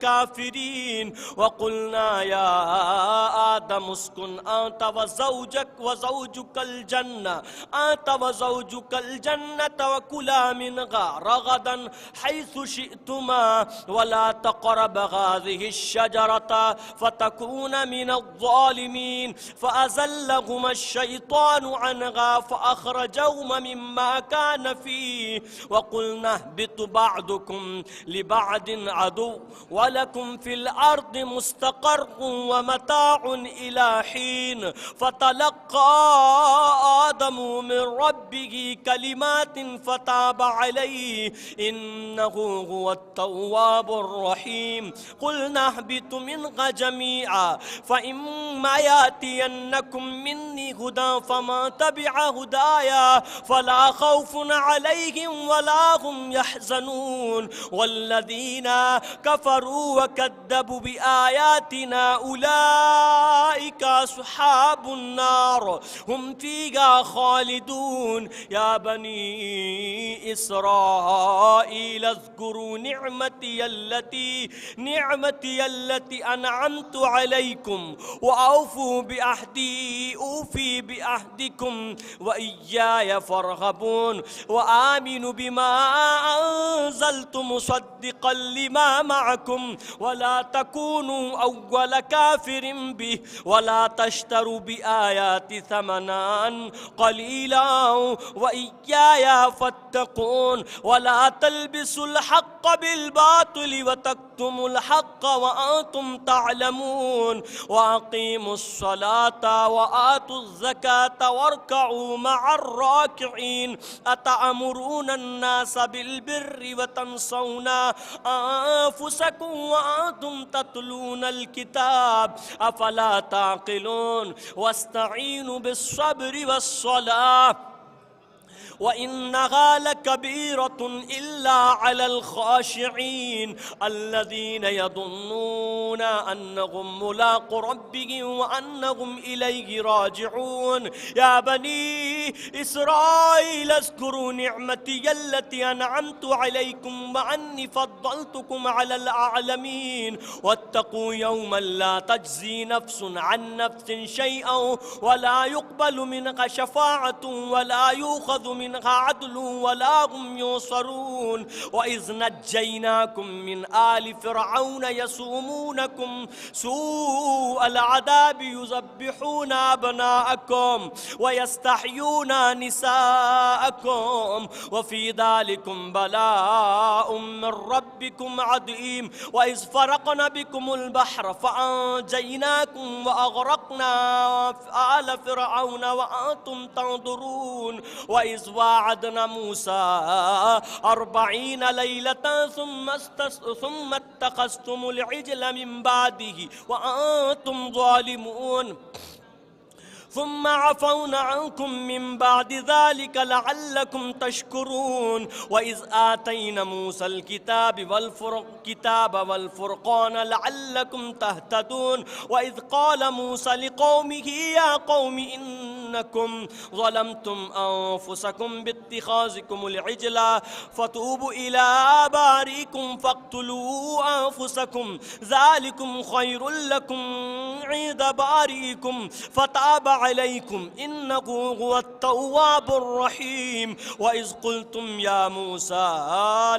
كافرين. وقلنا يا آدم اسكن أنت وزوجك الجنة وكلا منها رغدا حيث شئتما ولا تقربا هذه الشجرة فتكونا من الظالمين. فأزلهما الشيطان عنها فأخرجهما مما كان فيه وقلنا اهبطوا بعضكم لبعض عدو ولكم في الأرض مستقر ومتاع إلى حين. فتلقى آدم من ربه كلمات فتاب عليه إنه هو التواب الرحيم. قلنا اهبطوا منها جميعا فإما يأتينكم مني هدى فمن تبع هدايا فلا خوف عليهم ولا هم يحزنون. والذين كفروا وكذبوا بآياتنا أولئك أصحاب النار هم فيها خالدون. يا بني إسرائيل اذكروا نعمتي التي أنعمت عليكم وأوفوا بأهدي أوفي بأهدكم وإياي فارهبون. وآمنوا بما أنزلت مصدقا لما معكم ولا تكونوا أول كافر به ولا تشتروا بآياتي ثمنا قليلا وإياي فاتقون. ولا تلبسوا الحق بالباطل وتكتموا الحق وأنتم تعلمون. وأقيموا الصلاة وآتوا الزكاة واركعوا مع الراكعين. أتأمرون الناس بالبر وتنسون أنفسكم وأنتم تتلون الكتاب أفلا تعقلون. واستعينوا بالصبر والصلاة وإنها لكبيرة إلا على الخاشعين الذين يظنون أنهم ملاقو ربهم وأنهم إليه راجعون. يا بني إسرائيل اذكروا نعمتي التي أنعمت عليكم وأني فضلتكم على العالمين. واتقوا يوما لا تجزي نفس عن نفس شيئا ولا يقبل منها شفاعة ولا يؤخذ منها عدل ولا هم ينصرون. وإذ نجيناكم من آل فرعون يسومونكم سوء العذاب يذبحون أبناءكم ويستحيون نساءكم وفي ذلكم بلاء من ربكم عظيم. وإذ فرقنا بكم البحر فأنجيناكم وأغرقنا آل فرعون وأنتم تنظرون. وإذ وعدنا موسى 40 ليلة ثم اتخذتم العجل من بعده وأنتم ظالمون ثم عفونا عنكم من بعد ذلك لعلكم تشكرون. وإذ آتينا موسى الكتاب والفرقان لعلكم تهتدون. وإذ قال موسى لقومه يا قوم إنكم ظلمتم أنفسكم باتخاذكم العجل فتوبوا إلى بارئكم فاقتلوا أنفسكم ذلكم خير لكم عند بارئكم فتاب عليكم إنه هو التواب الرحيم. وإذ قلتم يا موسى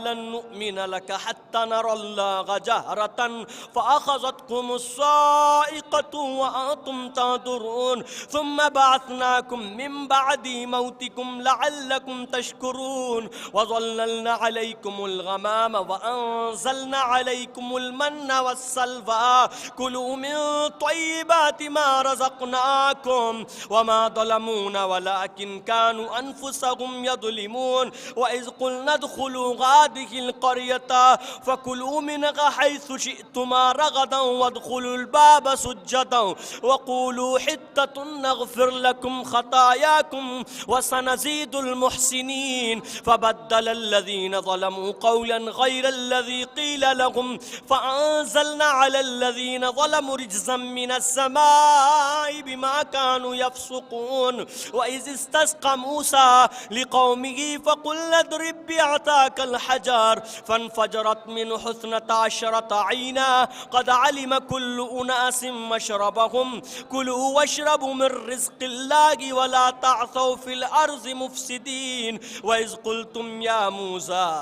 لن نؤمن لك حتى نرى الله جهرة فأخذتكم الصاعقة وأنتم تنظرون ثم بعثناكم من بعد موتكم لعلكم تشكرون. وظللنا عليكم الغمام وأنزلنا عليكم المن والسلوى كلوا من طيبات ما رزقناكم وما ظلمونا ولكن كانوا أنفسهم يظلمون. وإذ قلنا ادخلوا هذه القرية فكلوا منها حيث شئتما رغدا وادخلوا الباب سجدا وقولوا حتة نغفر لكم خطاياكم وسنزيد المحسنين. فبدل الذين ظلموا قولا غير الذي قيل لهم فأنزلنا على الذين ظلموا رجزا من السماء بما كانوا كانوا يفسقون وإذ استسقى موسى لقومه فقل اضرب بعصاك الحجر فانفجرت منه 12 عينا قد علم كل أناس مشربهم كلوا واشربوا من رزق الله ولا تعثوا في الأرض مفسدين وإذ قلتم يا موسى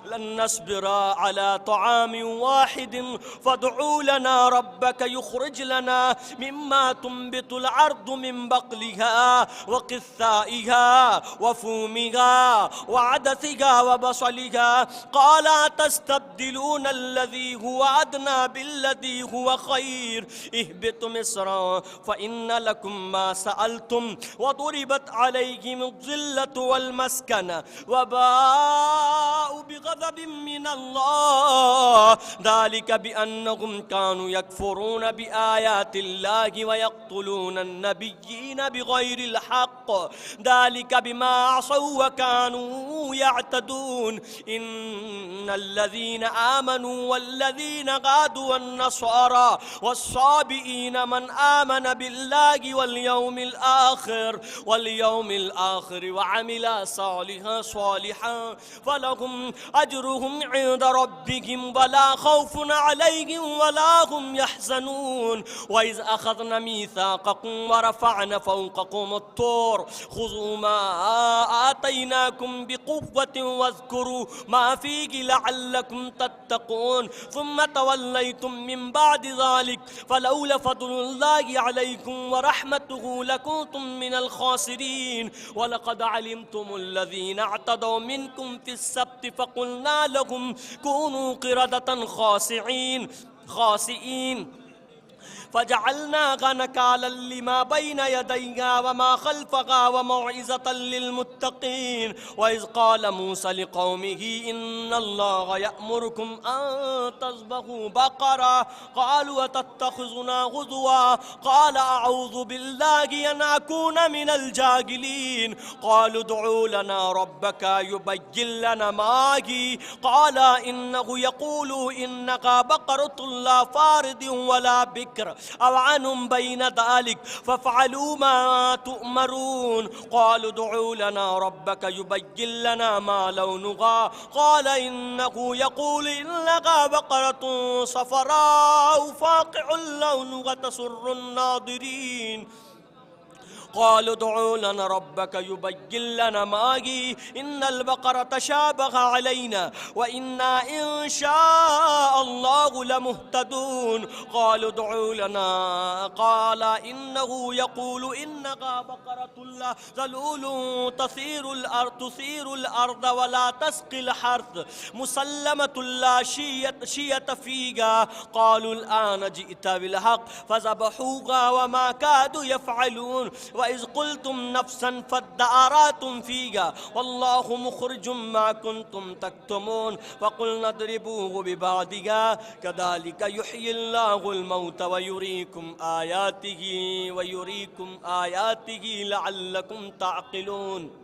لن نصبر على طعام واحد فادع لنا ربك يخرج لنا مما تنبت الأرض من بقلها وقثائها وفومها وعدسها وبصلها قال تستبدلون الذي هو أدنى بالذي هو خير اهبطوا مصر فإن لكم ما سألتم وضربت عليهم الذلة والمسكنة وباءوا بغضب من الله ذلك بأنهم كانوا يكفرون بآيات الله ويقتلون النبيين بغير الحق ذلك بما عصوا وكانوا يعتدون إن الذين آمنوا والذين هادوا والنصارى والصابئين من آمن بالله واليوم الآخر وعمل صالحا فلهم أجرهم عند ربهم ولا خوف عليهم ولا هم يحزنون وإذ أخذنا ميثاقكم ورفعنا فوقكم الطور خذوا ما آتيناكم بقوة واذكروا ما فيه لعلكم تتقون ثم توليتم من بعد ذلك فلولا فضل الله عليكم ورحمته لكنتم من الخاسرين ولقد علمتم الذين اعتدوا منكم في السبت فقلنا لهم كونوا قردة خاسئين فجعلناها نكالا لما بين يديها وما خلفها وموعظة للمتقين وإذ قال موسى لقومه إن الله يأمركم أن تذبحوا بقرة قالوا أتتخذنا هزوا قال أعوذ بالله أن أكون من الجاهلين قالوا ادع لنا ربك يبين لنا ما هي قال إنه يقول إنها بقرة لا فارض ولا بكر أوعن بين ذلك فافعلوا ما تؤمرون قالوا ادع لنا ربك يبين لنا ما لونها قال إنه يقول إنها بقرة صفراء فاقع لونها تسر الناظرين قالوا ادع لنا ربك يبين لنا ما هي إن البقرة تشابه علينا وإنا إن شاء الله لمهتدون قالوا ادع لنا قال إنه يقول إنها بقرة لا ذلول تثير الأرض ولا تسقي الحرث مسلمة لا شية فيها قالوا الآن جئت بالحق فذبحوها وما كادوا يفعلون وإذ قلتم نفسا فادارأتم فيها والله مخرج ما كنتم تكتمون فقلنا اضربوه ببعضها كذلك يحيي الله الموتى ويريكم آياته لعلكم تعقلون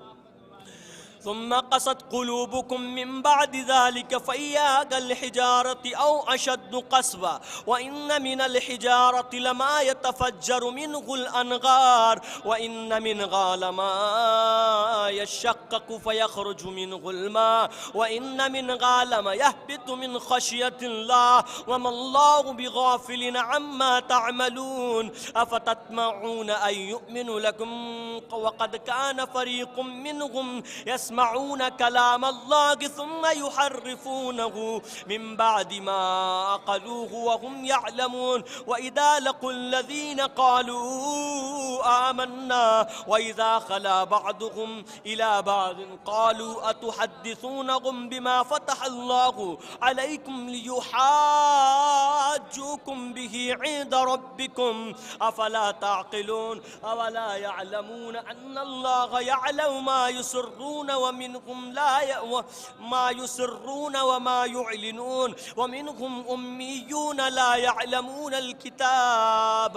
ثم قست قلوبكم من بعد ذلك فهي كالحجارة أو أشد قسوة وإن من الحجارة لما يتفجر منه الأنهار وإن منها لما يشقق فيخرج منه الماء وإن منها لما يهبط من خشية الله وما الله بغافل عما تعملون أفتطمعون أن يؤمنوا لكم وقد كان فريق منهم يسمعون كلام الله ثم يحرفونه من بعد ما عقلوه وهم يعلمون وإذا لقوا الذين قالوا آمنا وإذا خلا بعضهم إلى بعض قالوا أتحدثونهم بما فتح الله عليكم ليحاجوكم به عند ربكم أفلا تعقلون أولا يعلمون أن الله يعلم ما يسرون ومنهم ما يسرون وما يعلنون ومنهم أميون لا يعلمون الكتاب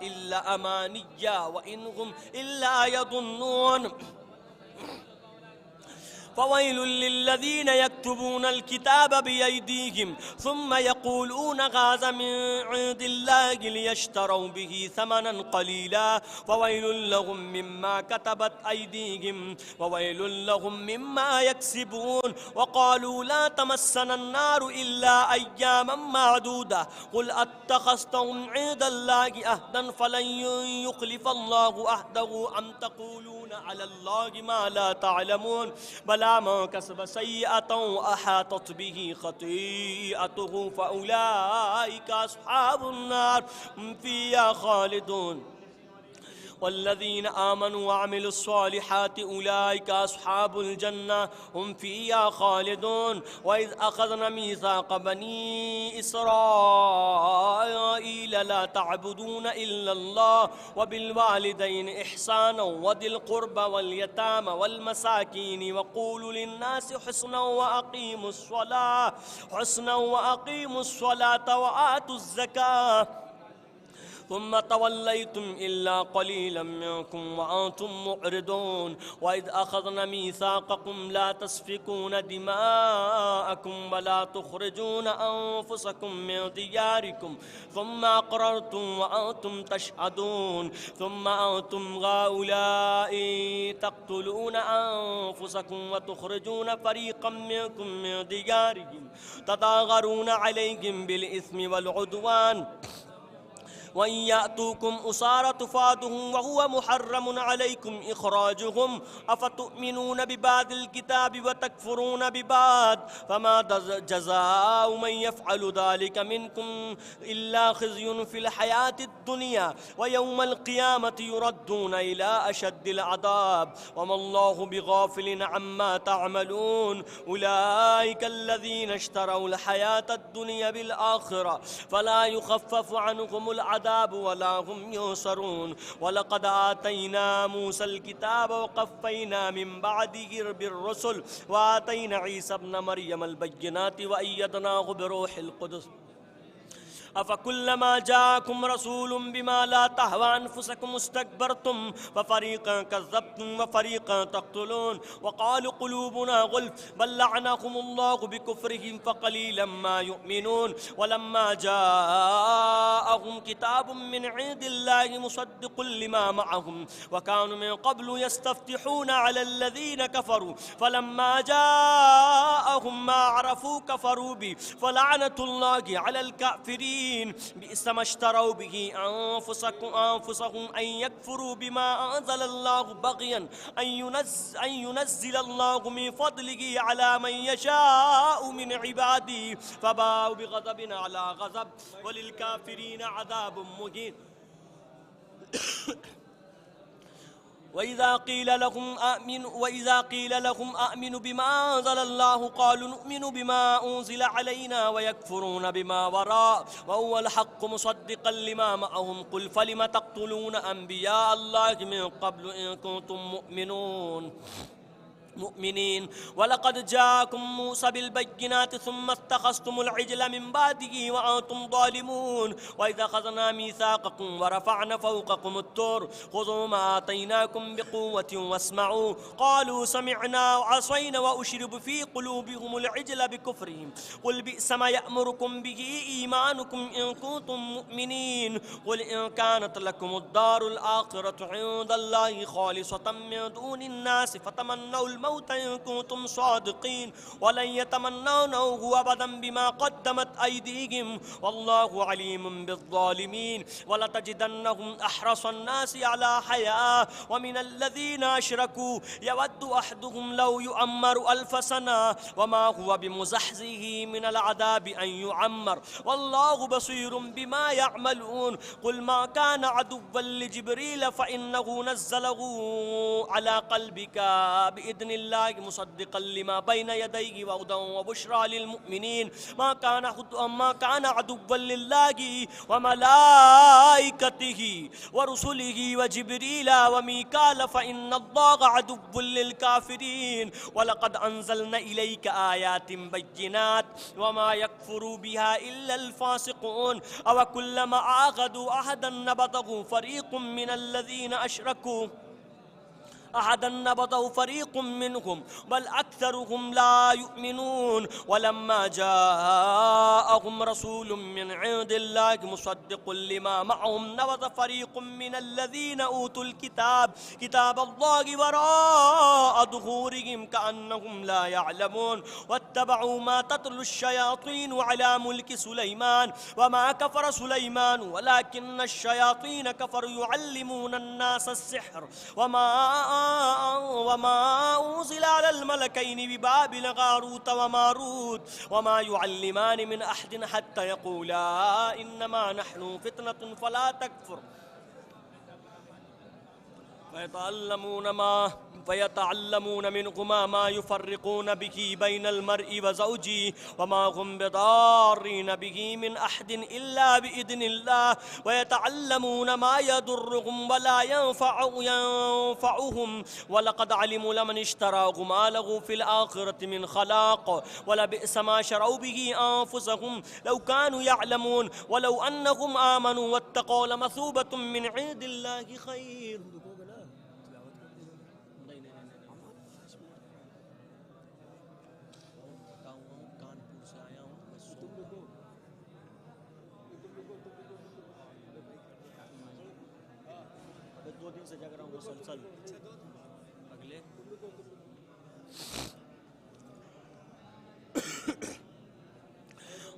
إلا أمانيا وإنهم إلا يظنون فويل للذين يكتبون الكتاب بأيديهم ثم يقولون هذا من عند الله ليشتروا به ثمنا قليلا فويل لهم مما كتبت أيديهم وويل لهم مما يكسبون وقالوا لا تمسنا النار إلا أياما معدودة قل أتخذتم عند الله عهدا فلن يخلف الله عهده أم تقولون على الله ما لا تعلمون بلى من كسب سيئة وأحاطت به خطيئته فأولئك أصحاب النار هم فيها خالدون والذين آمنوا وعملوا الصالحات أولئك أصحاب الجنة هم فيها خالدون وإذ أخذنا ميثاق بني إسرائيل لا تعبدون إلا الله وبالوالدين إحسانا وذي القربى واليتامى والمساكين وقولوا للناس حسنا وأقيموا الصلاة وآتوا الزكاة ثم توليتم إلا قليلا منكم وأنتم معرضون وإذ أخذنا ميثاقكم لا تسفكون دماءكم ولا تخرجون أنفسكم من دياركم ثم أقررتم وأنتم تشهدون ثم أنتم هؤلاء تقتلون أنفسكم وتخرجون فريقا منكم من ديارهم تظاهرون عليهم بالإثم والعدوان وإن يأتوكم أسارى تفادهم وهو محرم عليكم إخراجهم أفتؤمنون ببعض الكتاب وتكفرون ببعض فما جزاء من يفعل ذلك منكم إلا خزي في الحياة الدنيا ويوم القيامة يردون إلى أشد العذاب وما الله بغافل عما تعملون أولئك الذين اشتروا الحياة الدنيا بالآخرة فلا يخفف عنهم العذاب ولا هم ينصرون ولقد آتينا موسى الكتاب وقفينا من بعده بالرسل وآتينا عيسى ابن مريم البينات وأيدناه بروح القدس أفكلما جاءكم رسول بما لا تهوى أنفسكم استكبرتم ففريقا كذبتم وفريقا تقتلون وقالوا قلوبنا غلف بل لعنهم الله بكفرهم فقليلا ما يؤمنون ولما جاءهم كتاب من عند الله مصدق لما معهم وكانوا من قبل يستفتحون على الذين كفروا فلما جاءهم ما عرفوا كفروا به فلعنة الله على الكافرين بئس ما اشتروا به أنفسهم أن يكفروا بما أنزل الله بغيا أن ينزل الله من فضله على من يشاء من عباده فباءوا بغضب على غضب وللكافرين عذاب مهين وإذا قيل لهم آمنوا بما أنزل الله قالوا نؤمن بما أنزل علينا ويكفرون بما وراء وهو الحق مصدقا لما معهم قل فلم تقتلون أنبياء الله من قبل إن كنتم مؤمنين ولقد جاءكم موسى بالبينات ثم اتخذتم العجل من بعده وأنتم ظالمون وإذا أخذنا ميثاقكم ورفعنا فوقكم الطور خذوا ما آتيناكم بقوة واسمعوا قالوا سمعنا وعصينا وأشربوا في قلوبهم العجل بكفرهم قل بئس ما يأمركم به إيمانكم إن كنتم مؤمنين قل إن كانت لكم الدار الآخرة عند الله خالصة من دون الناس فتمنوا الموت إن كنتم صادقين ولن يتمنونه أبدا بما قدمت أيديهم والله عليم بالظالمين ولتجدنهم أحرص الناس على حياة ومن الذين أشركوا يود أحدهم لو يعمر 1000 سنة وما هو بمزحزحه من العذاب أن يعمر والله بصير بما يعملون قل ما كان عدوا لجبريل فإنه نزله على قلبك بإذن الله مصدقا لما بين يديه وهدى وبشرى للمؤمنين ما كان عدوا لله وملائكته ورسله وجبريل وميكال فإن الله عدو للكافرين ولقد أنزلنا إليك آيات بينات وما يكفر بها إلا الفاسقون أو كلما عاهدوا عهدا نبذه فريق من الذين أشركوا أحدا نبذه فريق منهم بل أكثرهم لا يؤمنون ولما جاءهم رسول من عند الله مصدق لما معهم نبذ فريق من الذين أوتوا الكتاب كتاب الله وراء ظهورهم كأنهم لا يعلمون واتبعوا ما تتلو الشياطين على ملك سليمان وما كفر سليمان ولكن الشياطين كفروا يعلمون الناس السحر وما أنزل على الملكين ببابل هاروت وماروت وما يعلمان من أحد حتى يقولا إنما نحن فتنة فلا تكفر فيتعلمون منهما ما يفرقون به بين المرء وزوجه وما هم بضارين به من أحد إلا بإذن الله ويتعلمون ما يضرهم ولا ينفعهم ولقد علموا لمن اشتراه ما له في الآخرة من خلاق ولبئس ما شروا به أنفسهم لو كانوا يعلمون ولو أنهم آمنوا واتقوا لمثوبة من عند الله خير.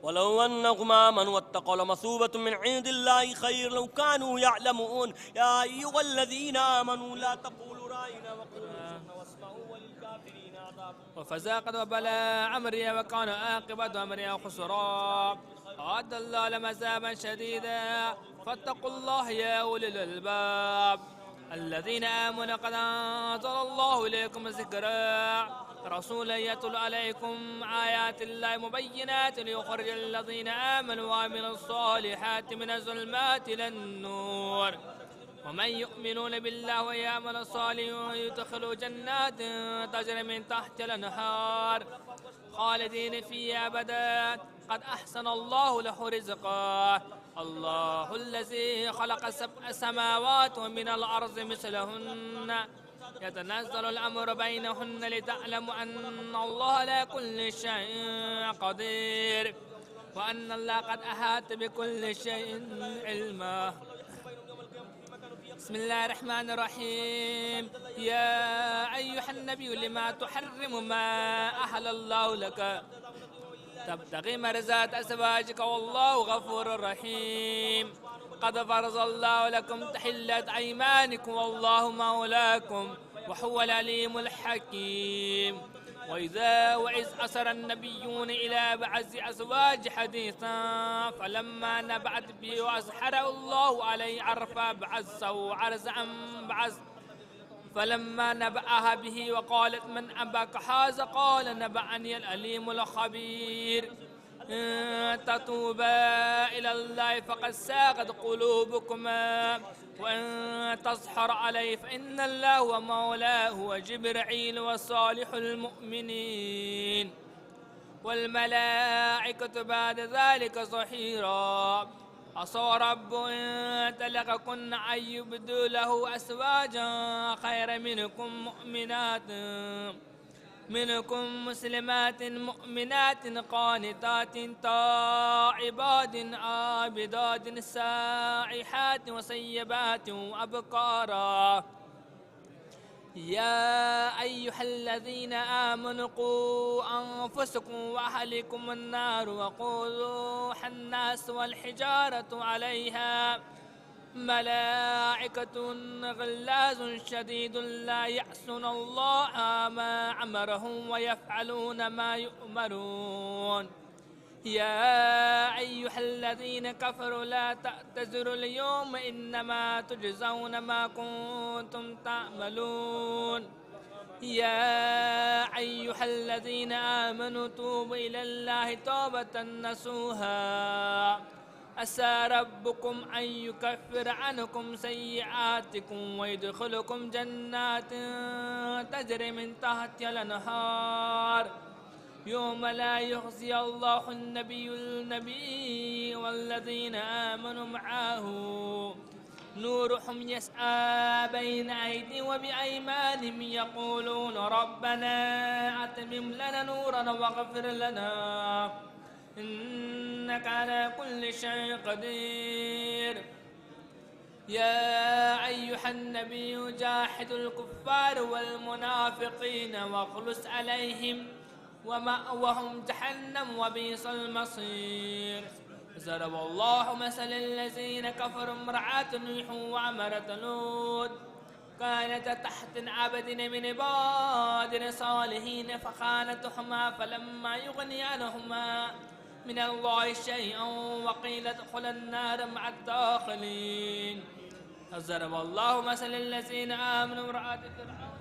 ولو أنهم آمنوا واتقوا لمثوبة من عند الله خير لو كانوا يعلمون يا أيها الذين آمنوا لا تقولوا رأينا وقولوا انظرنا واسمعوا وللكافرين عذاب. وفزاقت وبلاء أمري وكان عاقبة أمري خسرا أعد الله لهم عذابا شديدا فاتقوا الله يا أولي الألباب الذين آمنوا قد أنزل الله إليكم ذكرا رسولا يتلو عليكم آيات الله مبينات ليخرج الذين آمنوا وعملوا الصالحات من الظلمات إلى النور ومن يؤمنون بالله ويعمل صالحا يدخلوا جنات تجري من تحت الأنهار خالدين فيها أبدا قد أحسن الله له رزقا الله الذي خلق 7 سماوات ومن الأرض مثلهن يتنزل الأمر بينهن لتعلموا أن الله على كل شيء قدير وأن الله قد أحاط بكل شيء علما. بسم الله الرحمن الرحيم يا أيها النبي لما تحرم ما أحل الله لك تبتغي مرضات أزواجك والله غفور رحيم قد فرض الله لكم تحلة أيمانكم والله مولاكم وهو العليم الحكيم. وإذ أسر النبيون إلى بعض أزواج حديثا فلما نبأت به وأظهره الله عليه عرف بعضه عرض عن بعض فلما نبأها به وقالت من أنبأك هذا قال نبأني العليم الخبير إن تتوبا إلى الله فقد ساغت قلوبكما وإن تظهر عليه فإن الله ومولاه وجبريل وصالح المؤمنين والملائكة بعد ذلك ظهيرا عصى رب إن طلقكن أن يبدوا له أزواجا خيرا منكم مسلمات مؤمنات قانتات تائبات عابدات سائحات وسيبات وأبكارا. يا أيها الذين آمنوا قوا أنفسكم وأهليكم النار وقودها الناس والحجارة عليها ملائكة غلاظ شديد لا يعصون الله ما أمرهم ويفعلون ما يؤمرون. يا أيها الذين كفروا لا تعتذروا اليوم إنما تجزون ما كنتم تعملون. يا أيها الذين آمنوا توبوا إلى الله توبة نصوحا عسى ربكم أن يكفر عنكم سيئاتكم ويدخلكم جنات تجري من تحتها الأنهار يوم لا يخزي الله النبي والذين آمنوا معه نورهم يسعى بين أيديهم وبأيمانهم يقولون ربنا أتمم لنا نورنا واغفر لنا إنك على كل شيء قدير. يا أيها النبي جاهد الكفار والمنافقين واغلظ عليهم ومأوهم جهنم وبئس المصير. ضرب الله مثل الذين كفروا امرأة نوح وامرأة لوط كانتا تحت عبد من عبادنا صالحين فخانتهما فلما يغني عنهما من الله شيئا وقيل ادخلا النار مع الداخلين. ضرب الله مثل الذين آمنوا امرأة فرعون.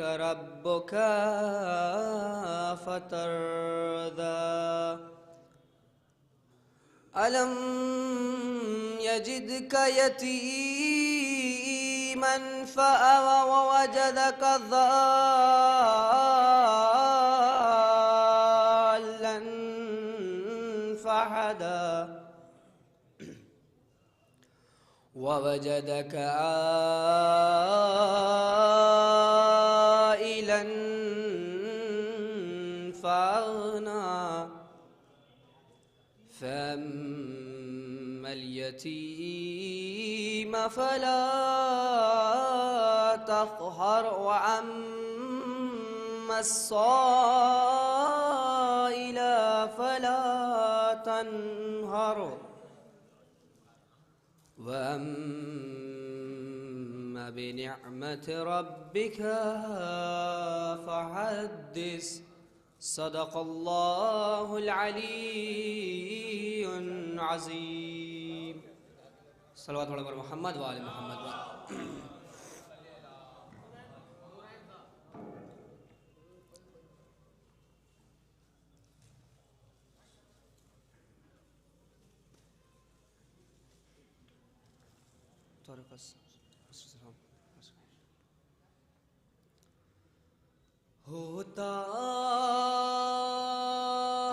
ربك فترضى ألم يجدك يتيما فآوى ووجدك ضالا فهدى ووجدك عائلا فأغنى فأما اليتيم فلا تقهر وأما السائل فلا تنهر وأما بنعمة ربك فحدث صدق الله العلي العظيم صلوات على محمد وآل محمد ہوتا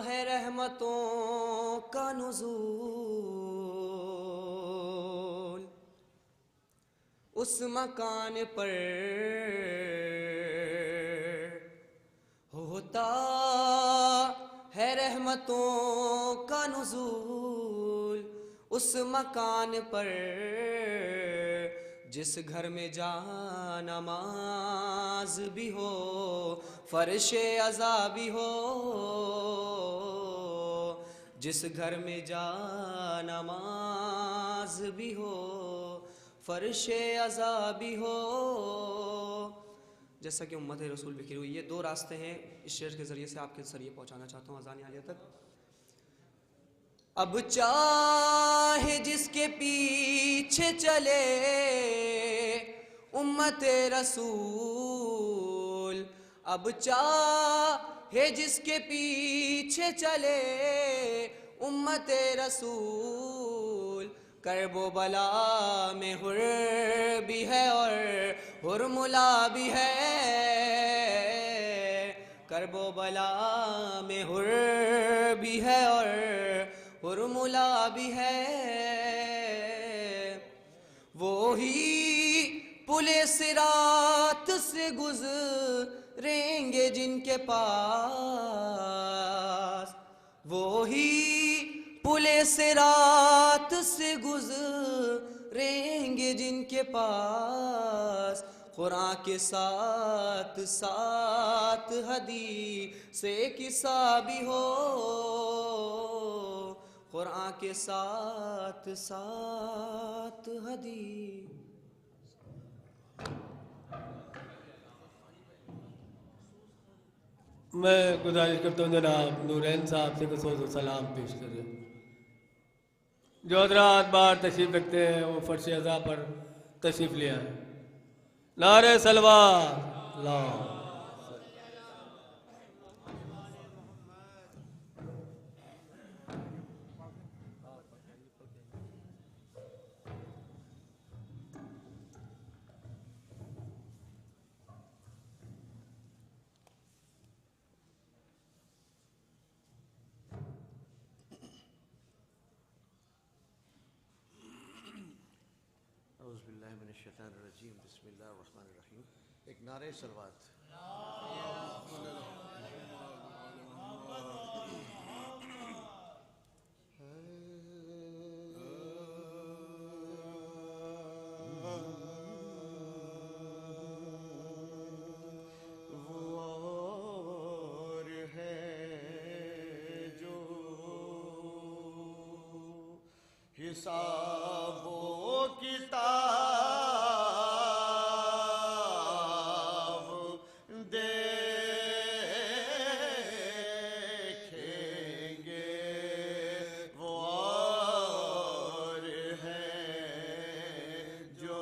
ہے رحمتوں کا نزول اس مکان پر ہوتا ہے رحمتوں کا نزول اس مکان پر جس گھر میں جانماز بھی ہو فرش عزا بھی ہو جس گھر میں جانماز بھی ہو فرش عزا بھی ہو جیسا کہ امت رسول بکھری ہوئی ہے دو راستے ہیں اس شعر کے ذریعے سے آپ کے ذریعے پہنچانا چاہتا ہوں اذان عالیہ تک اب چاہے جس کے پیچھے چلے امت رسول اب چاہے جس کے پیچھے چلے امت رسول کرب و بلا میں حر بھی ہے اور حرملا بھی ہے کرب و بلا میں حر بھی ہے اور حرملا بھی ہے وہی پل صراط سے گزریں گے جن کے پاس وہی پل صراط سے گزریں گے جن کے پاس قرآن کے ساتھ ساتھ حدیث سے قصہ بھی ہو قرآن کے ساتھ ساتھ حدیث میں گزارش کرتا ہوں جناب نورین صاحب سے خصوص و سلام پیش کریں جو حضرات باہر تشریف رکھتے ہیں وہ فرش عزا پر تشریف لے آئیں نعرہ سلوات اللہ اعوذ باللہ من الشیطان الرجیم بسم اللہ الرحمن الرحیم ایک نعرہ سلوات وہ ہے جو حساب و کتاب دیکھیں گے وہ اور ہے جو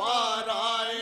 12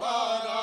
12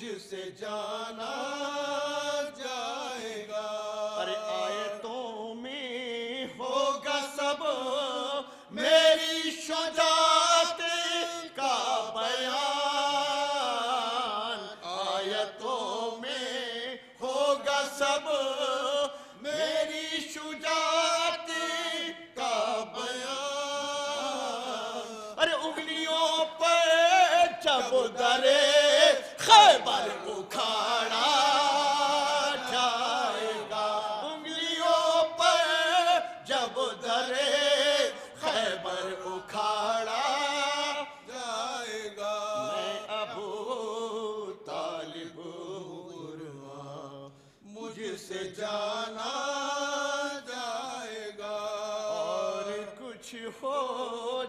مجھ سے جانا جائے گا. ارے آیتوں میں ہوگا سب میری شجاعت کا بیان. آیتوں میں ہوگا سب میری شجاعت کا بیان. ارے انگلیوں پہ جب درے خیبر اکھاڑا جائے گا. انگلیوں پہ جب درے خیبر اکھاڑا جائے گا. میں ابو طالب ہوں مجھ سے جانا جائے گا. اور کچھ ہو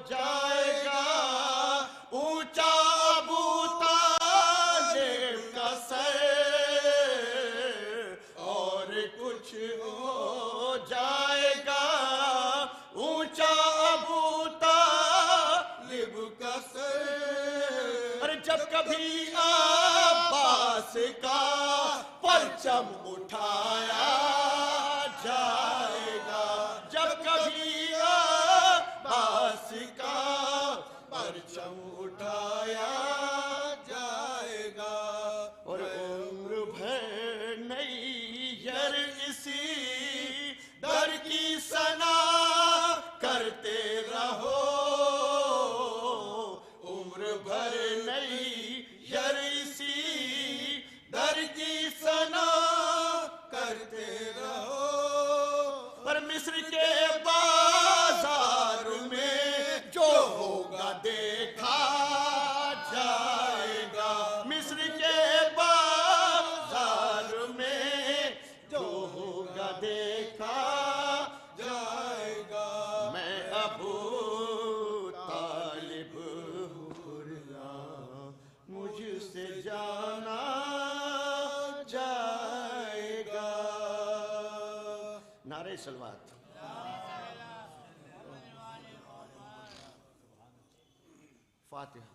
جائے گا اونچا ابو طالب کا سر. اور کچھ ہو جائے گا اونچا ابو طالب کا سر. اور جب کبھی عباس کا پرچم اٹھایا جائے گا. جب کبھی عباس کا پرچم اٹھایا جائے گا. اور عمر بھر نئی یر اسی در کی ثنا کرتے رہو. عمر بھر نئی یر اسی در کی ثنا کرتے رہو. پر مصر کے بازار میں جو ہوگا دیکھا جائے گا. مصر کے بازار میں جو ہوگا دیکھا جائے گا. میں ابو طالب ہوں مجھ سے جانا جائے گا. نعرہ صلوات. فاتحہ.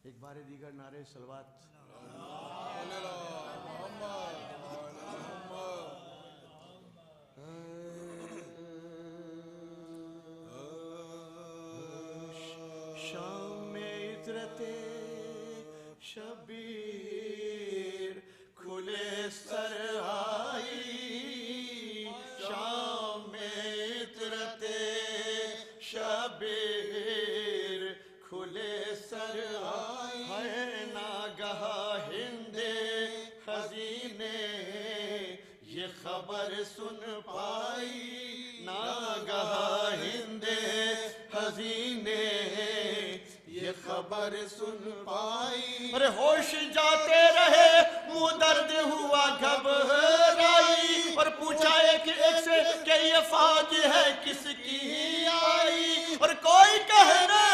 ایک بار دیگر نعرہ صلوات. شام میں عطرت شبیر کھلے سر آئی. شام میں عطرت شبیر کھلے سر آئی. ہے ناگہا ہند حزینے یہ خبر سن پائی. ناگہا ہند حزینے یہ خبر سن پائی. ارے ہوش جاتے رہے منہ درد ہوا گھبرائی. اور پوچھا ایک سے کہ یہ فوج ہے کس کی آئی. اور کوئی کہنے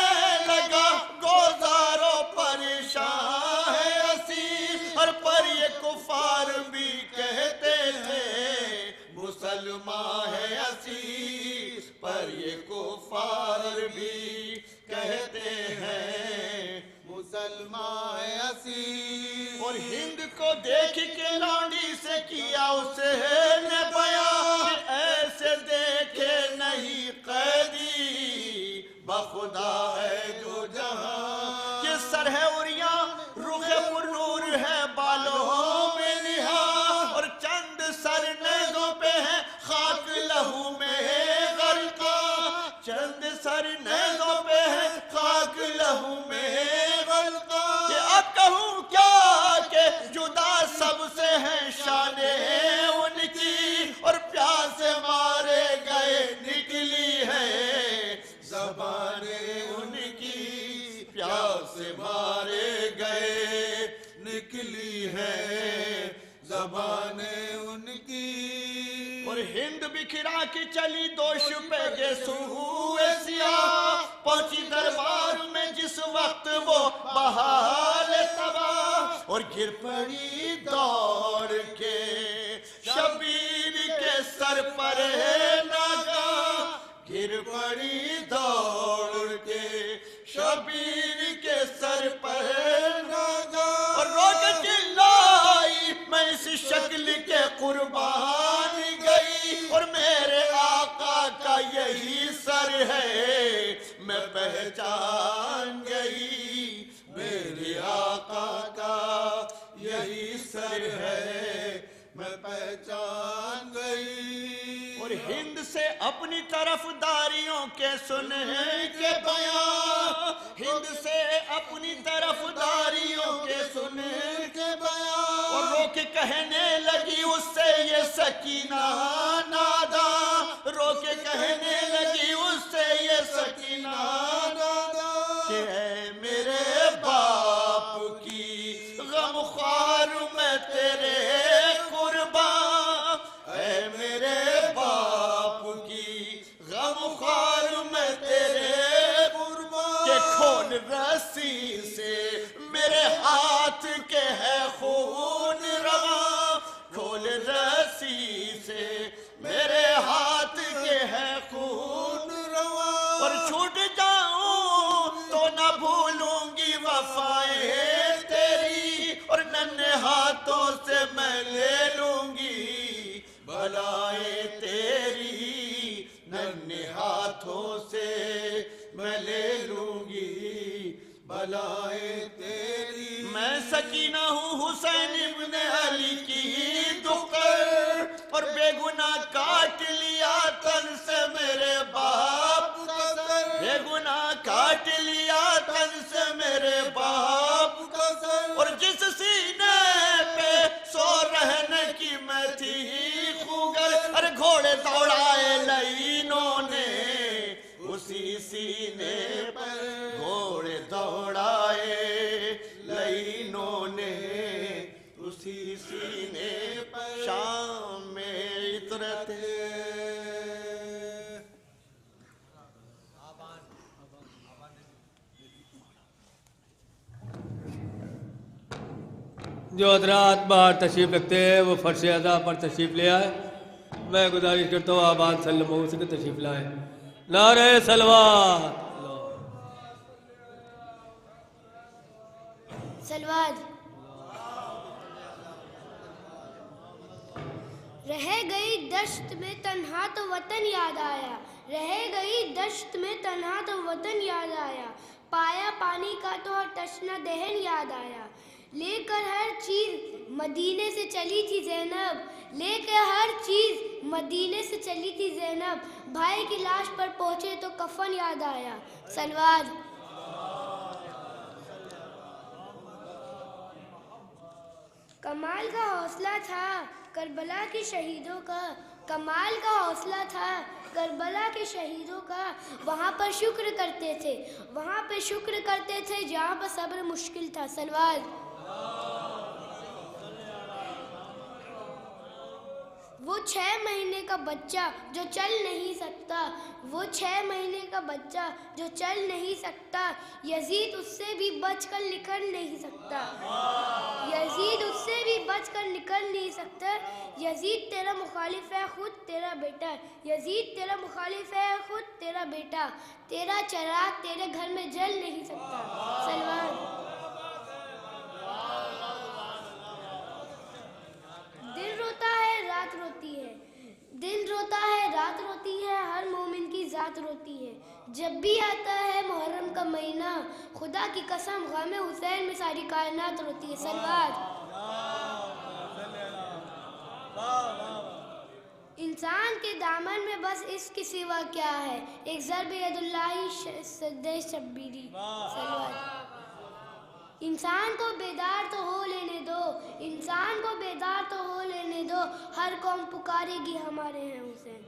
لگا گوزارو پریشان ہے اسیر. اور پر یہ کفار بھی کہتے تھے مسلمان ہے اسیر. پر یہ کفار بھی کہتے ہیں مسلمان اسیر. اور ہند کو دیکھ کے لانڈی سے کیا اسے نے بیان کہ ایسے دیکھے نہیں قیدی بخدا ہے جو جہاں. کہ سر ہے عریاں رخ پر نور ہے بالوں میں نہاں. اور چند سر نیزوں پہ ہے خاک لہو میں غرقہ. چند سر نیزوں پہ ہے خاک لہو میں غرقہ. کہ اب کہوں کیا کہ جدا سب سے ہیں شانیں ان کی. اور پیاس مارے گئے نکلی ہے زبانیں ان کی. پیاس مارے گئے نکلی ہے زبانیں ان کی. اور ہند بکھرا کی چلی دوش پہ گیسو ہوئے سیاہ. پہنچی دربار میں جس وقت وہ بہار اور گر پڑی دوڑ کے شبیر کے سر پر ناگاہ گر پڑی دوڑ کے شبیر کے سر پر ناگاہ اور رو کے چلائی میں اس شکل کے قربان گئی اور میرے آقا کا یہی سر ہے میں پہچان گئی میرے آقا کا یہی سر ہے میں پہچان گئی اور ہند سے اپنی طرف داریوں کے سنے کے بیان ہند سے اپنی طرف داریوں کے سنے کے بیان اور رو کے کہنے لگی اس سے یہ سکینہ ناداں رو کے کہنے لگی اس سے یہ سکینہ ناداں کہ اے میرے باپ کی غم خوار میں تیرے قربان اے میرے باپ کی غم خوار میں تیرے قربان کہ کھول رسی سے میرے ہاتھ کے ہے خون رواں کھول رسی سے میرے ہاتھ کے ہے خون رواں اور چھوٹ جاؤں تو نہ بھولوں گی وفائیں تیری اور ننھے ہاتھوں سے میں لے لوں گی بلائیں تیری ننھے ہاتھوں سے میں لے لوں گی بلائیں تیری میں سکینہ ہوں حسین ابن علی کی دختر اور بے گناہ کاٹ لیا تن سے میرے باپ کا سر بے گناہ کاٹ لیا تن سے میرے باپ کا سر اور جس سینے پہ سو رہنے کی میں تھی خوگر ارے گھوڑے دوڑائے لعینوں نے اسی سینے پر گھوڑے دوڑائے لعینوں نے اسی سینے پر شام میں عطرت جو حضرات باہر تشریف رکھتے ہیں وہ فرش اعضاء پر تشریف لے آئے میں گزارش کرتا ہوں آباد صلی اللہ علیہ وسلم سے تشریف لائیں نعرہ صلوات سلوات رہ گئی دشت میں تنہا تو وطن یاد آیا رہ گئی دشت میں تنہا تو وطن یاد آیا پایا پانی کا تو ہر تشنہ دہن یاد آیا لے کر ہر چیز مدینے سے چلی تھی زینب لے کر ہر چیز مدینے سے چلی تھی زینب بھائی کی لاش پر پہنچے تو کفن یاد آیا سلوات کمال کا حوصلہ تھا کربلا کے شہیدوں کا کمال کا حوصلہ تھا کربلا کے شہیدوں کا وہاں پر شکر کرتے تھے وہاں پہ شکر کرتے تھے جہاں پر صبر مشکل تھا سلوات وہ 6 مہینے کا بچہ جو چل نہیں سکتا وہ 6 مہینے کا بچہ جو چل نہیں سکتا یزید اس سے بھی بچ کر نکل نہیں سکتا یزید اس سے بھی بچ کر نکل نہیں سکتا یزید تیرا مخالف ہے خود تیرا بیٹا یزید تیرا مخالف ہے خود تیرا بیٹا تیرا چراغ تیرے گھر میں جل نہیں سکتا سلوات دل روتا ہے رات روتی ہے دل روتا ہے رات روتی ہے ہر مومن کی ذات روتی ہے جب بھی آتا ہے محرم کا مہینہ خدا کی قسم غم حسین میں ساری کائنات روتی ہے سلوات انسان کے دامن میں بس اس کے سوا کیا ہے ایک ضرب ید اللہ سدے شبیری سلوات انسان کو بیدار تو ہو لینے دو انسان کو بیدار تو ہو لینے دو ہر قوم پکارے گی ہمارے ہیں حسین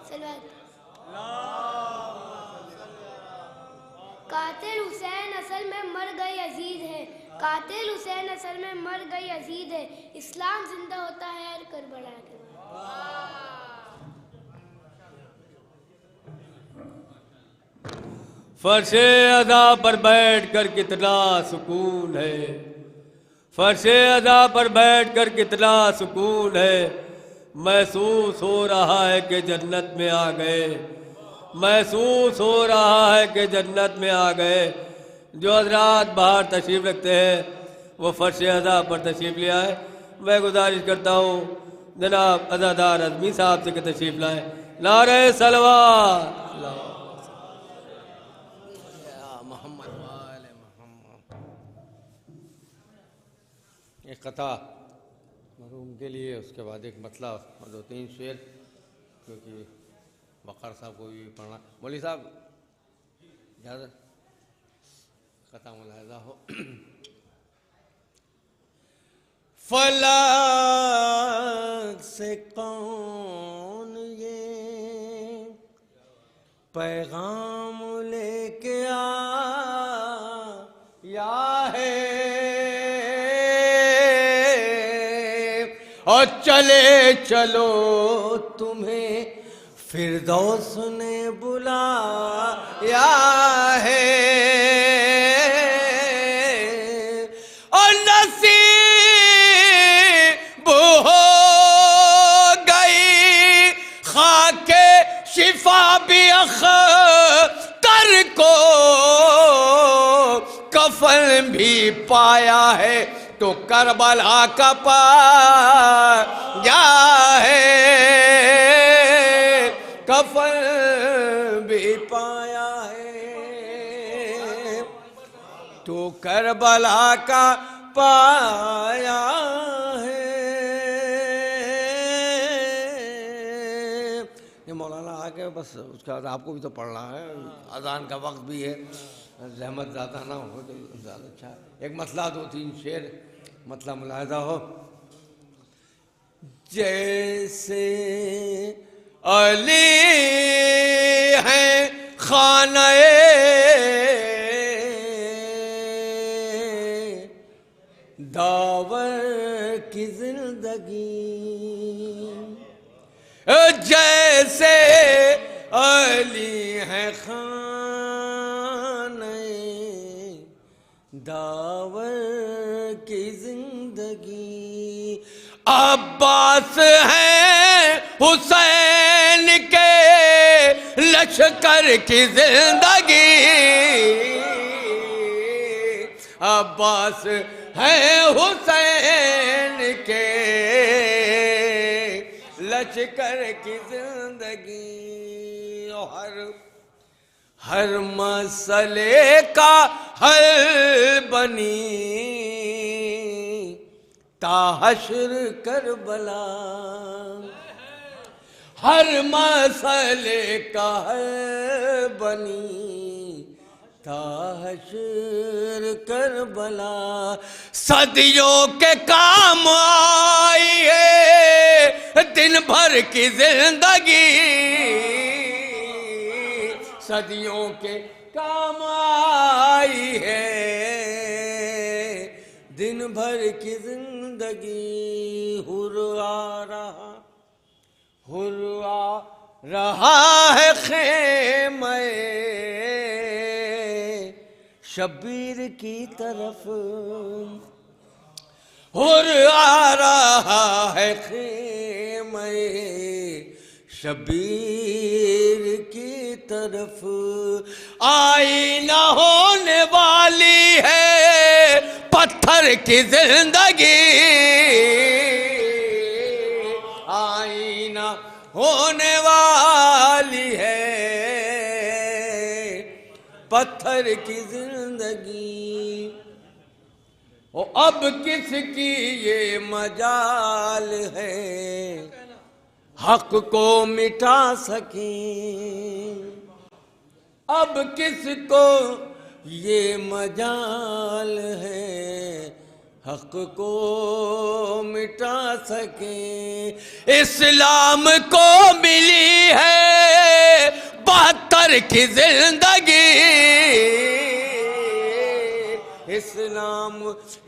سلوات قاتل حسین اصل میں مر گئی عزیز ہے قاتل حسین اصل میں مر گئی عزیز ہے اسلام زندہ ہوتا ہے ہر کربلا کے بعد فرش ادا پر بیٹھ کر کتنا سکون ہے فرش ادا پر بیٹھ کر کتنا سکون ہے، محسوس ہو رہا ہے کہ جنت میں آ گئے، محسوس ہو رہا ہے کہ جنت میں آ گئے۔ جو حضرات باہر تشریف رکھتے ہیں وہ فرش ادا پر تشریف لے آئے۔ میں گزارش کرتا ہوں جناب عزادار اعظمی صاحب سے کہ تشریف لائیں۔ نعرہ صلوات۔ ایک قطع مرحوم کے لیے، اس کے بعد ایک مطلع اور 2-3 شعر، کیونکہ وقار صاحب کو بھی پڑھنا۔ مولوی صاحب اجازت، قطع ملاحظہ ہو۔ فلک سے کون یہ پیغام لے کے آیا ہے، اور چلے چلو تمہیں فردوس نے بلایا ہے، اور نصیب ہو گئی خاک شفا بھی اختر کو، کفن بھی پایا ہے تو کربلا کا پایا ہے، کفن بھی پایا ہے تو کربلا کا پایا ہے۔ یہ مولانا آگے بس اس کا آپ کو بھی تو پڑھنا ہے، اذان کا وقت بھی ہے، زحمت زیادہ نہ ہو تو زیادہ اچھا ہے۔ ایک مطلع 2-3 شعر، مطلع ملاحظہ ہو۔ جیسے علی ہیں خانہ داور کی زندگی، جیسے علی ہیں خانہ داور کی زندگی، عباس ہیں حسین کے لشکر کی زندگی، عباس ہیں حسین کے لشکر کی زندگی، ہر مسئلے کا حل بنی تا حشر کربلا، ہر مسئلے کا حل بنی تا حشر کربلا، صدیوں کے کام آئی ہے دن بھر کی زندگی، صدیوں کے کام آئی ہے دن بھر کی زندگی، حر آ رہا ہے خیمہ شبیر کی طرف، حر آ رہا ہے خیمہ شبیر کی طرف، آئینہ ہونے والی ہے پتھر کی زندگی، آئینہ ہونے والی ہے پتھر کی زندگی، اور اب کس کی یہ مجال ہے حق کو مٹا سکیں، اب کس کو یہ مجال ہے حق کو مٹا سکیں، اسلام کو ملی ہے 72 کی زندگی، اسلام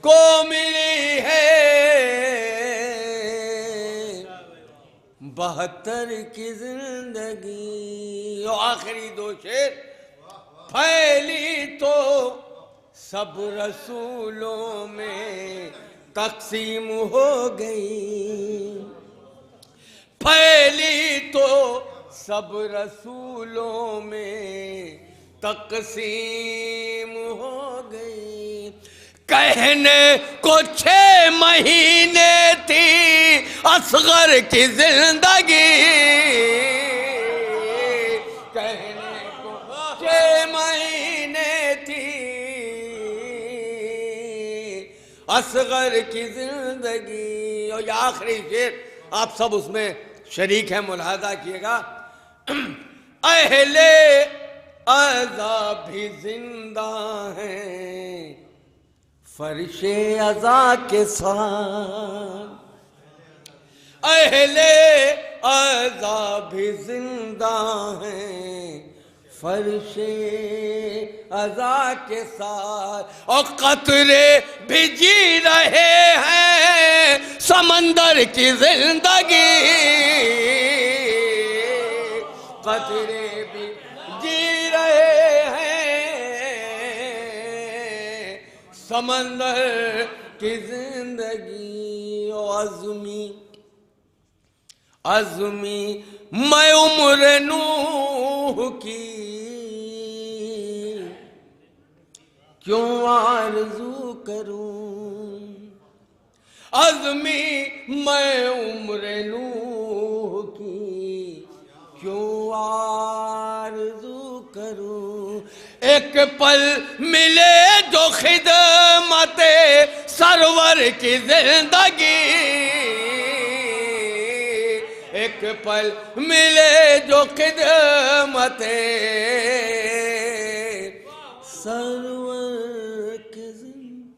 کو ملی ہے 72 کی زندگی، اور آخری 2 شعر، پھیلی تو سب رسولوں میں تقسیم ہو گئی، پھیلی تو سب رسولوں میں تقسیم ہو گئی۔ کہنے کو 6 مہینے تھی اصغر کی زندگی، کہنے کو 6 مہینے تھی اصغر کی زندگی۔ اور یہ آخری شعر آپ سب اس میں شریک ہیں، ملاحظہ کیے گا۔ اہل عزا بھی زندہ ہیں فرش عزا کے ساتھ، اہل عزا بھی زندہ ہیں فرش عزا کے ساتھ، اور قطرے بھی جی رہے ہیں سمندر کی زندگی، قطرے بھی جی رہے ہیں سمندر کی زندگی۔ عزمی میں عمر نوح کی کیوں آرزو کروں، عزمی میں عمر نوح کی کیوں آرزو کروں، ایک پل ملے جو خدمت سرور کی زندگی، ایک پل ملے جو خدمت سرور کی زندگی۔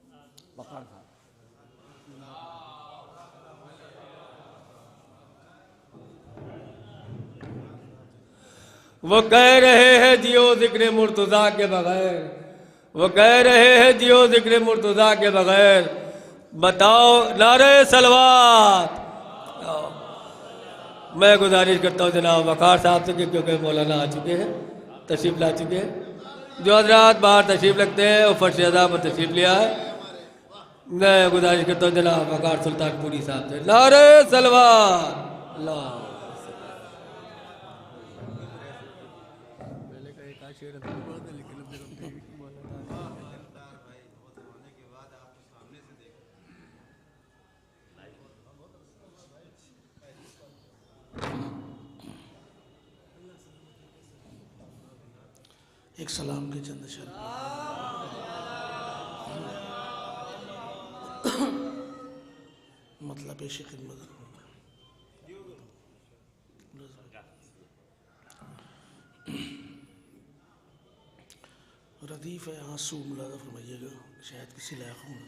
وہ کہہ رہے ہیں جیو ذکر مرتضیٰ کے بغیر، وہ کہہ رہے ہیں جیو ذکر مرتضیٰ کے بغیر، بتاؤ نعرہ صلوات۔ میں گزارش کرتا ہوں جناب وقار صاحب سے، کیونکہ مولانا آ چکے ہیں، تشریف لا چکے ہیں، جو حضرات باہر تشریف لگتے ہیں وہ فرش عزا پر تشریف لیا ہے۔ میں گزارش کرتا ہوں جناب وقار سلطان پوری صاحب سے، نعرہ صلوات۔ اللہ ایک سلام کے چند اشعار مطلب پیش خدمت۔ ردیف آنسو ملاحظہ فرمائیے گا، شاید کسی لائق ہوں۔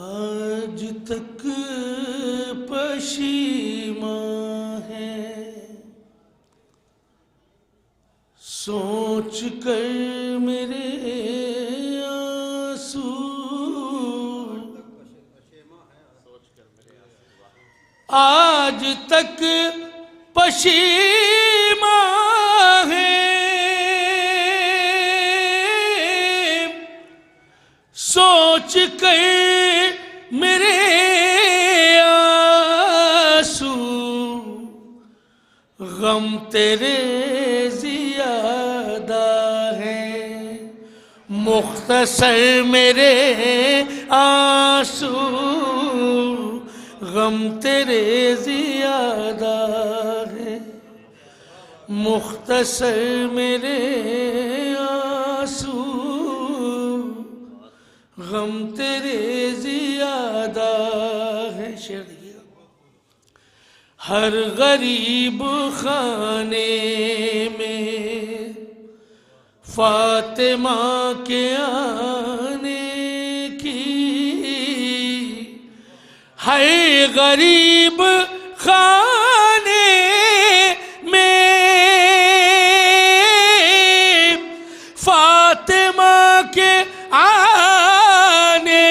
آج تک پشیماں ہے سوچ کر میرے آنسو، آج تک پشیماں ہے سوچ کر میرے آنسو، غم تیرے زیادہ ہے مختصر میرے آنسو، غم تیرے زیادہ ہے مختصر میرے آنسو، غم تیرے زیادہ ہے۔ شعر دیکھیے گا۔ ہر غریب خانے میں فاطمہ کے آنے کی، ہر غریب خانے میں فاطمہ کے آنے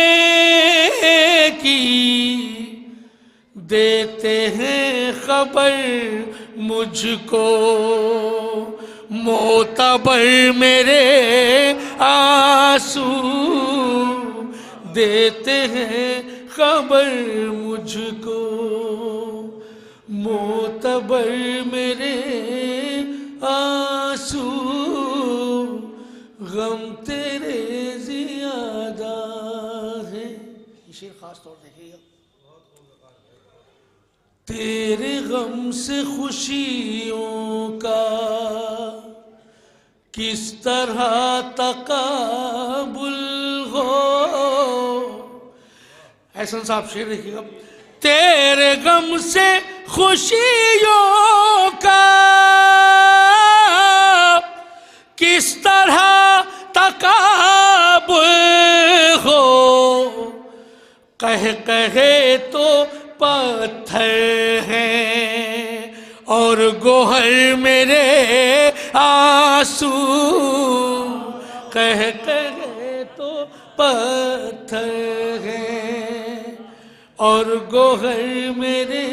کی، دیتے ہیں خبر مجھ کو معتبر میرے آنسو دیتے ہیں خبر مجھ کو، معتبر میرے آنسو غم تیرے زیادہ ہے. یہ شعر خاص طور دیکھیے گا. تیرے غم سے خوشیوں کا کس طرح تقابل ہو. احسن صاحب شعر دیکھیے گا. تیرے غم سے خوشیوں کا کس طرح تقابل ہو، کہے تو پتھر ہیں اور گوہر میرے آنسو، کہے تو پتھر ہیں اور گوہر میرے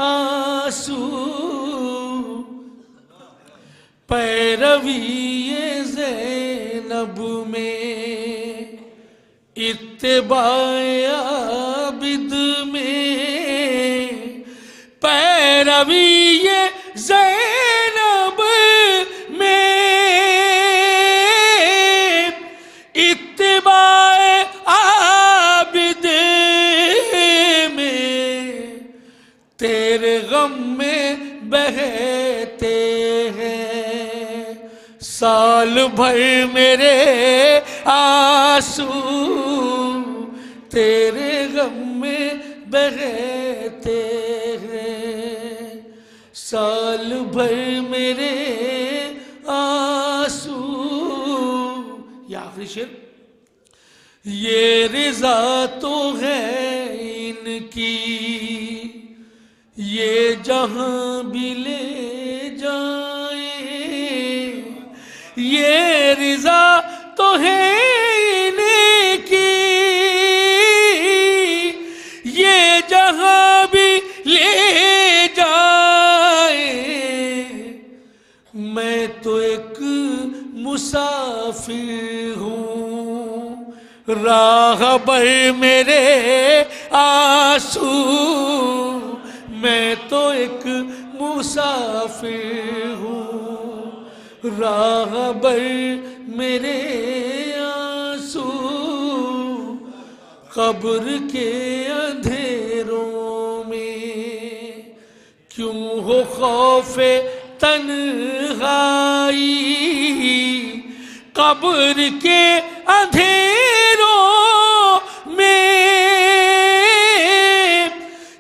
آنسو. پیروی زینب میں اتباع عابد میں، پیروی زینب میں اتباع عابد میں، تیرے غم میں بہتے ہیں سال بھر میرے آنسو، تیرے غم میں بہتے ہیں سال بھر میرے آنسو. یہ آخری شعر. یہ رضا تو ہے ان کی یہ جہاں بھی لے جائیں، یہ رضا تو ہے ان کی یہ جہاں بھی لے جائیں، میں تو ایک مسافر ہوں راہبر میرے آنسو، میں تو ایک مسافر ہوں راہبر میرے آنسو. قبر کے اندھیروں میں کیوں ہو خوف تنہائی، قبر کے اندھیروں میں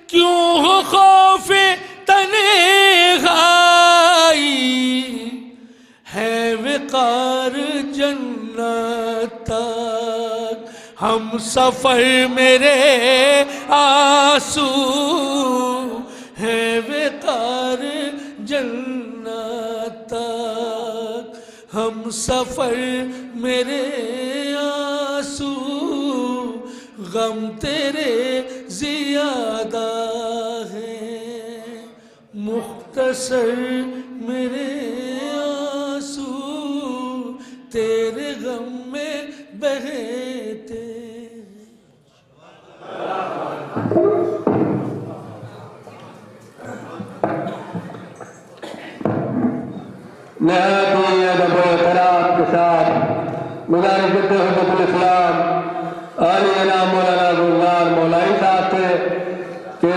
کیوں ہو خوف تنہائی، ہے وقار جنت تک ہم سفر میرے آنسو، ہے وقار جنت تک ہم سفر میرے آنسو، غم تیرے زیادہ ہے مختصر میرے آنسو، تیرے غم میں بہتے. نہایت ہی ادب و احترام کے ساتھ گزارش کرتے ہوئے حضرت الاسلام عالی انعام مولانا گلزار مولائی صاحب سے کہ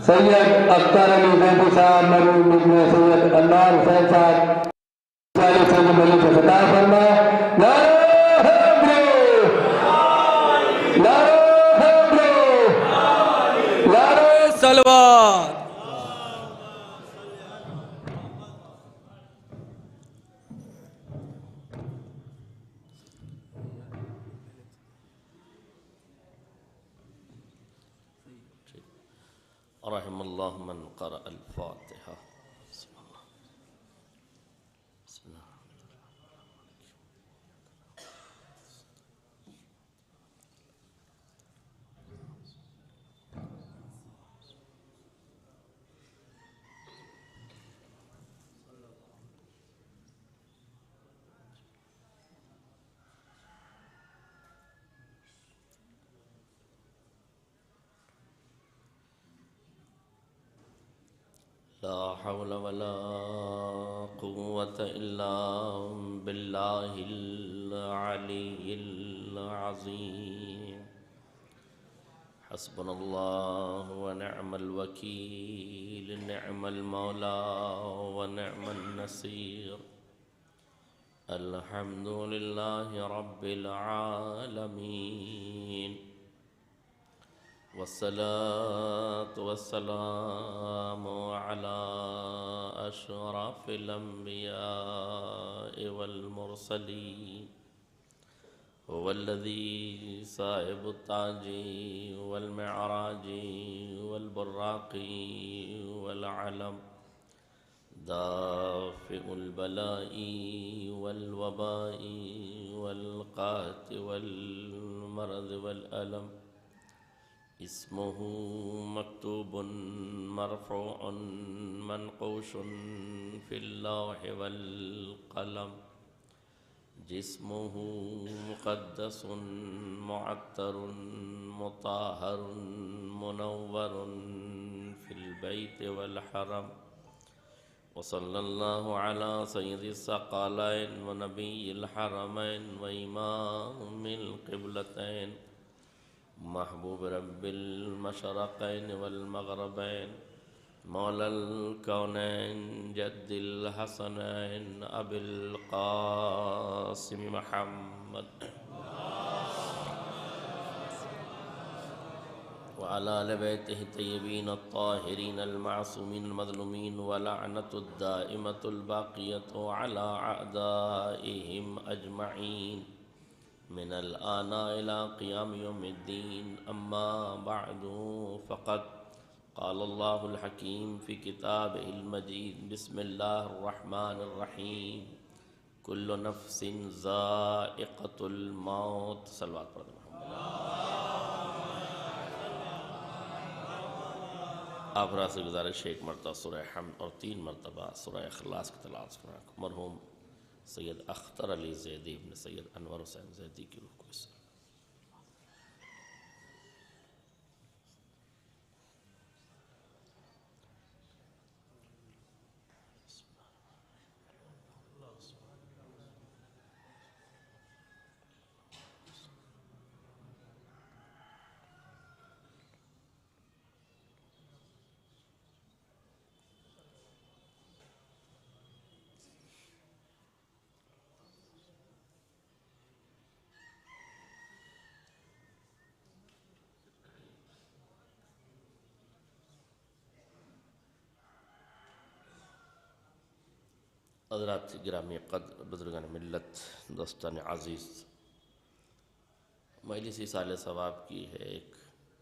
سید اختر علی زیدی صاحب مرحوم ابن سید انوار حسین صاحب سید ملی سے خطاب فرمائے. نعرہ حیدر، نعرہ حیدر، نعرہ سلوات. رحم اللہ من قرأ الفاتحہ. بسم اللہ. لا حول ولا قوة إلا بالله العلي العظيم. حسبنا الله ونعم الوكيل، نعم المولى ونعم النصير. الحمد لله رب العالمين، والصلاة والسلام على أشرف الأنبياء والمرسلين. هو الذي صاحب التاج والمعراج والبراق والعلم، دافع البلاء والوباء والقحط والمرض والألم. اسمه مكتوب مرفوع منقوش في اللوح والقلم. جسمه مقدس معطر مطهر منور في البيت والحرم. وصلى الله على سيد الثقلين ونبي الحرمين وإمام القبلتين، محبوب رب المشرقين والمغربين، مولى الكونين جد الحسنين أبي القاسم محمد وعلى آل بيته الطيبين الطاهرين المعصومين المظلومين، ولعنة الدائمة الباقية على أعدائهم أجمعين من الآن إلى قيام يوم الدين. أما بعد، فقد قال الله الحكيم في كتابه المجيد: بسم الله الرحمن الرحيم، كل نفس ذائقة الموت. صلوات پڑھ دیں. آپ را سے گزارش ہے ایک مرتبہ سورہ حمد اور 3 مرتبہ سورہ اخلاص کی تلاوت فرمائیں. مرحوم سید اختر علی زیدی ابن سید انور حسین زیدی کی روح کو اس حضرات گرامی قدر، بزرگان ملت، دوستان عزیز، مجلس ایصال ثواب کی ہے ایک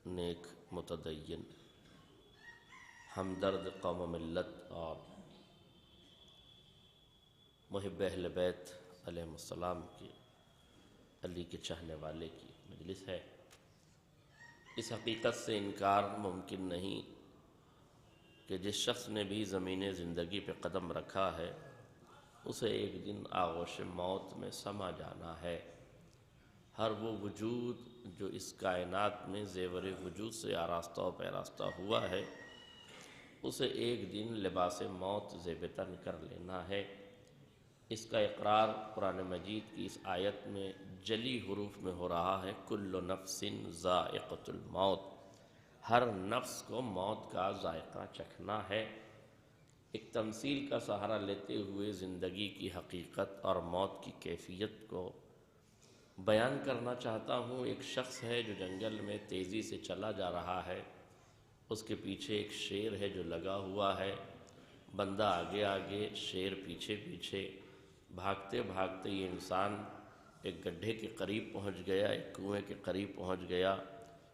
نیک متدین ہمدرد قوم و ملت اور محب اہل بیت علیہ السلام کی، علی کے چاہنے والے کی مجلس ہے. اس حقیقت سے انکار ممکن نہیں کہ جس شخص نے بھی زمین زندگی پہ قدم رکھا ہے اسے ایک دن آغوش موت میں سما جانا ہے. ہر وہ وجود جو اس کائنات میں زیور وجود سے آراستہ و پیراستہ ہوا ہے اسے ایک دن لباس موت زیب تن کر لینا ہے. اس کا اقرار قرآن مجید کی اس آیت میں جلی حروف میں ہو رہا ہے: کل نفس ذائقۃ الموت. ہر نفس کو موت کا ذائقہ چکھنا ہے. ایک تمثیل کا سہارا لیتے ہوئے زندگی کی حقیقت اور موت کی کیفیت کو بیان کرنا چاہتا ہوں. ایک شخص ہے جو جنگل میں تیزی سے چلا جا رہا ہے، اس کے پیچھے ایک شیر ہے جو لگا ہوا ہے. بندہ آگے آگے، شیر پیچھے پیچھے. بھاگتے بھاگتے یہ انسان ایک گڈھے کے قریب پہنچ گیا، ایک کنویں کے قریب پہنچ گیا.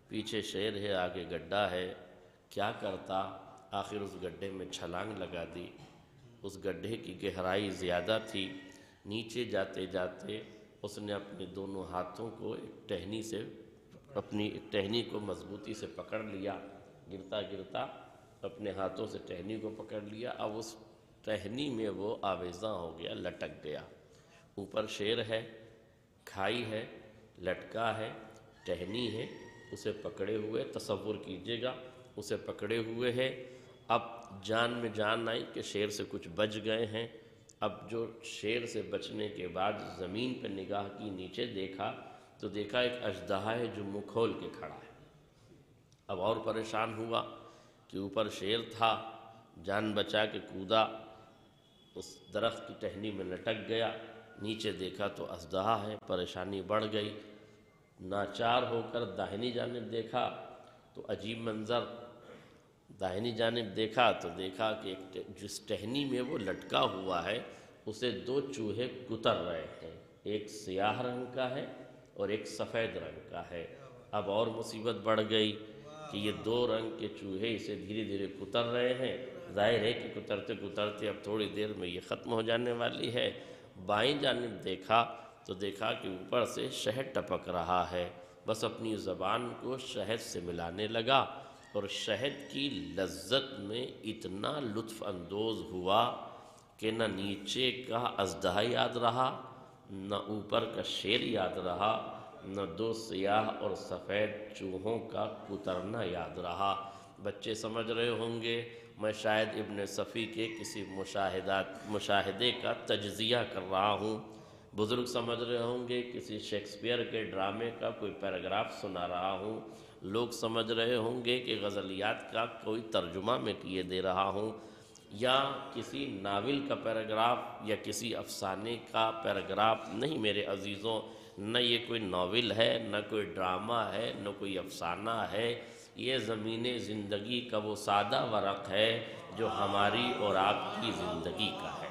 پیچھے شیر ہے، آگے گڈھا ہے. کیا کرتا؟ آخر اس گڈھے میں چھلانگ لگا دی. اس گڈھے کی گہرائی زیادہ تھی. نیچے جاتے جاتے اس نے اپنے دونوں ہاتھوں کو ایک ٹہنی کو مضبوطی سے پکڑ لیا. گرتا گرتا اپنے ہاتھوں سے ٹہنی کو پکڑ لیا. اب اس ٹہنی میں وہ آویزاں ہو گیا، لٹک گیا. اوپر شیر ہے، کھائی ہے، لٹکا ہے، ٹہنی ہے، اسے پکڑے ہوئے. تصور کیجئے گا اسے پکڑے ہوئے ہے. اب جان میں جان آئی کہ شیر سے کچھ بچ گئے ہیں۔ اب جو شیر سے بچنے کے بعد زمین پہ نگاہ کی، نیچے دیکھا تو دیکھا ایک اژدہا ہے جو منہ کھول کے کھڑا ہے۔ اب اور پریشان ہوا کہ اوپر شیر تھا، جان بچا کے کودا، اس درخت کی ٹہنی میں لٹک گیا، نیچے دیکھا تو اژدہا ہے، پریشانی بڑھ گئی۔ ناچار ہو کر داہنی جانب دیکھا تو عجیب منظر، داہنی جانب دیکھا تو دیکھا کہ جس ٹہنی میں وہ لٹکا ہوا ہے اسے دو چوہے کتر رہے ہیں، ایک سیاہ رنگ کا ہے اور ایک سفید رنگ کا ہے۔ اب اور مصیبت بڑھ گئی کہ یہ دو رنگ کے چوہے اسے دھیرے دھیرے کتر رہے ہیں، ظاہر ہے کہ کترتے کترتے اب تھوڑی دیر میں یہ ختم ہو جانے والی ہے۔ بائیں جانب دیکھا تو دیکھا کہ اوپر سے شہد ٹپک رہا ہے، بس اپنی زبان کو شہد سے ملانے لگا اور شہد کی لذت میں اتنا لطف اندوز ہوا کہ نہ نیچے کا اژدہا یاد رہا، نہ اوپر کا شیر یاد رہا، نہ دو سیاہ اور سفید چوہوں کا کترنا یاد رہا۔ بچے سمجھ رہے ہوں گے میں شاید ابن صفی کے کسی مشاہدے کا تجزیہ کر رہا ہوں، بزرگ سمجھ رہے ہوں گے کسی شیکسپیئر کے ڈرامے کا کوئی پیراگراف سنا رہا ہوں، لوگ سمجھ رہے ہوں گے کہ غزلیات کا کوئی ترجمہ میں کیے دے رہا ہوں، یا کسی ناول کا پیراگراف یا کسی افسانے کا پیراگراف۔ نہیں میرے عزیزوں، نہ یہ کوئی ناول ہے، نہ کوئی ڈرامہ ہے، نہ کوئی افسانہ ہے، یہ زمین زندگی کا وہ سادہ ورق ہے جو ہماری اور آپ کی زندگی کا ہے۔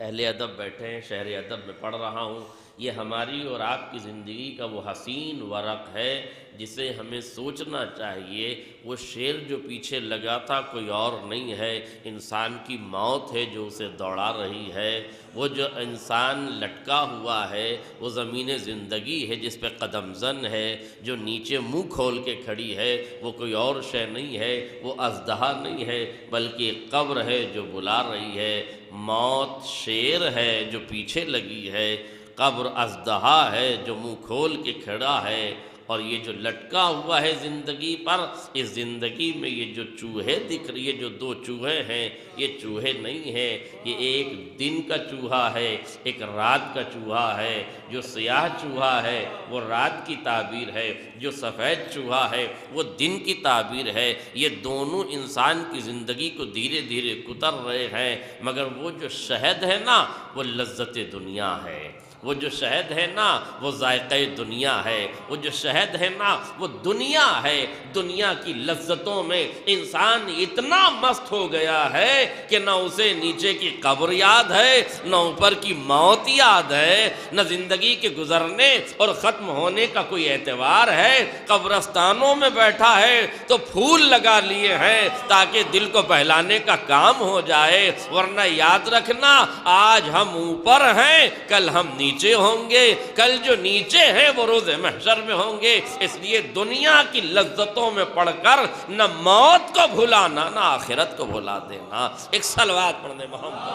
اہل ادب بیٹھے ہیں، شہر ادب میں پڑھ رہا ہوں، یہ ہماری اور آپ کی زندگی کا وہ حسین ورق ہے جسے ہمیں سوچنا چاہیے۔ وہ شیر جو پیچھے لگا تھا کوئی اور نہیں ہے، انسان کی موت ہے جو اسے دوڑا رہی ہے۔ وہ جو انسان لٹکا ہوا ہے وہ زمین زندگی ہے جس پہ قدم زن ہے، جو نیچے منہ کھول کے کھڑی ہے وہ کوئی اور شے نہیں ہے، وہ اژدہا نہیں ہے بلکہ ایک قبر ہے جو بلا رہی ہے۔ موت شیر ہے جو پیچھے لگی ہے، قبر اژدہا ہے جو منہ کھول کے کھڑا ہے، اور یہ جو لٹکا ہوا ہے زندگی پر، اس زندگی میں یہ جو چوہے دکھ رہی ہے، جو دو چوہے ہیں، یہ چوہے نہیں ہیں، یہ ایک دن کا چوہا ہے، ایک رات کا چوہا ہے۔ جو سیاہ چوہا ہے وہ رات کی تعبیر ہے، جو سفید چوہا ہے وہ دن کی تعبیر ہے۔ یہ دونوں انسان کی زندگی کو دھیرے دھیرے کتر رہے ہیں، مگر وہ جو شہد ہے نا وہ لذت دنیا ہے، وہ جو شہد ہے نا وہ ذائقہ دنیا ہے، وہ جو شہد ہے نا وہ دنیا ہے۔ دنیا کی لذتوں میں انسان اتنا مست ہو گیا ہے کہ نہ اسے نیچے کی قبر یاد ہے، نہ اوپر کی موت یاد ہے، نہ زندگی کے گزرنے اور ختم ہونے کا کوئی اعتبار ہے۔ قبرستانوں میں بیٹھا ہے تو پھول لگا لیے ہیں تاکہ دل کو بہلانے کا کام ہو جائے، ورنہ یاد رکھنا آج ہم اوپر ہیں، کل ہم نیچے ہوں گے، کل جو نیچے ہیں وہ روز محشر میں ہوں گے۔ اس لیے دنیا کی لذتوں میں پڑھ کر نہ موت کو بھلانا نہ آخرت کو بھلا دینا۔ ایک صلوات پڑھنے محمد۔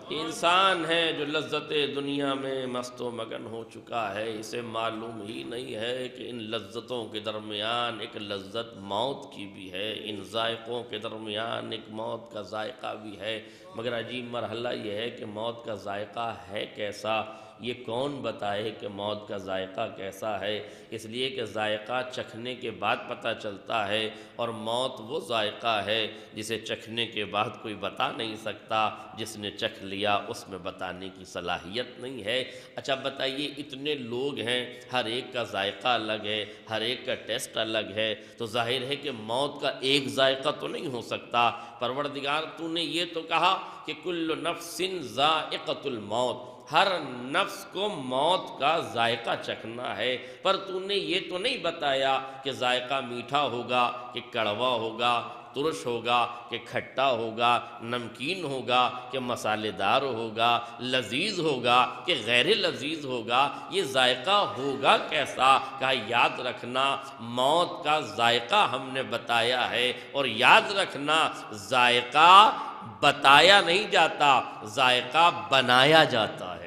انسان ہے جو لذت دنیا میں مست و مگن ہو چکا ہے، اسے معلوم ہی نہیں ہے کہ ان لذتوں کے درمیان ایک لذت موت کی بھی ہے، ان ذائقوں کے درمیان ایک موت کا ذائقہ بھی ہے۔ مگر عجیب مرحلہ یہ ہے کہ موت کا ذائقہ ہے کیسا، یہ کون بتائے کہ موت کا ذائقہ کیسا ہے؟ اس لیے کہ ذائقہ چکھنے کے بعد پتہ چلتا ہے، اور موت وہ ذائقہ ہے جسے چکھنے کے بعد کوئی بتا نہیں سکتا، جس نے چکھ لیا اس میں بتانے کی صلاحیت نہیں ہے۔ اچھا بتائیے، اتنے لوگ ہیں، ہر ایک کا ذائقہ الگ ہے، ہر ایک کا ٹیسٹ الگ ہے، تو ظاہر ہے کہ موت کا ایک ذائقہ تو نہیں ہو سکتا۔ پروردگار تو نے یہ تو کہا کہ کل نفس ذائقۃ الموت، ہر نفس کو موت کا ذائقہ چکھنا ہے، پر تو نے یہ تو نہیں بتایا کہ ذائقہ میٹھا ہوگا کہ کڑوا ہوگا، ترش ہوگا کہ کھٹا ہوگا، نمکین ہوگا کہ مسالے دار ہوگا، لذیذ ہوگا کہ غیر لذیذ ہوگا، یہ ذائقہ ہوگا کیسا؟ کہا یاد رکھنا موت کا ذائقہ ہم نے بتایا ہے، اور یاد رکھنا ذائقہ بتایا نہیں جاتا، ذائقہ بنایا جاتا ہے۔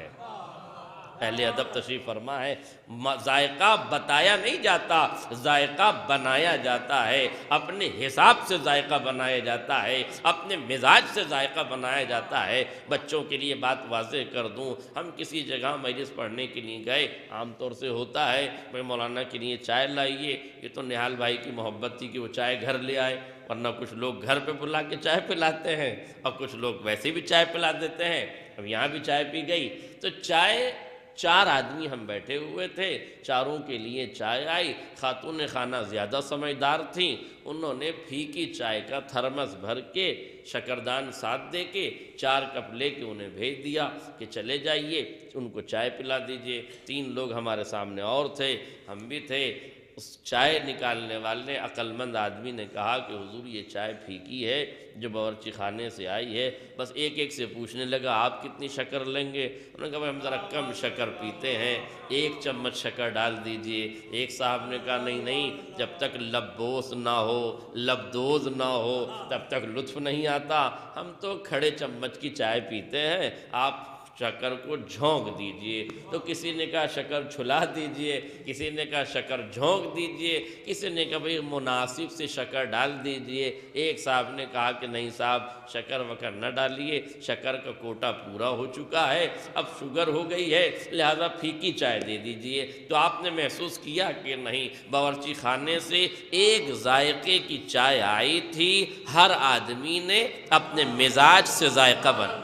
پہلے ادب تشریف فرما ہے، ذائقہ بتایا نہیں جاتا، ذائقہ بنایا جاتا ہے۔ اپنے حساب سے ذائقہ بنایا جاتا ہے، اپنے مزاج سے ذائقہ بنایا جاتا ہے۔ بچوں کے لیے بات واضح کر دوں، ہم کسی جگہ مجلس پڑھنے کے لیے گئے، عام طور سے ہوتا ہے بھائی مولانا کے لیے چائے لائیے، یہ تو نہال بھائی کی محبت تھی کہ وہ چائے گھر لے آئے، ورنہ کچھ لوگ گھر پہ بلا کے چائے پلاتے ہیں اور کچھ لوگ ویسے بھی چائے پلا دیتے ہیں۔ اب یہاں بھی چائے پی گئی تو چائے، 4 آدمی ہم بیٹھے ہوئے تھے، چاروں کے لیے چائے آئی۔ خاتون خانہ زیادہ سمجھدار تھیں، انہوں نے پھیکی چائے کا تھرمس بھر کے شکردان ساتھ دے کے 4 کپ لے کے انہیں بھیج دیا کہ چلے جائیے ان کو چائے پلا دیجئے۔ 3 لوگ ہمارے سامنے اور تھے، ہم بھی تھے۔ اس چائے نکالنے والے عقل مند آدمی نے کہا کہ حضور یہ چائے پھیکی ہے جو باورچی خانے سے آئی ہے۔ بس ایک ایک سے پوچھنے لگا آپ کتنی شکر لیں گے؟ انہوں نے کہا ہم ذرا کم شکر پیتے ہیں، 1 چمچ شکر ڈال دیجئے۔ ایک صاحب نے کہا نہیں، جب تک لبوس نہ ہو، لبدوز نہ ہو تب تک لطف نہیں آتا، ہم تو کھڑے چمچ کی چائے پیتے ہیں، آپ شکر کو جھونک دیجئے۔ تو کسی نے کہا شکر چھلا دیجئے، کسی نے کہا شکر جھونک دیجئے، کسی نے کہا بھئی مناسب سے شکر ڈال دیجئے۔ ایک صاحب نے کہا کہ نہیں صاحب شکر وکر نہ ڈالیے، شکر کا کوٹا پورا ہو چکا ہے، اب شوگر ہو گئی ہے لہذا پھیکی چائے دے دیجئے۔ تو آپ نے محسوس کیا کہ نہیں، باورچی خانے سے ایک ذائقے کی چائے آئی تھی، ہر آدمی نے اپنے مزاج سے ذائقہ بنا،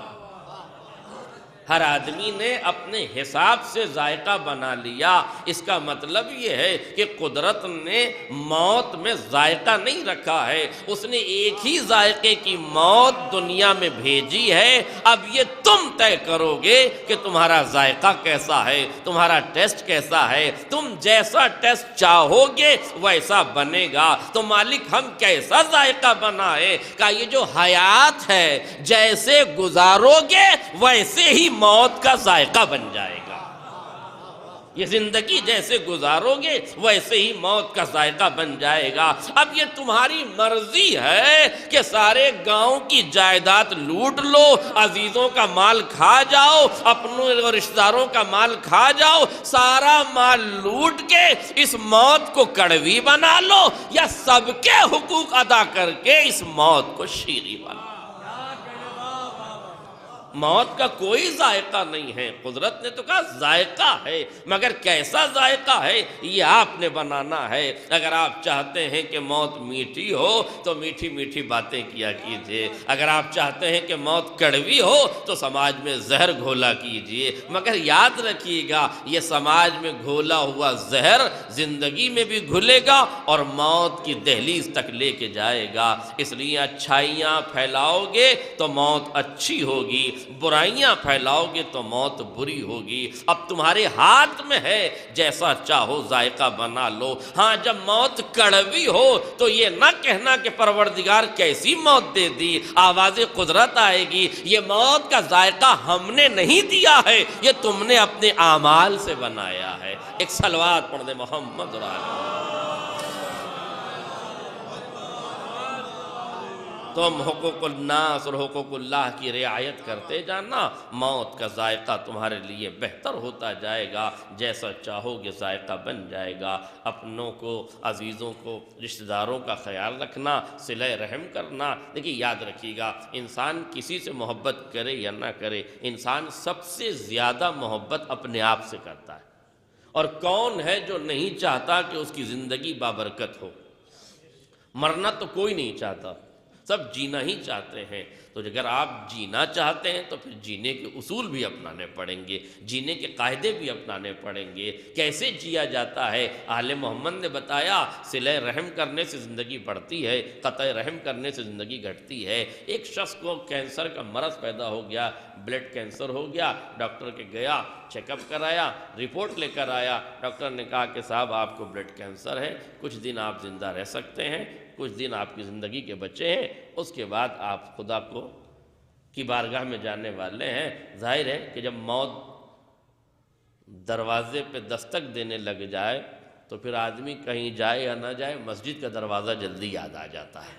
ہر آدمی نے اپنے حساب سے ذائقہ بنا لیا۔ اس کا مطلب یہ ہے کہ قدرت نے موت میں ذائقہ نہیں رکھا ہے، اس نے ایک ہی ذائقے کی موت دنیا میں بھیجی ہے۔ اب یہ تم طے کرو گے کہ تمہارا ذائقہ کیسا ہے، تمہارا ٹیسٹ کیسا ہے۔ تم جیسا ٹیسٹ چاہو گے ویسا بنے گا۔ تو مالک ہم کیسا ذائقہ بنائے؟ کہ یہ جو حیات ہے جیسے گزارو گے ویسے ہی موت کا ذائقہ بن جائے گا۔ یہ زندگی جیسے گزارو گے ویسے ہی موت کا ذائقہ بن جائے گا۔ اب یہ تمہاری مرضی ہے کہ سارے گاؤں کی جائیداد لوٹ لو، عزیزوں کا مال کھا جاؤ، اپنوں رشتہ داروں کا مال کھا جاؤ، سارا مال لوٹ کے اس موت کو کڑوی بنا لو، یا سب کے حقوق ادا کر کے اس موت کو شیریں بنا لو۔ موت کا کوئی ذائقہ نہیں ہے، قدرت نے تو کہا ذائقہ ہے، مگر کیسا ذائقہ ہے یہ آپ نے بنانا ہے۔ اگر آپ چاہتے ہیں کہ موت میٹھی ہو تو میٹھی میٹھی باتیں کیا کیجئے، اگر آپ چاہتے ہیں کہ موت کڑوی ہو تو سماج میں زہر گھولا کیجئے، مگر یاد رکھیے گا یہ سماج میں گھولا ہوا زہر زندگی میں بھی گھلے گا اور موت کی دہلیز تک لے کے جائے گا۔ اس لیے اچھائیاں پھیلاؤ گے تو موت اچھی ہوگی، برائیاں پھیلاؤ گے تو موت بری ہوگی۔ اب تمہارے ہاتھ میں ہے، جیسا چاہو ذائقہ بنا لو۔ ہاں جب موت کڑوی ہو تو یہ نہ کہنا کہ پروردگار کیسی موت دے دی، آواز قدرت آئے گی یہ موت کا ذائقہ ہم نے نہیں دیا ہے، یہ تم نے اپنے اعمال سے بنایا ہے۔ ایک صلوات پڑھ دے محمد اور آلہ۔ تم حقوق الناس اور حقوق اللہ کی رعایت کرتے جانا، موت کا ذائقہ تمہارے لیے بہتر ہوتا جائے گا، جیسا چاہو گے ذائقہ بن جائے گا۔ اپنوں کو، عزیزوں کو، رشتہ داروں کا خیال رکھنا، صلہ رحم کرنا۔ دیکھیے یاد رکھیے گا، انسان کسی سے محبت کرے یا نہ کرے، انسان سب سے زیادہ محبت اپنے آپ سے کرتا ہے۔ اور کون ہے جو نہیں چاہتا کہ اس کی زندگی بابرکت ہو؟ مرنا تو کوئی نہیں چاہتا، سب جینا ہی چاہتے ہیں۔ تو اگر آپ جینا چاہتے ہیں تو پھر جینے کے اصول بھی اپنانے پڑیں گے، جینے کے قاعدے بھی اپنانے پڑیں گے۔ کیسے جیا جاتا ہے؟ آل محمد نے بتایا، صلہ رحم کرنے سے زندگی بڑھتی ہے، قطع رحم کرنے سے زندگی گھٹتی ہے۔ ایک شخص کو کینسر کا مرض پیدا ہو گیا، بلڈ کینسر ہو گیا، ڈاکٹر کے گیا، چیک اپ کرایا، رپورٹ لے کر آیا۔ ڈاکٹر نے کہا کہ صاحب آپ کو بلڈ کینسر ہے، کچھ دن آپ زندہ رہ سکتے ہیں، کچھ دن آپ کی زندگی کے بچے ہیں، اس کے بعد آپ خدا کی بارگاہ میں جانے والے ہیں۔ ظاہر ہے کہ جب موت دروازے پہ دستک دینے لگ جائے تو پھر آدمی کہیں جائے یا نہ جائے، مسجد کا دروازہ جلدی یاد آ جاتا ہے۔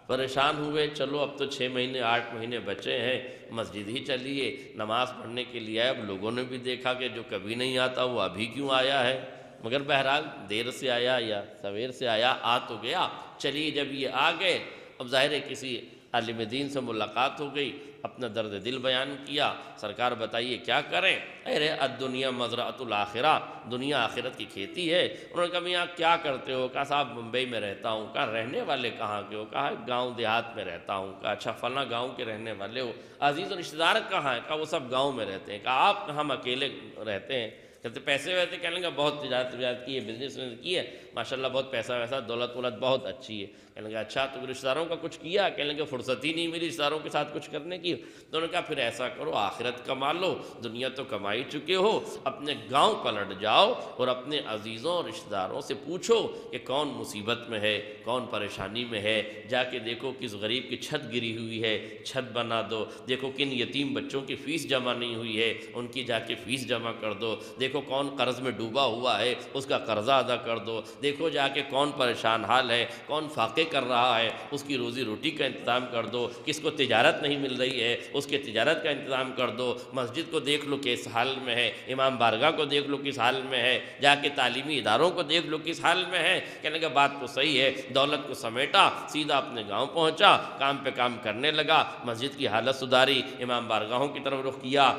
پریشان ہوئے، چلو اب تو 6 مہینے 8 مہینے بچے ہیں، مسجد ہی چلیے، نماز پڑھنے کے لیے آئے۔ اب لوگوں نے بھی دیکھا کہ جو کبھی نہیں آتا وہ ابھی کیوں آیا ہے، مگر بہرحال دیر سے آیا یا سویر سے آیا، آ تو گیا۔ چلیے جب یہ آ گئے، اب ظاہر ہے کسی عالم دین سے ملاقات ہو گئی، اپنا درد دل بیان کیا۔ سرکار بتائیے کیا کریں؟ ارے الدنیا مزرعۃ الآخرہ، دنیا آخرت کی کھیتی ہے۔ انہوں نے کہا یہاں کیا کرتے ہو؟ کہا صاحب ممبئی میں رہتا ہوں۔ کہا رہنے والے کہاں کے ہو؟ کہا گاؤں دیہات میں رہتا ہوں۔ کہا اچھا فلاں گاؤں کے رہنے والے ہو، عزیز و رشتہ دار کہاں ہیں؟ کہا وہ سب گاؤں میں رہتے ہیں۔ کہا آپ؟ ہم اکیلے رہتے ہیں۔ کہتے پیسے ویسے؟ کہنے لگا بہت تجارت کی ہے، بزنس کی ہے، ماشاءاللہ بہت پیسہ ویسا، دولت بہت اچھی ہے۔ کہنے لگا اچھا تو رشتہ داروں کا کچھ کیا؟ کہنے لگا فرصت ہی نہیں ملی رشتہ داروں کے ساتھ کچھ کرنے کی۔ تو انہوں نے کہا پھر ایسا کرو آخرت کما لو، دنیا تو کما ہی چکے ہو، اپنے گاؤں پلٹ جاؤ اور اپنے عزیزوں اور رشتہ داروں سے پوچھو کہ کون مصیبت میں ہے، کون پریشانی میں ہے، جا کے دیکھو کس غریب کی چھت گری ہوئی ہے، چھت بنا دو، دیکھو کن یتیم بچوں کی فیس جمع نہیں ہوئی ہے، ان کی جا کے فیس جمع کر دو، دیکھو کون قرض میں ڈوبا ہوا ہے، اس کا قرضہ ادا کر دو، دیکھو جا کے کون پریشان حال ہے، کون فاقے کر رہا ہے، اس کی روزی روٹی کا انتظام کر دو، کس کو تجارت نہیں مل رہی ہے اس کے تجارت کا انتظام کر دو، مسجد کو دیکھ لو کس حال میں ہے، امام بارگاہ کو دیکھ لو کس حال میں ہے، جا کے تعلیمی اداروں کو دیکھ لو کس حال میں ہے۔ کہنے کا بات تو صحیح ہے، دولت کو سمیٹا، سیدھا اپنے گاؤں پہنچا، کام پہ کام کرنے لگا، مسجد کی حالت سدھاری، امام بارگاہوں کی طرف رخ کیا،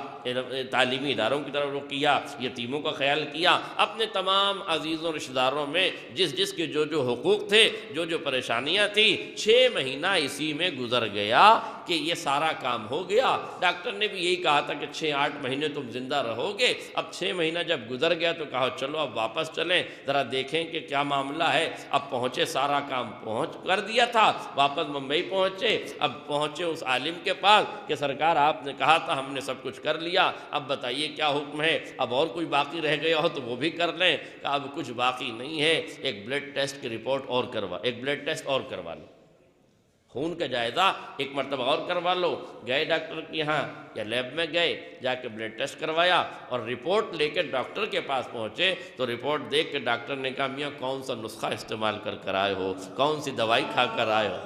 تعلیمی اداروں کی طرف رخ کیا، یتیموں کا خیال کیا، اپنے تمام عزیزوں رشتہ داروں میں جس کے جو حقوق تھے، جو پریشانیاں تھیں، 6 مہینہ اسی میں گزر گیا کہ یہ سارا کام ہو گیا۔ ڈاکٹر نے بھی یہی کہا تھا کہ 6-8 مہینے تم زندہ رہو گے۔ اب 6 مہینہ جب گزر گیا تو کہا چلو اب واپس چلیں، ذرا دیکھیں کہ کیا معاملہ ہے۔ اب پہنچے، سارا کام کر دیا تھا، واپس ممبئی پہنچے۔ اب پہنچے اس عالم کے پاس کہ سرکار آپ نے کہا تھا ہم نے سب کچھ کر لیا، اب بتائیے کیا حکم ہے، اب اور کوئی باقی رہ گیا ہو تو وہ بھی کر لیں۔ کہا اب کچھ باقی نہیں ہے، ایک بلڈ ٹیسٹ کی رپورٹ اور کروا لو، خون کا جائزہ ایک مرتبہ اور کروا لو۔ گئے ڈاکٹر کے یہاں یا لیب میں گئے، جا کے بلڈ ٹیسٹ کروایا اور رپورٹ لے کے ڈاکٹر کے پاس پہنچے تو رپورٹ دیکھ کے ڈاکٹر نے کہا میاں کون سا نسخہ استعمال کر آئے ہو، کون سی دوائی کھا کر آئے ہو،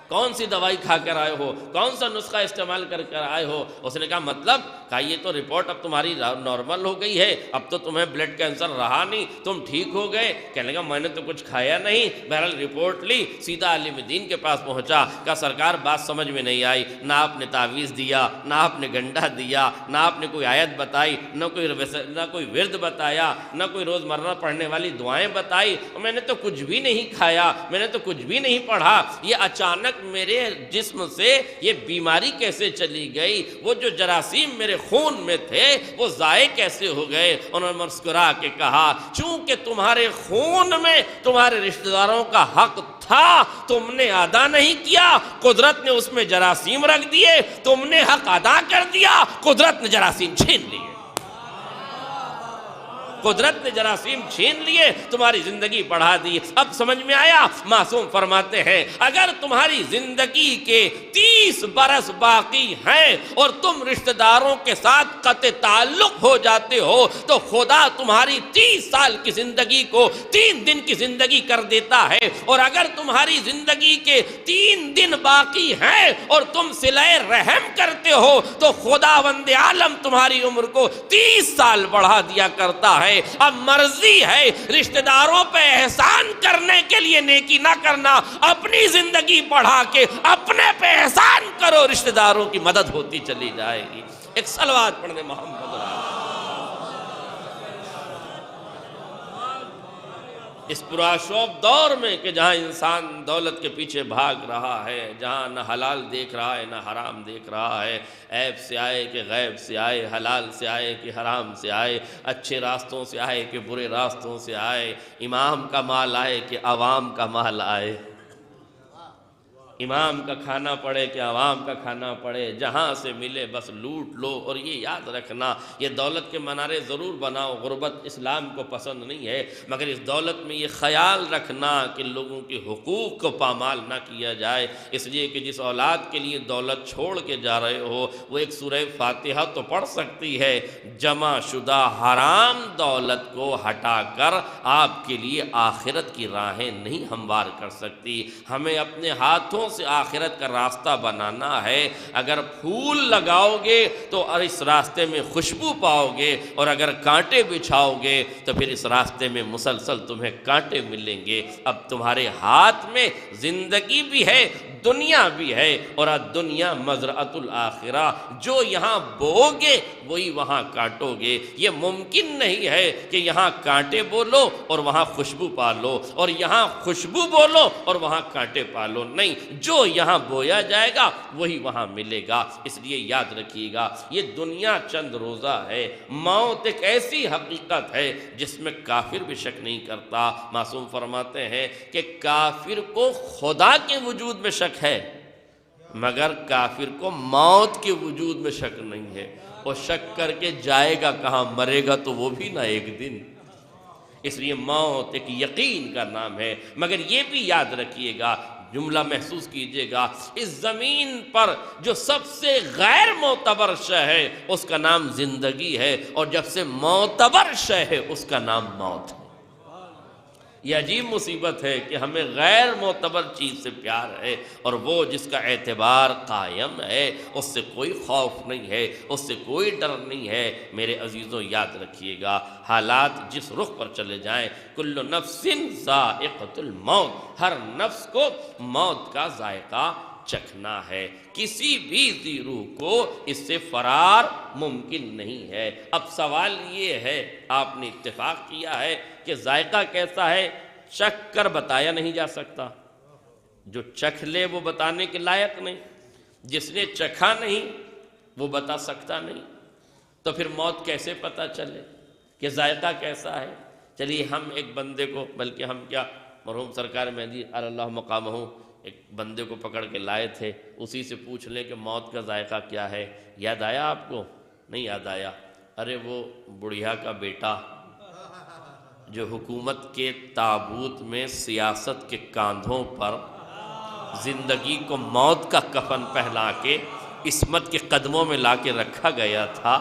کون سی دوائی کھا کر آئے ہو، کون سا نسخہ استعمال کر آئے ہو؟ اس نے کہا مطلب؟ کہا یہ تو رپورٹ اب تمہاری نارمل ہو گئی ہے، اب تو تمہیں بلڈ کینسر رہا نہیں، تم ٹھیک ہو گئے۔ کہنے لگا میں نے تو کچھ کھایا نہیں۔ بہرحال رپورٹ لی، سیدھا عالم دین کے پاس پہنچا، کہا سرکار بات سمجھ میں نہیں آئی، نہ آپ نے تعویذ دیا، نہ آپ نے گنڈا دیا، نہ آپ نے کوئی آیت بتائی، نہ کوئی ورد بتایا، نہ کوئی روزمرہ پڑھنے والی دعائیں بتائی، میں نے تو کچھ بھی نہیں کھایا، میں نے تو کچھ بھی نہیں پڑھا، یہ اچانک میرے جسم سے یہ بیماری کیسے چلی گئی، وہ جو جراثیم میرے خون میں تھے وہ ضائع کیسے ہو گئے؟ انہوں نے مسکرا کے کہا چونکہ تمہارے خون میں تمہارے رشتہ داروں کا حق تھا، تم نے ادا نہیں کیا، قدرت نے اس میں جراثیم رکھ دیے، تم نے حق ادا کر دیا، قدرت نے جراثیم چھین لیے، قدرت نے جراثیم چھین لیے، تمہاری زندگی بڑھا دی۔ اب سمجھ میں آیا؟ معصوم فرماتے ہیں اگر تمہاری زندگی کے 30 برس باقی ہیں اور تم رشتہ داروں کے ساتھ قطع تعلق ہو جاتے ہو تو خدا تمہاری 30 سال کی زندگی کو 3 دن کی زندگی کر دیتا ہے، اور اگر تمہاری زندگی کے 3 دن باقی ہیں اور تم صلہ رحم کرتے ہو تو خداوند عالم تمہاری عمر کو 30 سال بڑھا دیا کرتا ہے۔ اب مرضی ہے رشتہ داروں پہ احسان کرنے کے لیے نیکی نہ کرنا، اپنی زندگی بڑھا کے اپنے پہ احسان کرو، رشتہ داروں کی مدد ہوتی چلی جائے گی۔ ایک صلوات پڑھنے محمد اس پرآشوب دور میں کہ جہاں انسان دولت کے پیچھے بھاگ رہا ہے، جہاں نہ حلال دیکھ رہا ہے نہ حرام دیکھ رہا ہے، عیب سے آئے کہ غیب سے آئے، حلال سے آئے کہ حرام سے آئے، اچھے راستوں سے آئے کہ برے راستوں سے آئے، امام کا مال آئے کہ عوام کا مال آئے، امام کا کھانا پڑے کہ عوام کا کھانا پڑے، جہاں سے ملے بس لوٹ لو۔ اور یہ یاد رکھنا، یہ دولت کے منارے ضرور بناؤ، غربت اسلام کو پسند نہیں ہے، مگر اس دولت میں یہ خیال رکھنا کہ لوگوں کے حقوق کو پامال نہ کیا جائے، اس لیے کہ جس اولاد کے لیے دولت چھوڑ کے جا رہے ہو وہ ایک سورہ فاتحہ تو پڑھ سکتی ہے، جمع شدہ حرام دولت کو ہٹا کر آپ کے لیے آخرت کی راہیں نہیں ہموار کر سکتی۔ ہمیں اپنے ہاتھوں سے آخرت کا راستہ بنانا ہے۔ اگر پھول لگاؤ گے تو اس راستے میں خوشبو پاؤ گے، اور اگر کانٹے بچھاؤ گے تو پھر اس راستے میں مسلسل تمہیں کانٹے ملیں گے۔ اب تمہارے ہاتھ میں زندگی بھی ہے، دنیا بھی ہے، اور دنیا مزرعۃ الآخرہ، جو یہاں بو گے وہی وہاں کاٹو گے۔ یہ ممکن نہیں ہے کہ یہاں کانٹے بولو اور وہاں خوشبو پالو، اور یہاں خوشبو بولو اور وہاں کانٹے پالو، نہیں، جو یہاں بویا جائے گا وہی وہاں ملے گا۔ اس لیے یاد رکھیے گا، یہ دنیا چند روزہ ہے، موت ایک ایسی حقیقت ہے جس میں کافر بھی شک نہیں کرتا۔ معصوم فرماتے ہیں کہ کافر کو خدا کے وجود میں شک ہے، مگر کافر کو موت کے وجود میں شک نہیں ہے۔ اور شک کر کے جائے گا کہاں، مرے گا تو وہ بھی نہ ایک دن۔ اس لیے موت ایک یقین کا نام ہے، مگر یہ بھی یاد رکھیے گا، جملہ محسوس کیجئے گا، اس زمین پر جو سب سے غیر معتبر شے ہے اس کا نام زندگی ہے، اور جب سے معتبر شے ہے اس کا نام موت ہے۔ یہ عجیب مصیبت ہے کہ ہمیں غیر معتبر چیز سے پیار ہے، اور وہ جس کا اعتبار قائم ہے اس سے کوئی خوف نہیں ہے، اس سے کوئی ڈر نہیں ہے۔ میرے عزیزوں یاد رکھیے گا، حالات جس رخ پر چلے جائیں، کل نفس ذائقۃ الموت، ہر نفس کو موت کا ذائقہ چکھنا ہے، کسی بھی ذی روح کو اس سے فرار ممکن نہیں ہے۔ اب سوال یہ ہے، آپ نے اتفاق کیا ہے کہ ذائقہ کیسا ہے، چکھ کر بتایا نہیں جا سکتا، جو چکھ لے وہ بتانے کے لائق نہیں، جس نے چکھا نہیں وہ بتا سکتا نہیں، تو پھر موت کیسے پتہ چلے کہ ذائقہ کیسا ہے؟ چلیے ہم ایک بندے کو، بلکہ ہم کیا، مرحوم سرکار مہدی علی اللہ مقامہ ایک بندے کو پکڑ کے لائے تھے، اسی سے پوچھ لیں کہ موت کا ذائقہ کیا ہے۔ یاد آیا آپ کو؟ نہیں یاد آیا؟ ارے وہ بڑھیا کا بیٹا جو حکومت کے تابوت میں سیاست کے کاندھوں پر زندگی کو موت کا کفن پہنا کے عصمت کے قدموں میں لا کے رکھا گیا تھا،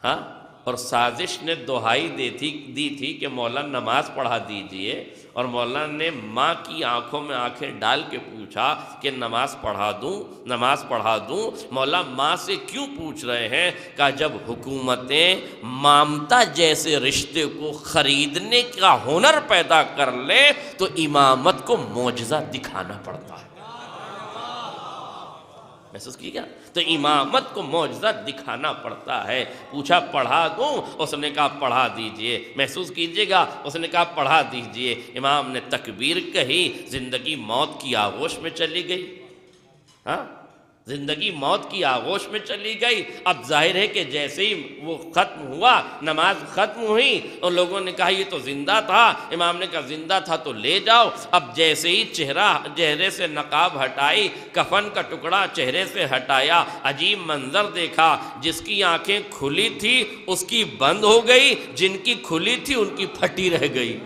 ہاں، اور سازش نے دہائی دی تھی کہ مولا نماز پڑھا دیجئے، اور مولانا نے ماں کی آنکھوں میں آنکھیں ڈال کے پوچھا کہ نماز پڑھا دوں۔ مولا ماں سے کیوں پوچھ رہے ہیں؟ کہ جب حکومتیں مامتا جیسے رشتے کو خریدنے کا ہنر پیدا کر لے تو امامت کو معجزہ دکھانا پڑتا ہے۔ محسوس کی گیا؟ تو امامت کو معجزہ دکھانا پڑتا ہے۔ پوچھا پڑھا دوں؟ اس نے کہا پڑھا دیجئے۔ محسوس کیجئے گا، اس نے کہا پڑھا دیجئے۔ امام نے تکبیر کہی، زندگی موت کی آغوش میں چلی گئی، ہاں، زندگی موت کی آغوش میں چلی گئی۔ اب ظاہر ہے کہ جیسے ہی وہ ختم ہوا، نماز ختم ہوئی، اور لوگوں نے کہا یہ تو زندہ تھا۔ امام نے کہا زندہ تھا تو لے جاؤ۔ اب جیسے ہی چہرے سے نقاب ہٹائی، کفن کا ٹکڑا چہرے سے ہٹایا، عجیب منظر دیکھا، جس کی آنکھیں کھلی تھی اس کی بند ہو گئی، جن کی کھلی تھی ان کی پھٹی رہ گئی۔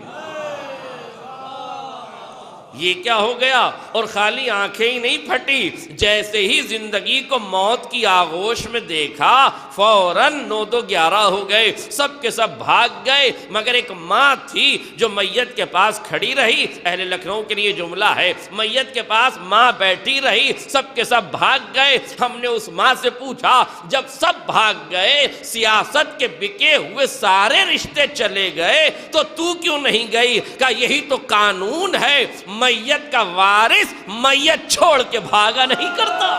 یہ کیا ہو گیا؟ اور خالی آنکھیں ہی نہیں پھٹی، جیسے ہی زندگی کو موت کی آغوش میں دیکھا فوراً 9-11 ہو گئے، سب کے سب بھاگ گئے، مگر ایک ماں تھی جو میت کے پاس کھڑی رہی۔ اہل لکھنؤ کے لیے جملہ ہے، میت کے پاس ماں بیٹھی رہی، سب کے سب بھاگ گئے۔ ہم نے اس ماں سے پوچھا جب سب بھاگ گئے، سیاست کے بکے ہوئے سارے رشتے چلے گئے، تو کیوں نہیں گئی؟ کہ یہی تو قانون ہے، میت کا وارث میت چھوڑ کے بھاگا نہیں کرتا۔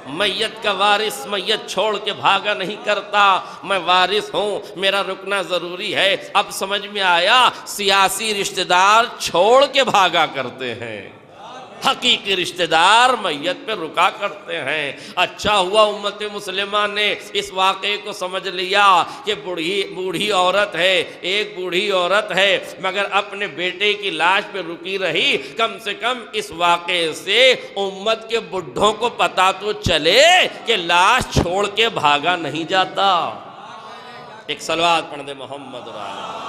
میت کا وارث میت چھوڑ کے بھاگا نہیں کرتا۔ میں وارث ہوں، میرا رکنا ضروری ہے۔ اب سمجھ میں آیا، سیاسی رشتہ دار چھوڑ کے بھاگا کرتے ہیں، حقیقی رشتہ دار میت پہ رکا کرتے ہیں۔ اچھا ہوا امت مسلمہ نے اس واقعے کو سمجھ لیا کہ بوڑھی عورت ہے، ایک بوڑھی عورت ہے مگر اپنے بیٹے کی لاش پہ رکی رہی، کم سے کم اس واقعے سے امت کے بڈھوں کو پتہ تو چلے کہ لاش چھوڑ کے بھاگا نہیں جاتا۔ ایک صلوات پڑھ دے محمد رسول۔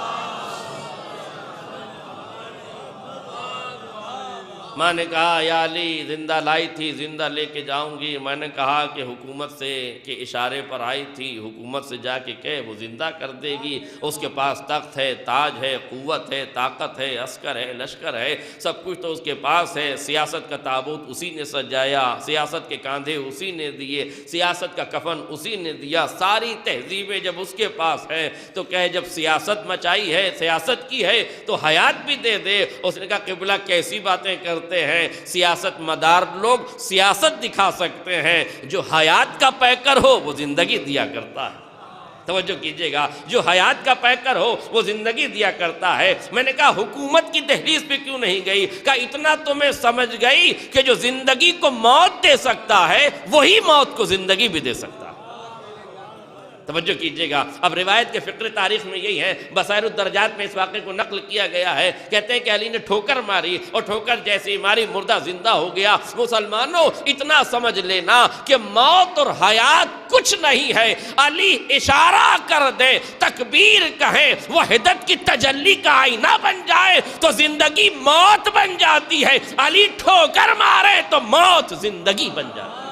ماں نے کہا یا علی زندہ لائی تھی، زندہ لے کے جاؤں گی۔ میں نے کہا کہ حکومت سے کے اشارے پر آئی تھی، حکومت سے جا کے کہے وہ زندہ کر دے گی، اس کے پاس تخت ہے، تاج ہے، قوت ہے، طاقت ہے، عسکر ہے، لشکر ہے، سب کچھ تو اس کے پاس ہے۔ سیاست کا تابوت اسی نے سجایا، سیاست کے کاندھے اسی نے دیے، سیاست کا کفن اسی نے دیا، ساری تہذیبیں جب اس کے پاس ہے تو کہے جب سیاست مچائی ہے، سیاست کی ہے تو حیات بھی دے دے۔ اس نے کہا قبلہ کیسی باتیں کرتے ہیں، سیاست مدار لوگ سیاست دکھا سکتے ہیں، جو حیات کا پیکر ہو وہ زندگی دیا کرتا ہے۔ توجہ کیجئے گا، جو حیات کا پیکر ہو وہ زندگی دیا کرتا ہے۔ میں نے کہا حکومت کی دہلیز پہ کیوں نہیں گئی؟ کہا اتنا تو میں سمجھ گئی کہ جو زندگی کو موت دے سکتا ہے وہی موت کو زندگی بھی دے سکتا ہے۔ توجہ کیجئے گا، اب روایت کے فقر تاریخ میں یہی ہے، بصائر الدرجات میں اس واقعے کو نقل کیا گیا ہے۔ کہتے ہیں کہ علی نے ٹھوکر ماری اور ٹھوکر جیسی ماری مردہ زندہ ہو گیا۔ مسلمانوں اتنا سمجھ لینا کہ موت اور حیات کچھ نہیں ہے، علی اشارہ کر دے، تکبیر کہیں، وحدت کی تجلی کا آئینہ بن جائے تو زندگی موت بن جاتی ہے، علی ٹھوکر مارے تو موت زندگی بن جاتی ہے۔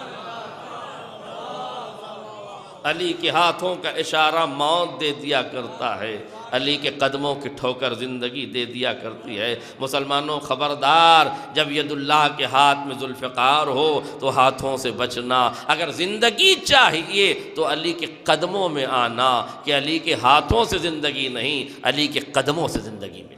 علی کے ہاتھوں کا اشارہ موت دے دیا کرتا ہے، علی کے قدموں کی ٹھوکر زندگی دے دیا کرتی ہے۔ مسلمانوں خبردار، جب ید اللہ کے ہاتھ میں ذوالفقار ہو تو ہاتھوں سے بچنا۔ اگر زندگی چاہیے تو علی کے قدموں میں آنا، کہ علی کے ہاتھوں سے زندگی نہیں، علی کے قدموں سے زندگی ملے گی،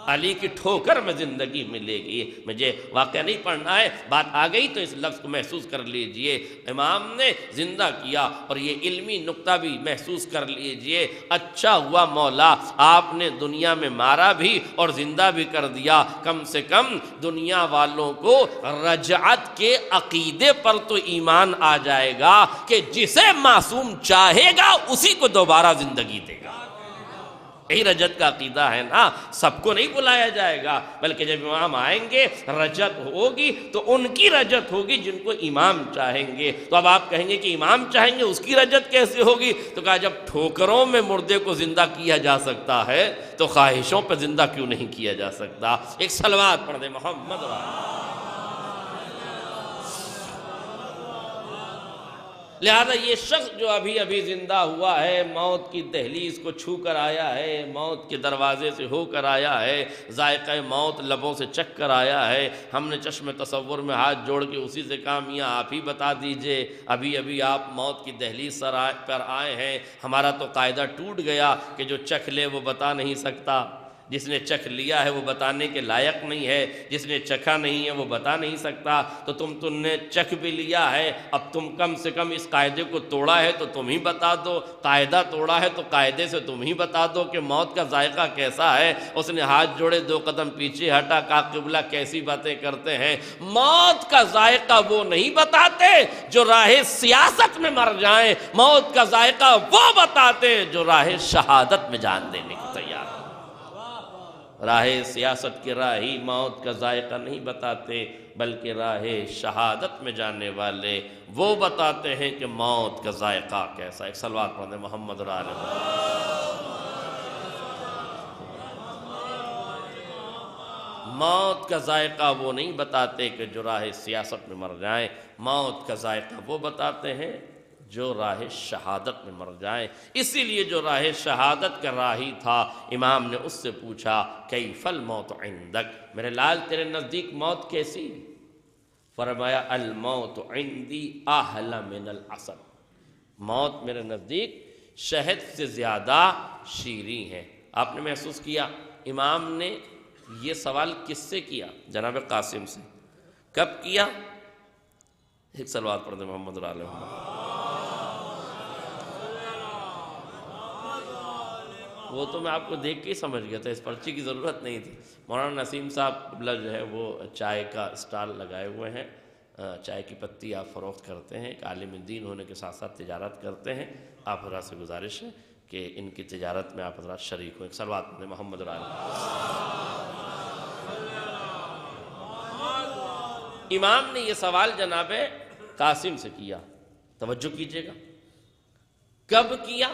علی کی ٹھوکر میں زندگی ملے گی۔ مجھے واقعہ نہیں پڑھنا ہے، بات آ گئی تو اس لفظ کو محسوس کر لیجئے۔ امام نے زندہ کیا اور یہ علمی نقطہ بھی محسوس کر لیجئے۔ اچھا ہوا مولا آپ نے دنیا میں مارا بھی اور زندہ بھی کر دیا، کم سے کم دنیا والوں کو رجعت کے عقیدے پر تو ایمان آ جائے گا کہ جسے معصوم چاہے گا اسی کو دوبارہ زندگی دے گا۔ یہی رجت کا عقیدہ ہے نا، سب کو نہیں بلایا جائے گا، بلکہ جب امام آئیں گے رجت ہوگی تو ان کی رجت ہوگی جن کو امام چاہیں گے۔ تو اب آپ کہیں گے کہ امام چاہیں گے اس کی رجت کیسے ہوگی؟ تو کہا جب ٹھوکروں میں مردے کو زندہ کیا جا سکتا ہے تو خواہشوں پہ زندہ کیوں نہیں کیا جا سکتا؟ ایک صلوات پڑھ دے محمد رسول۔ لہذا یہ شخص جو ابھی ابھی زندہ ہوا ہے، موت کی دہلیز کو چھو کر آیا ہے، موت کے دروازے سے ہو کر آیا ہے، ذائقہ موت لبوں سے چکھ کر آیا ہے، ہم نے چشم تصور میں ہاتھ جوڑ کے اسی سے کہا میاں آپ ہی بتا دیجئے، ابھی ابھی آپ موت کی دہلیز پر آئے ہیں، ہمارا تو قاعدہ ٹوٹ گیا کہ جو چکھ لے وہ بتا نہیں سکتا، جس نے چکھ لیا ہے وہ بتانے کے لائق نہیں ہے، جس نے چکھا نہیں ہے وہ بتا نہیں سکتا۔ تو تم نے چکھ بھی لیا ہے، اب تم کم سے کم اس قاعدے کو توڑا ہے تو تم ہی بتا دو، قاعدہ توڑا ہے تو قاعدے سے تم ہی بتا دو کہ موت کا ذائقہ کیسا ہے۔ اس نے ہاتھ جوڑے 2 قدم پیچھے ہٹا، کہا قبلہ کیسی باتیں کرتے ہیں، موت کا ذائقہ وہ نہیں بتاتے جو راہ سیاست میں مر جائیں، موت کا ذائقہ وہ بتاتے جو راہ شہادت میں جان دینے کی تیار ہیں۔ راہ سیاست کے راہی موت کا ذائقہ نہیں بتاتے، بلکہ راہ شہادت میں جانے والے وہ بتاتے ہیں کہ موت کا ذائقہ کیسا ہے۔ ایک صلوات پڑھیں محمد رسول اللہ۔ موت کا ذائقہ وہ نہیں بتاتے کہ جو راہ سیاست میں مر جائیں، موت کا ذائقہ وہ بتاتے ہیں جو راہ شہادت میں مر جائیں۔ اسی لیے جو راہ شہادت کا راہی تھا، امام نے اس سے پوچھا کیف الموت عندک، میرے لال تیرے نزدیک موت کیسی؟ فرمایا الموت عندی احلی من العسل، موت میرے نزدیک شہد سے زیادہ شیریں ہے۔ آپ نے محسوس کیا امام نے یہ سوال کس سے کیا؟ جناب قاسم سے۔ کب کیا؟ ایک صلوات پڑھ دیں محمد رسول اللہ۔ وہ تو میں آپ کو دیکھ کے ہی سمجھ گیا تھا، اس پرچی کی ضرورت نہیں تھی۔ مولانا نسیم صاحب قبلہ جو ہے وہ چائے کا اسٹال لگائے ہوئے ہیں، چائے کی پتی آپ فروخت کرتے ہیں، ایک عالم دین ہونے کے ساتھ ساتھ تجارت کرتے ہیں۔ آپ حضرات سے گزارش ہے کہ ان کی تجارت میں آپ حضرات شریک ہوں۔ ایک صلوات پڑھیں محمد امام نے یہ سوال جناب قاسم سے کیا، توجہ کیجئے گا، کب کیا،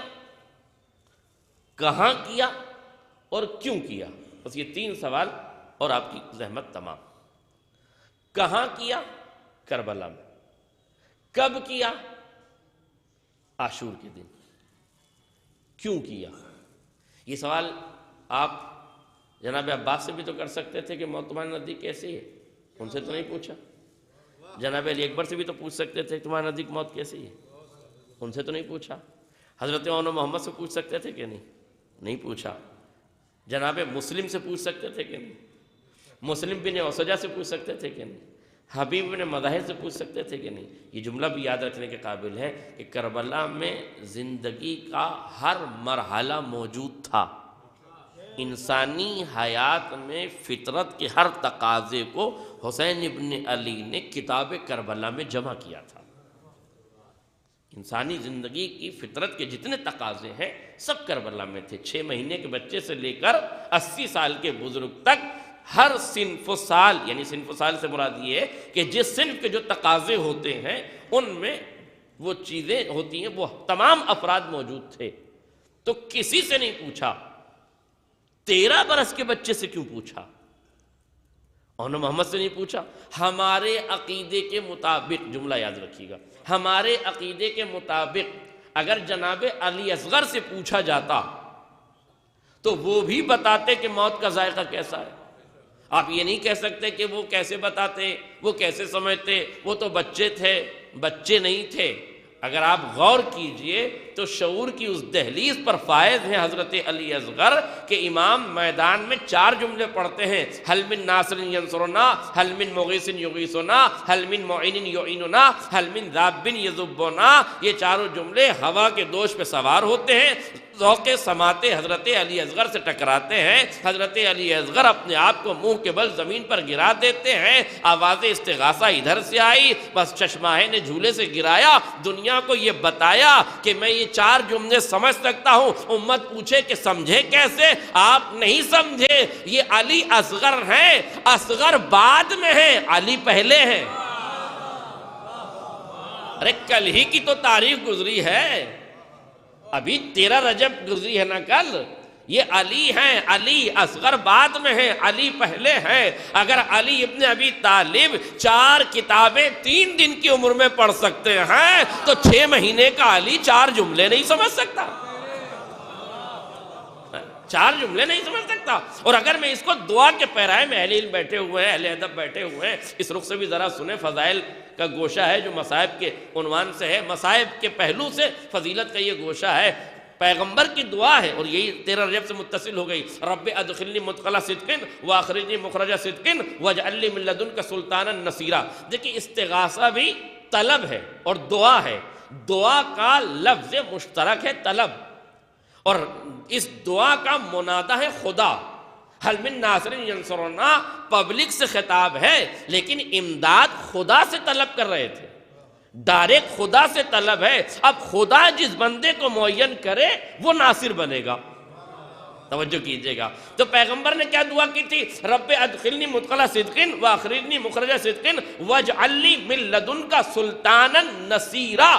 کہاں کیا اور کیوں کیا؟ بس یہ 3 سوال اور آپ کی زحمت تمام۔ کہاں کیا؟ کربلا میں۔ کب کیا؟ عاشور کے دن۔ کیوں کیا؟ یہ سوال آپ جناب عباس سے بھی تو کر سکتے تھے کہ موت تمہارے نزدیک کیسی ہے، ان سے تو نہیں پوچھا۔ جناب علی اکبر سے بھی تو پوچھ سکتے تھے تمہارے نزدیک موت کیسی ہے، ان سے تو نہیں پوچھا۔ حضرت مولانا محمد سے پوچھ سکتے تھے کہ نہیں پوچھا۔ جناب مسلم سے پوچھ سکتے تھے کہ نہیں، مسلم بن اوسجہ سے پوچھ سکتے تھے کہ نہیں، حبیب بن مظاہر سے پوچھ سکتے تھے کہ نہیں۔ یہ جملہ بھی یاد رکھنے کے قابل ہے کہ کربلا میں زندگی کا ہر مرحلہ موجود تھا۔ انسانی حیات میں فطرت کے ہر تقاضے کو حسین ابن علی نے کتاب کربلا میں جمع کیا تھا۔ انسانی زندگی کی فطرت کے جتنے تقاضے ہیں سب کربلا میں تھے۔ 6 مہینے کے بچے سے لے کر 80 سال کے بزرگ تک ہر صنف و سال، یعنی صنف و سال سے مراد یہ ہے کہ جس صنف کے جو تقاضے ہوتے ہیں ان میں وہ چیزیں ہوتی ہیں، وہ تمام افراد موجود تھے۔ تو کسی سے نہیں پوچھا۔ 13 برس کے بچے سے کیوں پوچھا؟ مولانا محمد سے نہیں پوچھا۔ ہمارے عقیدے کے مطابق، جملہ یاد رکھیے گا، ہمارے عقیدے کے مطابق اگر جناب علی اصغر سے پوچھا جاتا تو وہ بھی بتاتے کہ موت کا ذائقہ کیسا ہے۔ آپ یہ نہیں کہہ سکتے کہ وہ کیسے بتاتے، وہ کیسے سمجھتے، وہ تو بچے تھے، بچے نہیں تھے۔ اگر آپ غور کیجئے تو شعور کی اس دہلیز پر فائز ہیں حضرت علی اصغر کہ امام میدان میں 4 جملے پڑھتے ہیں، حل من ناصر ینصرنا، حل من مغیث یغیثنا، حل من معین یعیننا، حل من ذاب یذبنا۔ یہ چاروں جملے ہوا کے دوش پہ سوار ہوتے ہیں، ذوق سماعت حضرت علی اصغر سے ٹکراتے ہیں۔ حضرت علی اصغر اپنے آپ کو منہ کے بل زمین پر گرا دیتے ہیں۔ آواز استغاثہ ادھر سے آئی، بس چشماہے نے جھولے سے گرایا، دنیا کو یہ بتایا کہ میں یہ 4 جملے سمجھ سکتا ہوں۔ امت پوچھے کہ سمجھے کیسے؟ آپ نہیں سمجھے، یہ علی اصغر ہیں۔ اصغر بعد میں ہیں، علی پہلے ہیں۔ ارے کل ہی کی تو تاریخ گزری ہے، ابھی 13 رجب گزری ہے نا کل۔ یہ علی ہیں، علی اصغر بعد میں ہیں، علی پہلے ہیں۔ اگر علی ابن ابی طالب 4 کتابیں 3 دن کی عمر میں پڑھ سکتے ہیں تو 6 مہینے کا علی 4 جملے نہیں سمجھ سکتا، 4 جملے نہیں سمجھ سکتا۔ اور اگر میں اس کو دعا کے پیرائے میں اہل علم بیٹھے ہوئے ہیں، اہل ادب بیٹھے ہوئے ہیں، اس رخ سے بھی ذرا سنیں۔ فضائل کا گوشہ ہے جو مصائب کے عنوان سے ہے، مصائب کے پہلو سے فضیلت کا یہ گوشہ ہے۔ پیغمبر کی دعا ہے اور یہی 13 رجب سے متصل ہو گئی، رب ادخلنی مدخل صدق واخرجنی مخرج صدق واجعل لی من لدنک سلطانا نصیرا۔ دیکھیں استغاثہ بھی طلب ہے اور دعا ہے، دعا کا لفظ مشترک ہے طلب، اور اس دعا کا منادہ ہے خدا۔ حل من ناصر ینصرنا پبلک سے خطاب ہے، لیکن امداد خدا سے طلب کر رہے تھے، ڈائریکٹ خدا سے طلب ہے۔ اب خدا جس بندے کو معین کرے وہ ناصر بنے گا، توجہ کیجئے گا۔ تو پیغمبر نے کیا دعا کی تھی؟ رب ادخلنی مدخل صدق واخرجنی مخرج صدق واجعل لی من لدنک سلطانا نصیرا،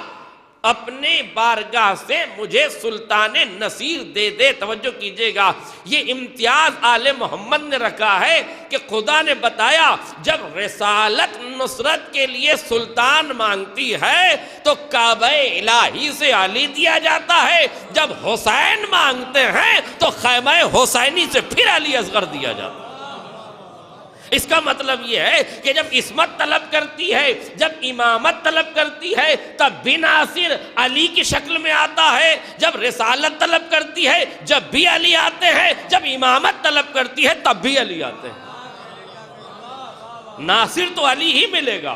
اپنے بارگاہ سے مجھے سلطان نصیر دے دے۔ توجہ کیجئے گا، یہ امتیاز آل محمد نے رکھا ہے کہ خدا نے بتایا جب رسالت نصرت کے لیے سلطان مانگتی ہے تو کعبہ الہی سے علی دیا جاتا ہے، جب حسین مانگتے ہیں تو خیمہ حسینی سے پھر علی اصغر دیا جاتا ہے۔ اس کا مطلب یہ ہے کہ جب عصمت طلب کرتی ہے، جب امامت طلب کرتی ہے، تب بھی ناصر علی کی شکل میں آتا ہے۔ جب رسالت طلب کرتی ہے جب بھی علی آتے ہیں، جب امامت طلب کرتی ہے تب بھی علی آتے ہیں۔ ناصر تو علی ہی ملے گا،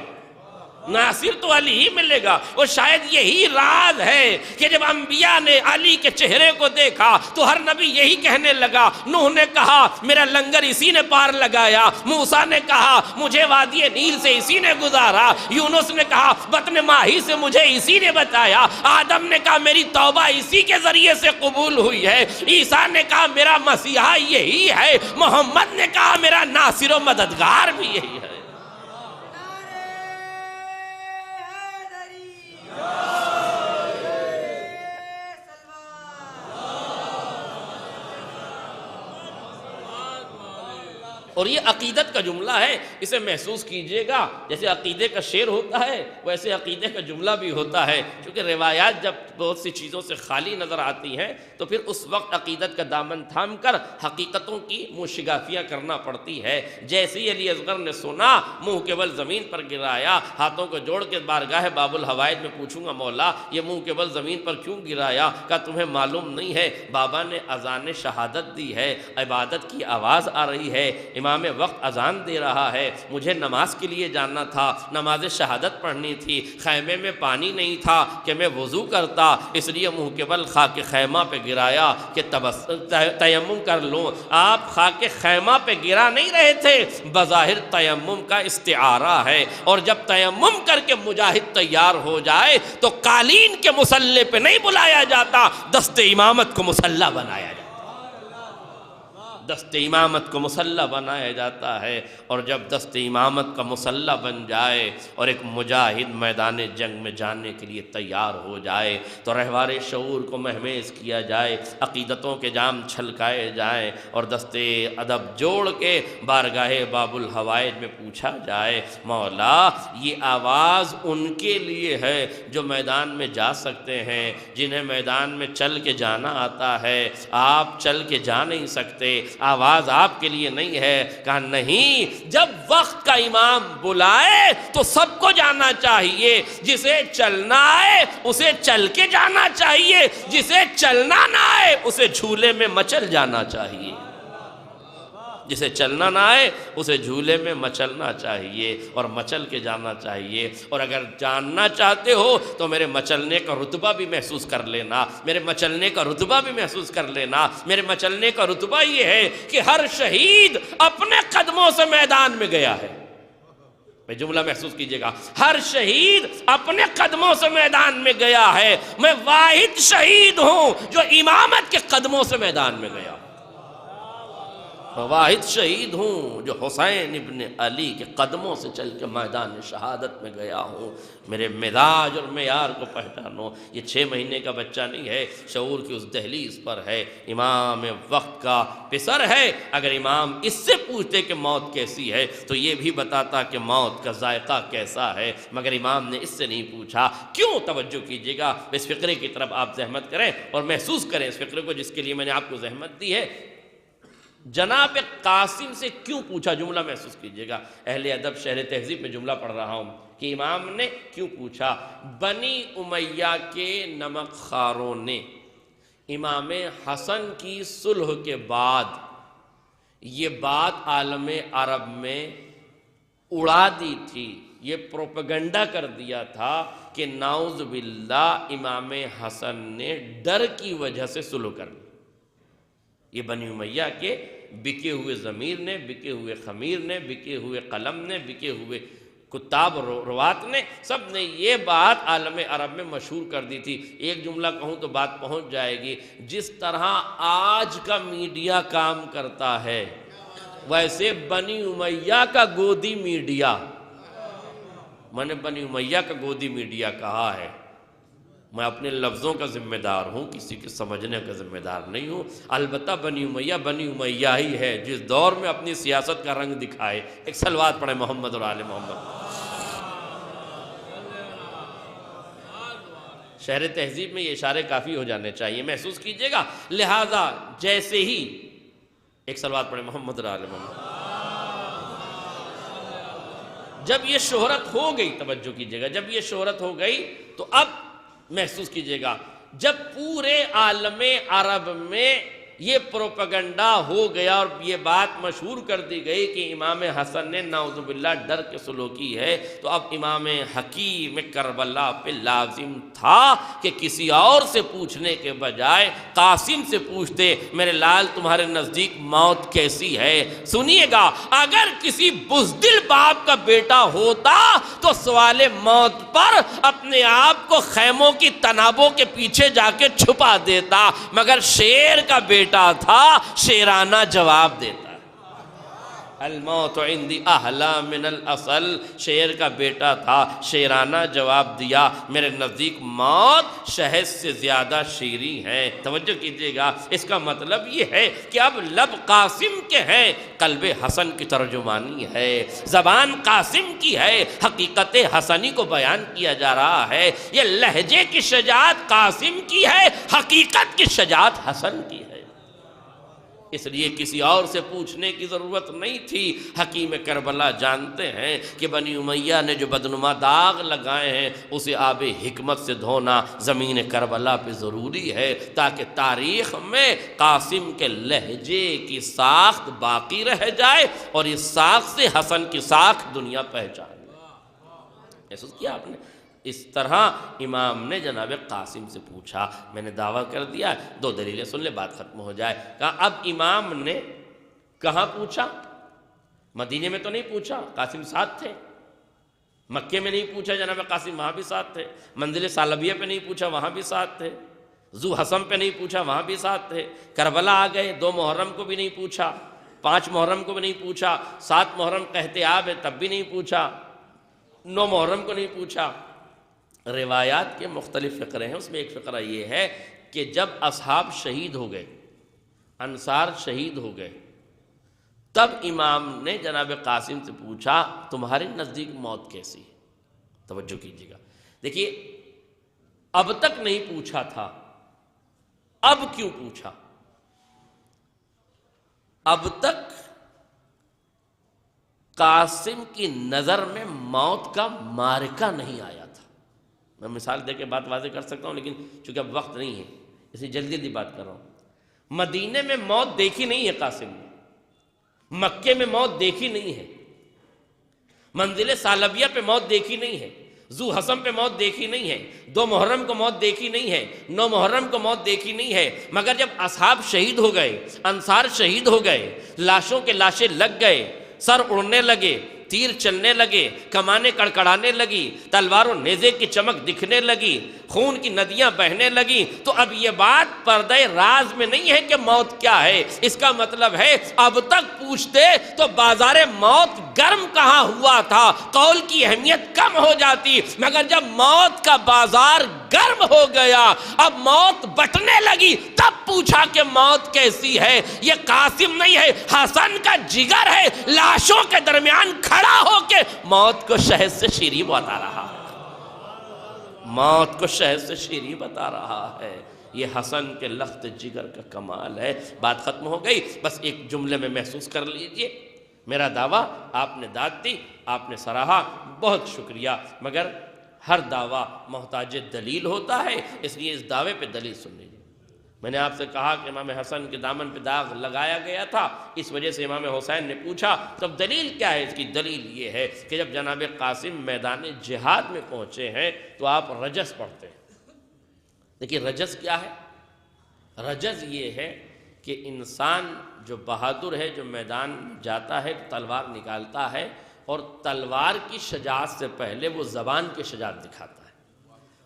ناصر تو علی ہی ملے گا۔ اور شاید یہی راز ہے کہ جب انبیاء نے علی کے چہرے کو دیکھا تو ہر نبی یہی کہنے لگا۔ نوح نے کہا میرا لنگر اسی نے پار لگایا، موسیٰ نے کہا مجھے وادی نیل سے اسی نے گزارا، یونس نے کہا بطن ماہی سے مجھے اسی نے بچایا، آدم نے کہا میری توبہ اسی کے ذریعے سے قبول ہوئی ہے، عیسیٰ نے کہا میرا مسیحا یہی ہے، محمد نے کہا میرا ناصر و مددگار بھی یہی ہے۔ اور یہ عقیدت کا جملہ ہے، اسے محسوس کیجئے گا۔ جیسے عقیدے کا شعر ہوتا ہے ویسے عقیدے کا جملہ بھی ہوتا ہے، کیونکہ روایات جب بہت سی چیزوں سے خالی نظر آتی ہیں تو پھر اس وقت عقیدت کا دامن تھام کر حقیقتوں کی منشگافیاں کرنا پڑتی ہے۔ جیسے ہی علی اصغر نے سنا منہ کے بل زمین پر گرایا، ہاتھوں کو جوڑ کے بارگاہ باب الحوائج میں پوچھوں گا مولا یہ منہ کے بل زمین پر کیوں گرایا؟ کہا تمہیں معلوم نہیں ہے بابا نے اذان شہادت دی ہے، عبادت کی آواز آ رہی ہے، امام وقت اذان دے رہا ہے، مجھے نماز کے لیے جانا تھا، نماز شہادت پڑھنی تھی، خیمے میں پانی نہیں تھا کہ میں وضو کرتا، اس لیے منہ کے بل خاک خیمہ پہ گرایا کہ تیمم کر لوں۔ آپ خاک خیمہ پہ گرا نہیں رہے تھے، بظاہر تیمم کا استعارہ ہے، اور جب تیمم کر کے مجاہد تیار ہو جائے تو قالین کے مصلے پہ نہیں بلایا جاتا، دست امامت کو مصلی بنایا جاتا، دست امامت کو مصلی بنایا جاتا ہے۔ اور جب دست امامت کا مصلی بن جائے اور ایک مجاہد میدان جنگ میں جانے کے لیے تیار ہو جائے تو رہوار شعور کو مہمیز کیا جائے، عقیدتوں کے جام چھلکائے جائیں اور دست ادب جوڑ کے بارگاہ باب الحوائج میں پوچھا جائے مولا یہ آواز ان کے لیے ہے جو میدان میں جا سکتے ہیں، جنہیں میدان میں چل کے جانا آتا ہے، آپ چل کے جا نہیں سکتے، آواز آپ کے لیے نہیں ہے۔ کہا نہیں، جب وقت کا امام بلائے تو سب کو جانا چاہیے، جسے چلنا آئے اسے چل کے جانا چاہیے، جسے چلنا نہ آئے اسے جھولے میں مچل جانا چاہیے، جسے چلنا نہ آئے اسے جھولے میں مچلنا چاہیے اور مچل کے جانا چاہیے۔ اور اگر جاننا چاہتے ہو تو میرے مچلنے کا رتبہ بھی محسوس کر لینا، میرے مچلنے کا رتبہ بھی محسوس کر لینا۔ میرے مچلنے کا رتبہ یہ ہے کہ ہر شہید اپنے قدموں سے میدان میں گیا ہے۔ میں جملہ محسوس کیجئے گا، ہر شہید اپنے قدموں سے میدان میں گیا ہے، میں واحد شہید ہوں جو امامت کے قدموں سے میدان میں گیا، واحد شہید ہوں جو حسین ابن علی کے قدموں سے چل کے میدان شہادت میں گیا ہوں۔ میرے مزاج اور معیار کو پہچانو، یہ 6 مہینے کا بچہ نہیں ہے، شعور کی اس دہلیز پر ہے، امام وقت کا پسر ہے۔ اگر امام اس سے پوچھتے کہ موت کیسی ہے تو یہ بھی بتاتا کہ موت کا ذائقہ کیسا ہے، مگر امام نے اس سے نہیں پوچھا۔ کیوں؟ توجہ کیجئے گا، اس فقرے کی طرف آپ زحمت کریں اور محسوس کریں اس فقرے کو جس کے لیے میں نے آپ کو زحمت دی ہے۔ جناب قاسم سے کیوں پوچھا؟ جملہ محسوس کیجئے گا، اہل ادب شہر تہذیب میں جملہ پڑھ رہا ہوں کہ امام نے کیوں پوچھا؟ بنی امیہ کے نمک خاروں نے امام حسن کی صلح کے بعد یہ بات عالم عرب میں اڑا دی تھی، یہ پروپیگنڈا کر دیا تھا کہ نعوذ باللہ امام حسن نے ڈر کی وجہ سے صلح کر لی۔ یہ بنی امیہ کے بکے ہوئے ضمیر نے، بکے ہوئے خمیر نے، بکے ہوئے قلم نے، بکے ہوئے کتاب روات نے، سب نے یہ بات عالم عرب میں مشہور کر دی تھی۔ ایک جملہ کہوں تو بات پہنچ جائے گی، جس طرح آج کا میڈیا کام کرتا ہے ویسے بنی امیہ کا گودی میڈیا، میں نے بنی امیہ کا گودی میڈیا کہا ہے، میں اپنے لفظوں کا ذمہ دار ہوں، کسی کے سمجھنے کا ذمہ دار نہیں ہوں۔ البتہ بنی امیہ ہی ہے جس دور میں اپنی سیاست کا رنگ دکھائے۔ ایک صلوات پڑھیں محمد اور آل محمد۔ شہر تہذیب میں یہ اشارے کافی ہو جانے چاہیے، محسوس کیجئے گا۔ لہٰذا جیسے ہی ایک صلوات پڑھیں محمد اور آل محمد، جب یہ شہرت ہو گئی، توجہ کیجئے گا، جب یہ شہرت ہو گئی تو اب محسوس کیجئے گا، جب پورے عالم عرب میں یہ پروپیگنڈا ہو گیا اور یہ بات مشہور کر دی گئی کہ امام حسن نے نعوذ باللہ ڈر کے سلوکی ہے، تو اب امام حکیم کربلا پہ لازم تھا کہ کسی اور سے پوچھنے کے بجائے قاسم سے پوچھتے، میرے لال تمہارے نزدیک موت کیسی ہے؟ سنیے گا، اگر کسی بزدل باپ کا بیٹا ہوتا تو سوال موت پر اپنے آپ کو خیموں کی تنابوں کے پیچھے جا کے چھپا دیتا، مگر شیر کا بیٹا تھا، شیرانہ جواب دیتا۔ الموت عندی احلی من الاصل، شیر کا بیٹا تھا، شیرانہ جواب دیا، میرے نزدیک موت شہد سے زیادہ شیریں ہے۔ توجہ کیجئے گا، اس کا مطلب یہ ہے کہ اب لب قاسم کے ہیں، قلب حسن کی ترجمانی ہے، زبان قاسم کی ہے، حقیقت حسنی کو بیان کیا جا رہا ہے۔ یہ لہجے کی شجاعت قاسم کی ہے، حقیقت کی شجاعت حسن کی ہے۔ اس لیے کسی اور سے پوچھنے کی ضرورت نہیں تھی۔ حکیم کربلا جانتے ہیں کہ بنی امیہ نے جو بدنما داغ لگائے ہیں اسے آب حکمت سے دھونا زمین کربلا پہ ضروری ہے، تاکہ تاریخ میں قاسم کے لہجے کی ساخت باقی رہ جائے اور اس ساخت سے حسن کی ساخت دنیا پہچانے۔ محسوس کیا آپ نے؟ اس طرح امام نے جناب قاسم سے پوچھا، میں نے دعویٰ کر دیا، دو دلیلیں سن لے بات ختم ہو جائے۔ کہا اب امام نے کہاں پوچھا؟ مدینے میں تو نہیں پوچھا، قاسم ساتھ تھے۔ مکے میں نہیں پوچھا، جناب قاسم وہاں بھی ساتھ تھے۔ منزل ثعلبیہ پہ نہیں پوچھا، وہاں بھی ساتھ تھے۔ ذو حسم پہ نہیں پوچھا، وہاں بھی ساتھ تھے۔ کربلا آ گئے، 2 محرم کو بھی نہیں پوچھا، 5 محرم کو بھی نہیں پوچھا، 7 محرم کہتے آب ہے تب بھی نہیں پوچھا، 9 محرم کو نہیں پوچھا۔ روایات کے مختلف فقرے ہیں، اس میں ایک فقرہ یہ ہے کہ جب اصحاب شہید ہو گئے، انصار شہید ہو گئے، تب امام نے جناب قاسم سے پوچھا تمہارے نزدیک موت کیسی؟ توجہ کیجیے گا، دیکھیے اب تک نہیں پوچھا تھا، اب کیوں پوچھا؟ اب تک قاسم کی نظر میں موت کا مارکہ نہیں آیا تھا۔ میں مثال دے کے بات واضح کر سکتا ہوں، لیکن چونکہ اب وقت نہیں ہے اس لیے جلدی جلدی بات کر رہا ہوں۔ مدینے میں موت دیکھی نہیں ہے قاسم نے، مکے میں موت دیکھی نہیں ہے، منزل ثعلبیہ پہ موت دیکھی نہیں ہے، ذو حسم پہ موت دیکھی نہیں ہے، 2 محرم کو موت دیکھی نہیں ہے، 9 محرم کو موت دیکھی نہیں ہے، مگر جب اصحاب شہید ہو گئے، انصار شہید ہو گئے، لاشوں کے لاشیں لگ گئے، سر اڑنے لگے، تیر چلنے لگے، کمانیں کڑکڑانے لگی، تلوار و نیزے کی چمک دکھنے لگی، خون کی ندیاں بہنے لگی، تو اب یہ بات پردہ راز میں نہیں ہے کہ موت کیا ہے۔ اس کا مطلب ہے اب تک پوچھتے تو بازار موت گرم کہاں ہوا تھا، قول کی اہمیت کم ہو جاتی، مگر جب موت کا بازار گرم ہو گیا، اب موت بٹنے لگی، تب پوچھا کہ موت کیسی ہے۔ یہ قاسم نہیں ہے، حسن کا جگر ہے، لاشوں کے درمیان کھڑا ہو کے موت کو شہد سے شیریں بتا رہا ہے، موت کو شہد سے شیریں بتا رہا ہے۔ یہ حسن کے لخت جگر کا کمال ہے۔ بات ختم ہو گئی، بس ایک جملے میں محسوس کر لیجئے، میرا دعویٰ آپ نے داد دی، آپ نے سراہا، بہت شکریہ، مگر ہر دعویٰ محتاج دلیل ہوتا ہے، اس لیے اس دعوے پہ دلیل سن لیجیے۔ میں نے آپ سے کہا کہ امام حسن کے دامن پہ داغ لگایا گیا تھا، اس وجہ سے امام حسین نے پوچھا تب دلیل کیا ہے؟ اس کی دلیل یہ ہے کہ جب جناب قاسم میدان جہاد میں پہنچے ہیں تو آپ رجز پڑھتے ہیں۔ دیکھیے رجز کیا ہے؟ رجز یہ ہے کہ انسان جو بہادر ہے، جو میدان جاتا ہے، تلوار نکالتا ہے اور تلوار کی شجاعت سے پہلے وہ زبان کی شجاعت دکھاتا ہے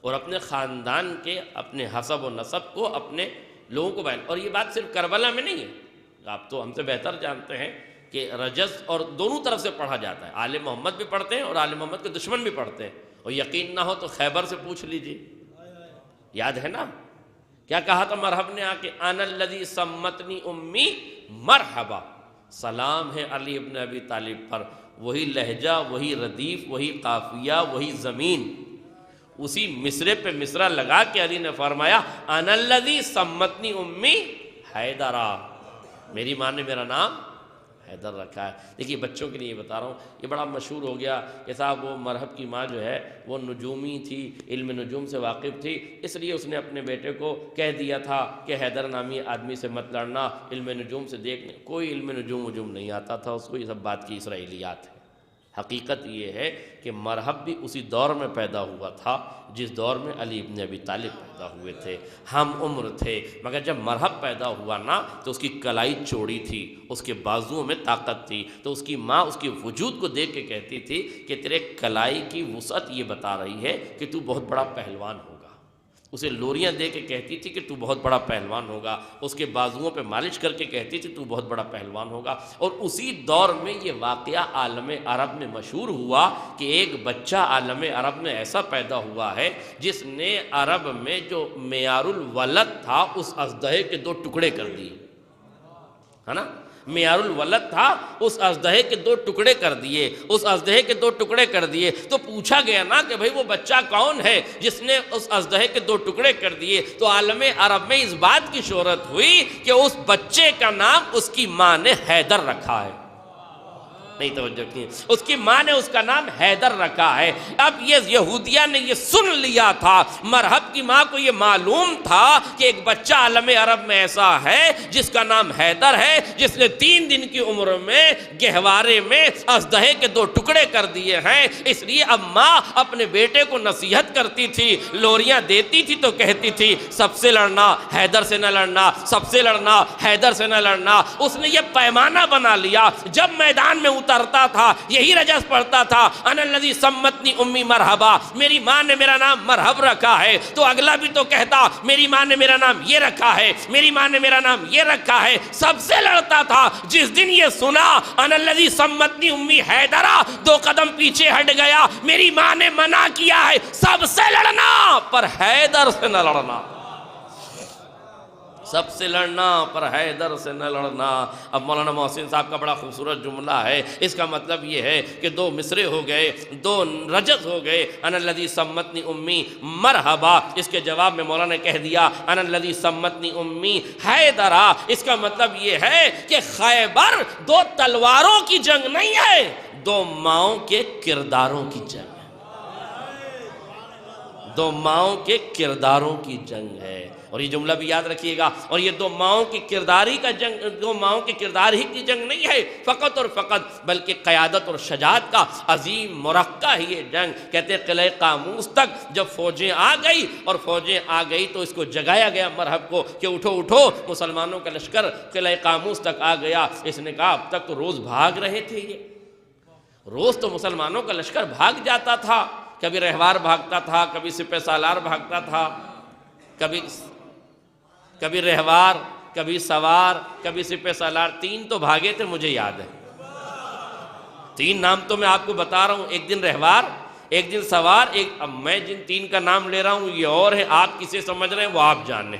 اور اپنے خاندان کے، اپنے حسب و نسب کو، اپنے لوگوں کو بیان۔ اور یہ بات صرف کربلا میں نہیں ہے، آپ تو ہم سے بہتر جانتے ہیں کہ رجز اور دونوں طرف سے پڑھا جاتا ہے، آل محمد بھی پڑھتے ہیں اور آل محمد کے دشمن بھی پڑھتے ہیں، اور یقین نہ ہو تو خیبر سے پوچھ لیجئے، یاد ہے نا کیا کہا تھا مرحب نے آ کے؟ انا الذی سمتنی امی مرحبا، سلام ہے علی ابن ابی طالب پر، وہی لہجہ، وہی ردیف، وہی قافیہ، وہی زمین، اسی مصرے پہ مصرہ لگا کے علی نے فرمایا انا الذی سمتنی امی حیدرا، میری ماں نے میرا نام حیدر رکھا ہے۔ دیکھیے بچوں کے لیے بتا رہا ہوں، یہ بڑا مشہور ہو گیا کہ صاحب وہ مرحب کی ماں جو ہے وہ نجومی تھی، علم نجوم سے واقف تھی، اس لیے اس نے اپنے بیٹے کو کہہ دیا تھا کہ حیدر نامی آدمی سے مت لڑنا، علم نجوم سے دیکھنے۔ کوئی علم نجوم نہیں آتا تھا اس کو، یہ سب بات کی اسرائیلیات ہے۔ حقیقت یہ ہے کہ مرحب بھی اسی دور میں پیدا ہوا تھا جس دور میں علی ابن ابی طالب پیدا ہوئے تھے، ہم عمر تھے، مگر جب مرحب پیدا ہوا نا تو اس کی کلائی چوڑی تھی، اس کے بازوؤں میں طاقت تھی، تو اس کی ماں اس کے وجود کو دیکھ کے کہتی تھی کہ تیرے کلائی کی وسعت یہ بتا رہی ہے کہ تو بہت بڑا پہلوان ہوگا۔ اسے لوریاں دے کے کہتی تھی کہ تو بہت بڑا پہلوان ہوگا، اس کے بازوؤں پہ مالش کر کے کہتی تھی تو بہت بڑا پہلوان ہوگا۔ اور اسی دور میں یہ واقعہ عالم عرب میں مشہور ہوا کہ ایک بچہ عالم عرب میں ایسا پیدا ہوا ہے جس نے عرب میں جو معیار الولد تھا اس اژدہے کے 2 ٹکڑے کر دیے، ہے نا؟ معیار الولد تھا، اس اژدہے کے 2 ٹکڑے کر دیے، اس اژدہے کے 2 ٹکڑے کر دیے۔ تو پوچھا گیا نا کہ بھئی وہ بچہ کون ہے جس نے اس اژدہے کے 2 ٹکڑے کر دیے؟ تو عالم عرب میں اس بات کی شہرت ہوئی کہ اس بچے کا نام اس کی ماں نے حیدر رکھا ہے۔ نہیں توجہ کی، اس کی ماں نے اس کا نام حیدر رکھا ہے۔ اب یہ یہودیہ نے یہ سن لیا تھا، مرحب کی ماں کو یہ معلوم تھا کہ ایک بچہ عالم عرب میں ایسا ہے جس کا نام حیدر ہے، جس نے 3 دن کی عمر میں گہوارے میں اژدہے کے 2 ٹکڑے کر دیے ہیں۔ اس لیے اب ماں اپنے بیٹے کو نصیحت کرتی تھی، لوریاں دیتی تھی تو کہتی تھی سب سے لڑنا، حیدر سے نہ لڑنا، سب سے لڑنا، حیدر سے نہ لڑنا۔ اس نے یہ پیمانہ بنا لیا، جب میدان میں اترتا تھا یہی رجس پڑھتا تھا، انا الذی سمتنی امی مرحبا، میری ماں نے میرا نام مرحب رکھا ہے، تو اگلا بھی تو کہتا میری ماں نے میرا نام یہ رکھا ہے، میری ماں نے میرا نام یہ رکھا ہے۔ سب سے لڑتا تھا۔ جس دن یہ سنا انا الذی سمتنی امی حیدرہ، 2 قدم پیچھے ہٹ گیا۔ میری ماں نے منع کیا ہے سب سے لڑنا پر حیدر سے نہ لڑنا، سب سے لڑنا پر حیدر سے نہ لڑنا۔ اب مولانا محسن صاحب کا بڑا خوبصورت جملہ ہے، اس کا مطلب یہ ہے کہ 2 مصرے ہو گئے، 2 رجز ہو گئے، انا الذی سمتنی امی مرحبا۔ اس کے جواب میں مولانا نے کہہ دیا انا الذی سمتنی امی حیدرہ۔ اس کا مطلب یہ ہے کہ خیبر 2 تلواروں کی جنگ نہیں ہے، 2 ماؤں کے کرداروں کی جنگ ہے، 2 ماؤں کے کرداروں کی جنگ ہے۔ اور یہ جملہ بھی یاد رکھیے گا، اور یہ 2 ماؤں کی کرداری کا جنگ، 2 ماؤں کی کردار ہی کی جنگ نہیں ہے فقط اور فقط، بلکہ قیادت اور شجاعت کا عظیم مرقع ہے یہ جنگ۔ کہتے ہیں قلعہ قاموس تک جب فوجیں آ گئی، اور فوجیں آ گئی تو اس کو جگایا گیا مرحب کو کہ اٹھو اٹھو، مسلمانوں کا لشکر قلعہ قاموس تک آ گیا۔ اس نے کہا اب تک تو روز بھاگ رہے تھے، یہ روز تو مسلمانوں کا لشکر بھاگ جاتا تھا، کبھی رہوار بھاگتا تھا، کبھی سپہ سالار بھاگتا تھا، کبھی رہوار، کبھی سوار، کبھی سپہ سالار، 3 تو بھاگے تھے مجھے یاد ہے۔ 3 نام تو میں آپ کو بتا رہا ہوں، ایک دن رہوار، ایک دن سوار، ایک اب میں جن 3 کا نام لے رہا ہوں یہ اور ہے، آپ کسے سمجھ رہے ہیں وہ آپ جانیں۔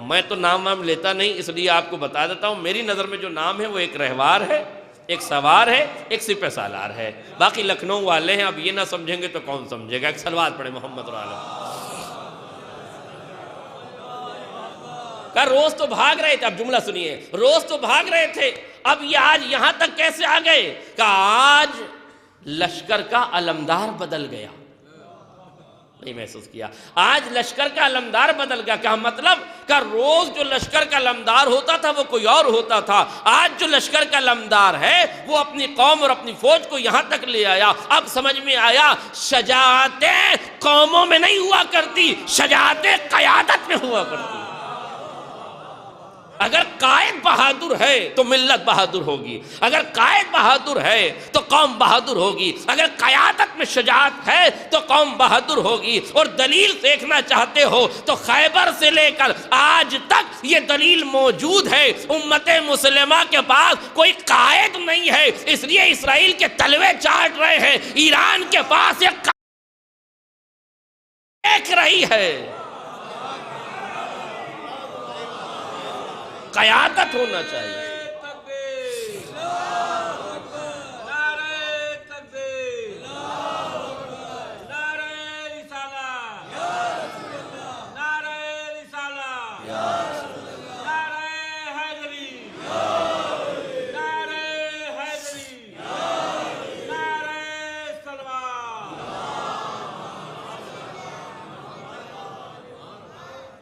میں تو نام لیتا نہیں، اس لیے آپ کو بتا دیتا ہوں، میری نظر میں جو نام ہے وہ ایک رہوار ہے، ایک سوار ہے، ایک سپہ سالار ہے۔ باقی لکھنؤ والے ہیں، اب یہ نہ سمجھیں گے تو کون سمجھے گا۔ ایک صلوات پڑھے محمد رسول اللہ۔ کہا روز تو بھاگ رہے تھے، اب جملہ سنیے، روز تو بھاگ رہے تھے، اب یہ آج یہاں تک کیسے آ گئے؟ کہا آج لشکر کا علمدار بدل گیا۔ نہیں محسوس کیا؟ آج لشکر کا علمدار بدل گیا۔ کیا مطلب؟ کہ روز جو لشکر کا علمدار ہوتا تھا وہ کوئی اور ہوتا تھا، آج جو لشکر کا علمدار ہے وہ اپنی قوم اور اپنی فوج کو یہاں تک لے آیا۔ اب سمجھ میں آیا، شجاعتیں قوموں میں نہیں ہوا کرتی، شجاعتیں قیادت میں ہوا کرتی۔ اگر قائد بہادر ہے تو ملت بہادر ہوگی، اگر قائد بہادر ہے تو قوم بہادر ہوگی، اگر قیادت میں شجاعت ہے تو قوم بہادر ہوگی۔ اور دلیل دیکھنا چاہتے ہو تو خیبر سے لے کر آج تک یہ دلیل موجود ہے، امت مسلمہ کے پاس کوئی قائد نہیں ہے، اس لیے اسرائیل کے تلوے چاٹ رہے ہیں۔ ایران کے پاس ایک دیکھ رہی ہے، قیادت ہونا چاہیے۔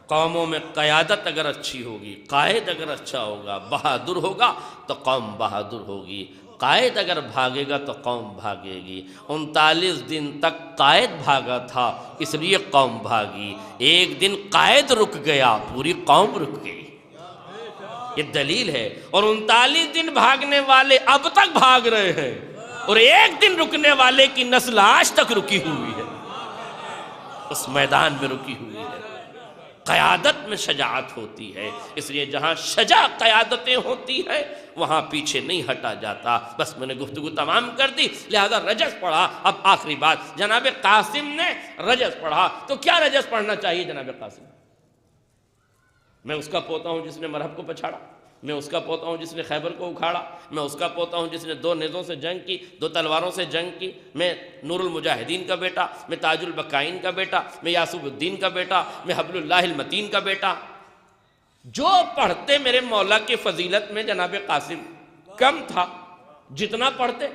قوموں میں قیادت اگر اچھی ہوگی، قائد اگر اچھا ہوگا، بہادر ہوگا تو قوم بہادر ہوگی، قائد اگر بھاگے گا تو قوم بھاگے گی۔ 39 دن تک قائد بھاگا تھا اس لیے قوم بھاگی، ایک دن قائد رک گیا پوری قوم رک گئی، یہ دلیل ہے۔ اور 39 دن بھاگنے والے اب تک بھاگ رہے ہیں، اور ایک دن رکنے والے کی نسل آج تک رکی ہوئی ہے، اس میدان میں رکی ہوئی ہے۔ قیادت میں شجاعت ہوتی ہے، اس لیے جہاں شجاع قیادتیں ہوتی ہیں وہاں پیچھے نہیں ہٹا جاتا۔ بس میں نے گفتگو تمام کر دی، لہذا رجز پڑھا۔ اب آخری بات، جناب قاسم نے رجز پڑھا، تو کیا رجز پڑھنا چاہیے جناب قاسم؟ میں اس کا پوتا ہوں جس نے مرہب کو پچھاڑا، میں اس کا پوتا ہوں جس نے خیبر کو اکھاڑا، میں اس کا پوتا ہوں جس نے 2 نیزوں سے جنگ کی، 2 تلواروں سے جنگ کی، میں نور المجاہدین کا بیٹا، میں تاج البقائین کا بیٹا، میں یاسوب الدین کا بیٹا، میں حبل اللہ المتین کا بیٹا۔ جو پڑھتے میرے مولا کی فضیلت میں جناب قاسم کم تھا، جتنا پڑھتے،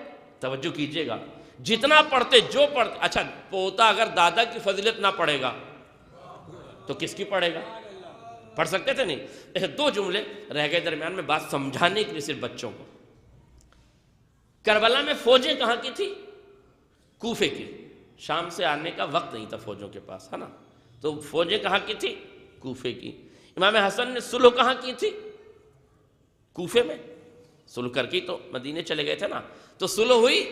توجہ کیجئے گا، جتنا پڑھتے، جو پڑھتے، اچھا پوتا اگر دادا کی فضیلت نہ پڑھے گا تو کس کی پڑھے گا؟ پڑھ سکتے تھے نہیں؟ 2 جملے رہ گئے درمیان میں بات سمجھانے کے لیے صرف بچوں کو۔ کربلا میں فوجیں کہاں کی تھی؟ کوفے کی۔ شام سے آنے کا وقت نہیں تھا فوجوں کے پاس، ہے نا؟ تو فوجیں کہاں کی تھی؟ کوفے کی۔ امام حسن نے صلح کہاں کی تھی؟ کوفے میں۔ صلح کر کی تو مدینے چلے گئے تھے نا، تو صلح ہوئی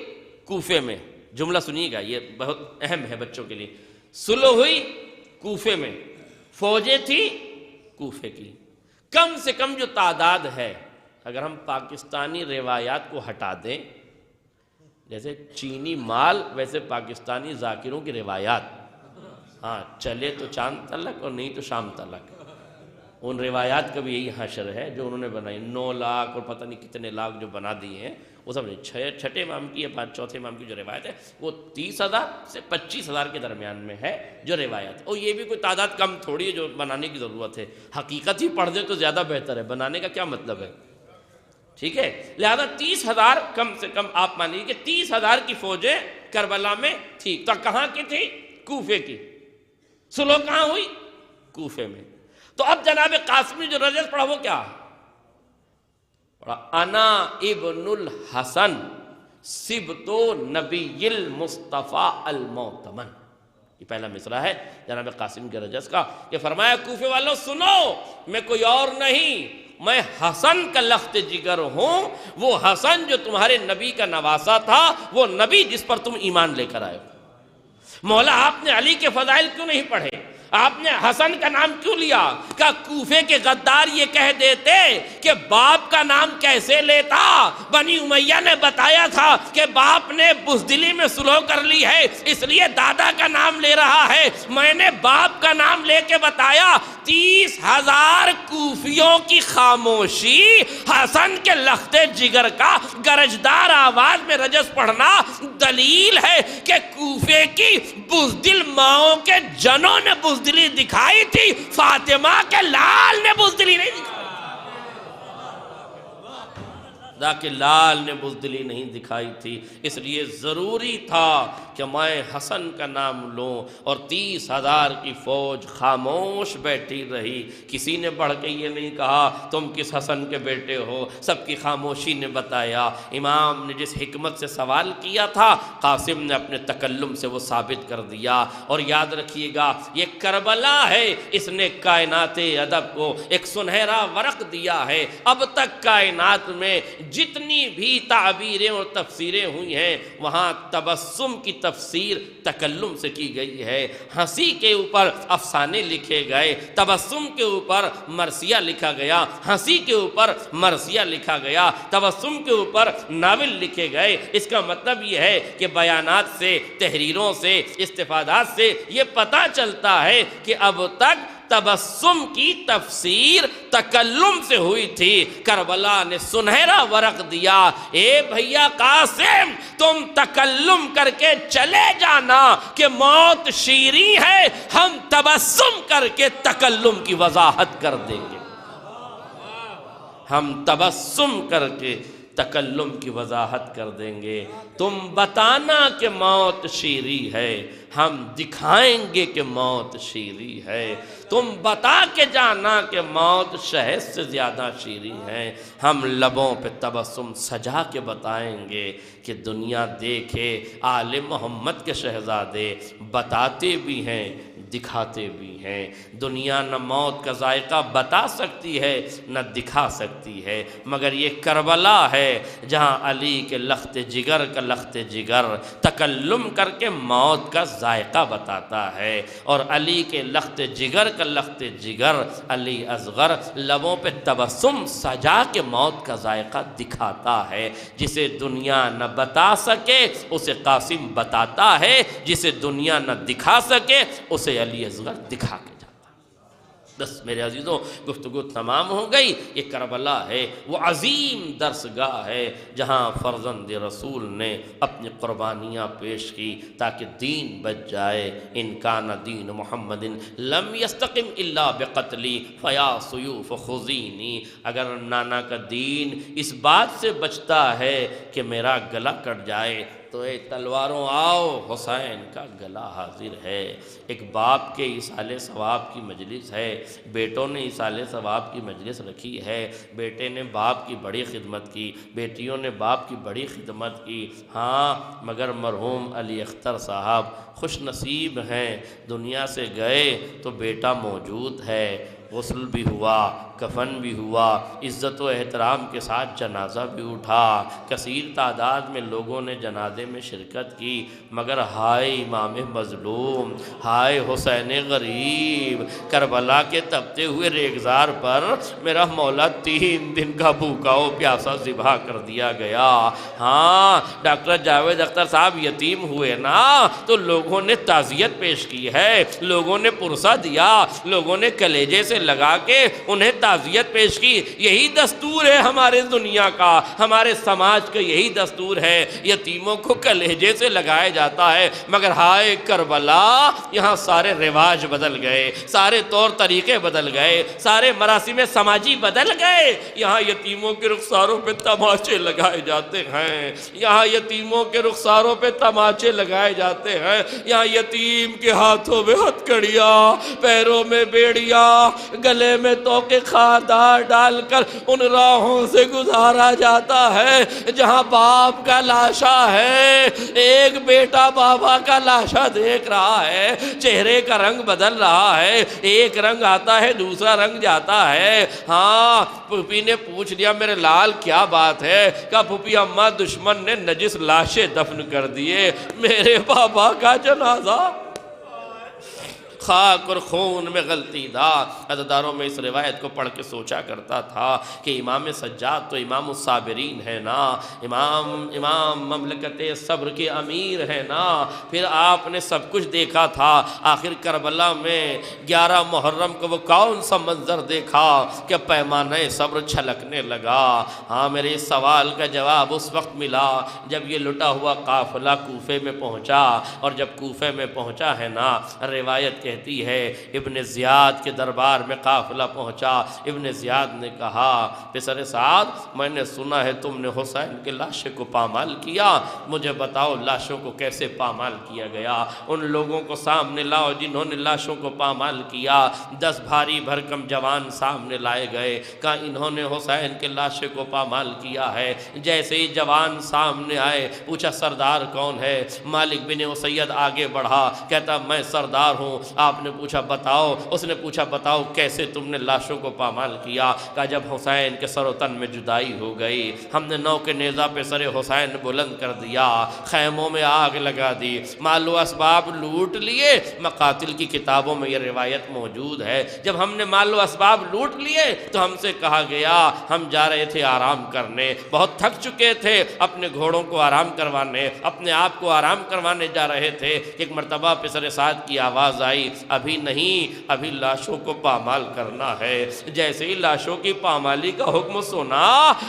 کوفے میں۔ جملہ سنیے گا، یہ بہت اہم ہے بچوں کے لیے۔ صلح ہوئی کوفے میں، فوجیں تھی کوفے کی۔ کم سے کم جو تعداد ہے، اگر ہم پاکستانی روایات کو ہٹا دیں، جیسے چینی مال ویسے پاکستانی ذاکروں کی روایات، ہاں چلے تو چاند تلک اور نہیں تو شام تلک، ان روایات کا بھی یہی حشر ہے جو انہوں نے بنائی۔ 9 لاکھ اور پتہ نہیں کتنے لاکھ جو بنا دیے ہیں، وہ سب نہیں۔ چھٹے امام کی یا چوتھے امام کی جو روایت ہے وہ 30,000 سے 25,000 کے درمیان میں ہے جو روایت ہے، اور یہ بھی کوئی تعداد کم تھوڑی ہے جو بنانے کی ضرورت ہے۔ حقیقت ہی پڑھ دے تو زیادہ بہتر ہے، بنانے کا کیا مطلب ہے؟ ٹھیک ہے، لہذا 30,000 کم سے کم آپ مان لیجیے کہ 30,000 کی فوجیں کربلا میں تھی۔ تو کہاں کی تھی؟ کوفے کی۔ صلح کہاں ہوئی؟ کوفے میں۔ تو اب جناب قاسمی جو رجز پڑھا وہ کیا؟ انا ابن الحسن سبط نبی المصطفیٰ المعتمن، یہ پہلا مصرع ہے جناب قاسم کے رجز کا۔ یہ فرمایا کوفے والوں سنو، میں کوئی اور نہیں، میں حسن کا لخت جگر ہوں، وہ حسن جو تمہارے نبی کا نواسا تھا، وہ نبی جس پر تم ایمان لے کر آئے ہو۔ مولا آپ نے علی کے فضائل کیوں نہیں پڑھے؟ آپ نے حسن کا نام کیوں لیا؟ کہ کوفے کے غدار یہ کہہ دیتے کہ باپ کا نام کیسے لیتا؟ بنی امیہ نے بتایا تھا کہ باپ نے بزدلی میں صلح کر لی ہے اس لیے دادا کا نام لے رہا ہے، میں نے باپ کا نام لے کے بتایا۔ 30,000 کوفیوں کی خاموشی حسن کے لخت جگر کا گرجدار آواز میں رجز پڑھنا دلیل ہے کہ کوفے کی بزدل ماؤں کے جنوں نے بزدلی دکھائی تھی، فاطمہ کے لال نے بزدلی نہیں دکھائی، کہ لال نے بزدلی نہیں دکھائی تھی۔ اس لیے ضروری تھا کہ میں حسن کا نام لوں، اور 30,000 کی فوج خاموش بیٹھی رہی، کسی نے بڑھ کے یہ نہیں کہا تم کس حسن کے بیٹے ہو، سب کی خاموشی نے بتایا۔ امام نے جس حکمت سے سوال کیا تھا قاسم نے اپنے تکلم سے وہ ثابت کر دیا۔ اور یاد رکھیے گا یہ کربلا ہے، اس نے کائنات ادب کو ایک سنہرا ورق دیا ہے۔ اب تک کائنات میں جتنی بھی تعبیریں اور تفسیریں ہوئی ہیں وہاں تبسم کی تفسیر تکلم سے کی گئی ہے۔ ہنسی کے اوپر افسانے لکھے گئے، تبسم کے اوپر مرثیہ لکھا گیا، ہنسی کے اوپر مرثیہ لکھا گیا، تبسم کے اوپر ناول لکھے گئے۔ اس کا مطلب یہ ہے کہ بیانات سے، تحریروں سے، استفادات سے یہ پتہ چلتا ہے کہ اب تک تبسم کی تفسیر تکلم سے ہوئی تھی۔ کربلا نے سنہرا ورق دیا، اے بھیا قاسم تم تکلم کر کے چلے جانا کہ موت شیریں ہے، ہم تبسم کر کے تکلم کی وضاحت کر دیں گے، ہم تبسم کر کے تکلم کی وضاحت کر دیں گے۔ تم بتانا کہ موت شیریں ہے، ہم دکھائیں گے کہ موت شیریں ہے، تم بتا کے جانا کہ موت شہد سے زیادہ شیریں ہے، ہم لبوں پہ تبسم سجا کے بتائیں گے کہ دنیا دیکھے آل محمد کے شہزادے بتاتے بھی ہیں دکھاتے بھی ہیں۔ دنیا نہ موت کا ذائقہ بتا سکتی ہے نہ دکھا سکتی ہے، مگر یہ کربلا ہے جہاں علی کے لخت جگر کا لخت جگر تکلم کر کے موت کا ذائقہ بتاتا ہے، اور علی کے لخت جگر کا لخت جگر علی اصغر لبوں پہ تبسم سجا کے موت کا ذائقہ دکھاتا ہے۔ جسے دنیا نہ بتا سکے اسے قاسم بتاتا ہے، جسے دنیا نہ دکھا سکے اسے علی اصغر دکھا کے جاتا۔ بس میرے عزیزوں گفتگو تمام ہو گئی۔ یہ کربلا ہے، وہ عظیم درسگاہ ہے جہاں فرزند رسول نے اپنی قربانیاں پیش کی تاکہ دین بچ جائے۔ ان کان دین محمد لم یستقم الا بقتلی فیا سیوف خذینی، اگر نانا کا دین اس بات سے بچتا ہے کہ میرا گلا کٹ جائے تو اے تلواروں آؤ، حسین کا گلا حاضر ہے۔ ایک باپ کے ایصال ثواب کی مجلس ہے، بیٹوں نے ایصال ثواب کی مجلس رکھی ہے، بیٹے نے باپ کی بڑی خدمت کی، بیٹیوں نے باپ کی بڑی خدمت کی۔ ہاں مگر مرحوم علی اختر صاحب خوش نصیب ہیں، دنیا سے گئے تو بیٹا موجود ہے، غسل بھی ہوا، کفن بھی ہوا، عزت و احترام کے ساتھ جنازہ بھی اٹھا، کثیر تعداد میں لوگوں نے جنازے میں شرکت کی، مگر ہائے امام مظلوم، ہائے حسین غریب، کربلا کے تپتے ہوئے ریگزار پر میرا مولا 3 دن کا بھوکا و پیاسا ذبح کر دیا گیا۔ ہاں ڈاکٹر جاوید اختر صاحب یتیم ہوئے نا تو لوگوں نے تعزیت پیش کی ہے، لوگوں نے پرسہ دیا، لوگوں نے کلیجے سے لگا کے انہیں تعزیت پیش کی۔ یہی دستور ہے ہمارے دنیا کا، ہمارے سماج کا یہی دستور ہے، یتیموں کو کلیجے سے لگایا جاتا ہے۔ مگر ہائے کربلا، یہاں سارے رواج بدل گئے، سارے طور طریقے بدل گئے، سارے مراسم سماجی بدل گئے۔ یہاں یتیموں کے رخساروں پہ تماچے لگائے جاتے ہیں، یہاں یتیموں کے رخساروں پہ تماچے لگائے جاتے ہیں، یہاں یتیم کے ہاتھوں میں ہتھکڑیاں، پیروں میں بیڑیاں، گلے میں توقے خاردار ڈال کر ان راہوں سے گزارا جاتا ہے جہاں باپ کا لاشا ہے۔ ایک بیٹا بابا کا لاشا دیکھ رہا ہے، چہرے کا رنگ بدل رہا ہے، ایک رنگ آتا ہے دوسرا رنگ جاتا ہے۔ ہاں پھوپھی نے پوچھ لیا میرے لال کیا بات ہے؟ کہا پھوپھی اماں دشمن نے نجس لاشیں دفن کر دیے، میرے بابا کا جنازہ خاک اور خون میں غلطی تھا۔ عزاداروں میں اس روایت کو پڑھ کے سوچا کرتا تھا کہ امام سجاد تو امام الصابرین ہے نا، امام مملکت صبر کے امیر ہے نا، پھر آپ نے سب کچھ دیکھا تھا، آخر کربلا میں 11 محرم کو وہ کون سا منظر دیکھا کہ پیمانہ صبر چھلکنے لگا۔ ہاں میرے اس سوال کا جواب اس وقت ملا جب یہ لٹا ہوا قافلہ کوفے میں پہنچا، اور جب کوفے میں پہنچا ہے نا، روایت کہتی ہے ابن زیاد کے دربار میں قافلہ پہنچا۔ ابن زیاد نے کہا پسر سعد، میں نے سنا ہے تم نے حسین کے لاشے کو پامال کیا، مجھے بتاؤ لاشوں کو کیسے پامال کیا گیا؟ ان لوگوں کو سامنے لاؤ جنہوں نے لاشوں کو پامال کیا۔ 10 بھاری بھرکم جوان سامنے لائے گئے، کہا انہوں نے حسین کے لاشے کو پامال کیا ہے۔ جیسے ہی جوان سامنے آئے پوچھا سردار کون ہے؟ مالک بن اسید آگے بڑھا، کہتا میں سردار ہوں۔ آپ نے پوچھا بتاؤ، اس نے پوچھا بتاؤ کیسے تم نے لاشوں کو پامال کیا؟ کہا جب حسین کے سر و تن میں جدائی ہو گئی، ہم نے نو کے نیزہ پہ سر حسین بلند کر دیا، خیموں میں آگ لگا دی، مال و اسباب لوٹ لیے۔ مقاتل کی کتابوں میں یہ روایت موجود ہے، جب ہم نے مال و اسباب لوٹ لیے تو ہم سے کہا گیا، ہم جا رہے تھے آرام کرنے، بہت تھک چکے تھے، اپنے گھوڑوں کو آرام کروانے، اپنے آپ کو آرام کروانے جا رہے تھے۔ ایک مرتبہ پسر سعد کی آواز آئی، ابھی نہیں، ابھی لاشوں کو پامال کرنا ہے۔ جیسے ہی لاشوں کی پامالی کا حکم سنا،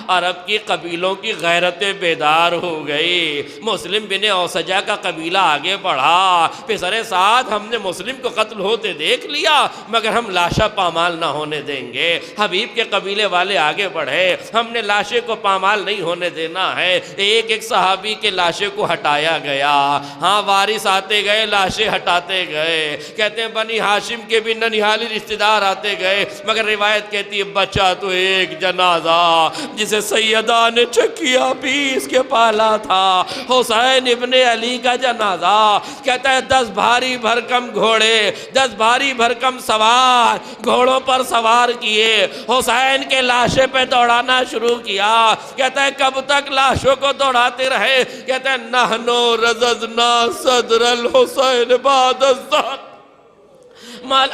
عرب کی قبیلوں کی غیرتیں بیدار ہو گئی۔ مسلم بن اوسجہ کا قبیلہ آگے بڑھا، پسر سعد ہم نے مسلم کو قتل ہوتے دیکھ لیا مگر ہم لاشا پامال نہ ہونے دیں گے۔ حبیب کے قبیلے والے آگے بڑھے، ہم نے لاشے کو پامال نہیں ہونے دینا ہے۔ ایک ایک صحابی کے لاشے کو ہٹایا گیا، ہاں وارث آتے گئے، لاشیں ہٹاتے گئے۔ کہتے ہیں بنی ہاشم کے بھی ننیھالی رشتہ دار آتے گئے، مگر روایت کہتی ہے بچہ تو ایک جنازہ جسے سیدہ نے چکیا پیس کے پالا تھا، حسین ابن علی کا جنازہ۔ کہتا ہے 10 بھاری بھرکم گھوڑے، 10 بھاری بھرکم سوار گھوڑوں پر سوار کیے، حسین کے لاشے پہ دوڑانا شروع کیا۔ کہتا ہے کب تک لاشوں کو دوڑاتے رہے؟ کہتا ہے نحنو رززنا صدر الحسین بعد الظہر۔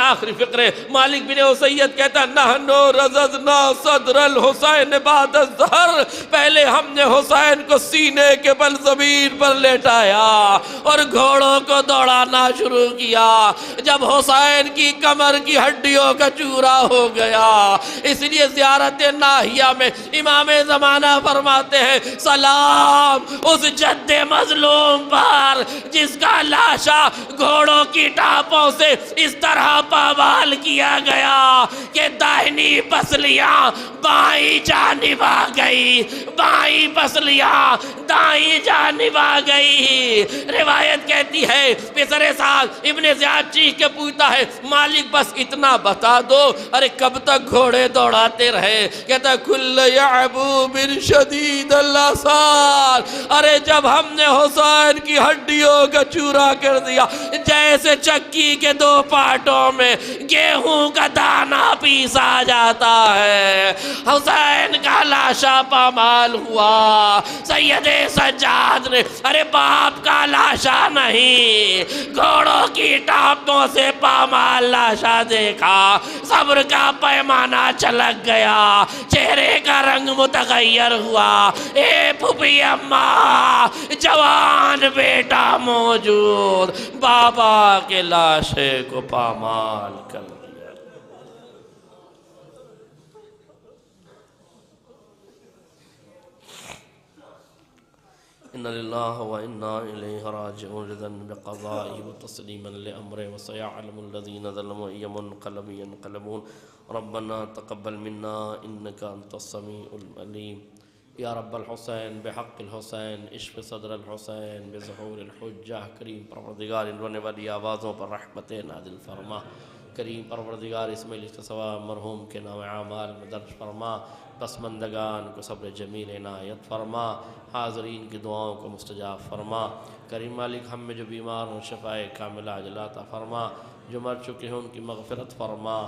آخری فقرے مالک بن اسید کہتا ہے نحنو رززنا صدر الحسین بعد الظہر، پہلے ہم نے حسین کو سینے کے بل زمین پر لیٹایا اور گھوڑوں کو دوڑانا شروع کیا۔ جب حسین کی کمر کی ہڈیوں کا چورا ہو گیا، اس لیے زیارت ناہیہ میں امام زمانہ فرماتے ہیں سلام اس جد مظلوم پر جس کا لاشا گھوڑوں کی ٹاپوں سے اس طرح پامال کیا گیا کہ داہنی پسلیاں بائیں جانب آ گئی، بائیں پسلیاں دائیں جانب آ گئی۔ روایت کہتی ہے پسر سعد ابن زیاد چیخ کے پوچھتا ہے مالک بس اتنا بتا دو، ارے کب تک گھوڑے دوڑاتے رہے؟ کہتا ہے کل یعبو بن شدید الاسار، ارے جب ہم نے حسین کی ہڈیوں کا چورا کر دیا، جیسے چکی کے 2 پارٹوں میں گیہوں کا دانہ پیسا جاتا ہے، حسین کا لاشا پامال ہوا۔ سید سجاد نے ارے باپ کا لاشا نہیں، گھوڑوں کی ٹانپوں سے پامال لاشا دیکھا، صبر کا پیمانہ چلک گیا، چہرے کا رنگ متغیر ہوا۔ اے پھوپھی اماں، جوان بیٹا موجود، بابا کے لاشے کو پامال کر دیا۔ ان للہ و انا الیہ راجعون رضا بقضائہ وتسلیما لامرہ وسيعلم الذین ظلموا ای منقلب ینقلبون ربنا تقبل منا انک انت السمیع العلیم۔ یا رب الحسین بحق الحسین اشف صدر الحسین بظہور الحجہ، کریم پروردگار ان رونے والی آوازوں پر رحمت نازل فرما، کریم پروردگار اس مجلس کا ثواب مرحوم کے نام اعمال میں درج فرما، پسماندگان کو صبر جمیل عنایت فرما، حاضرین کی دعاؤں کو مستجاب فرما، کریم مالک ہم میں جو بیمار ہوں شفائے کاملہ عاجلہ عطا فرما، جو مر چکے ہیں ان کی مغفرت فرما،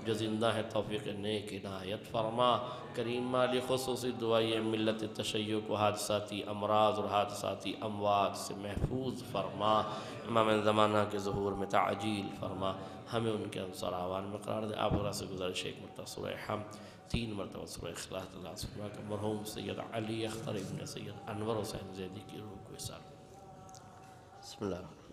جو زندہ ہے توفیق نیک عنایت فرما، کریم مالک خصوصی دعائی ملت تشیع کو حادثاتی امراض اور حادثاتی اموات سے محفوظ فرما، امام زمانہ کے ظہور میں تعجیل فرما، ہمیں ان کے انصار آوان میں قرار دے۔ آپ سے گزارش ایک مرتبہ سورہ حمد، 3 مرتبہ سورہ اخلاص اللہ فرما کہ مرحوم سید علی اختر ابن سید انور حسین زیدی کی روح کو احسان۔ بسم اللہ الرحمن الرحیم۔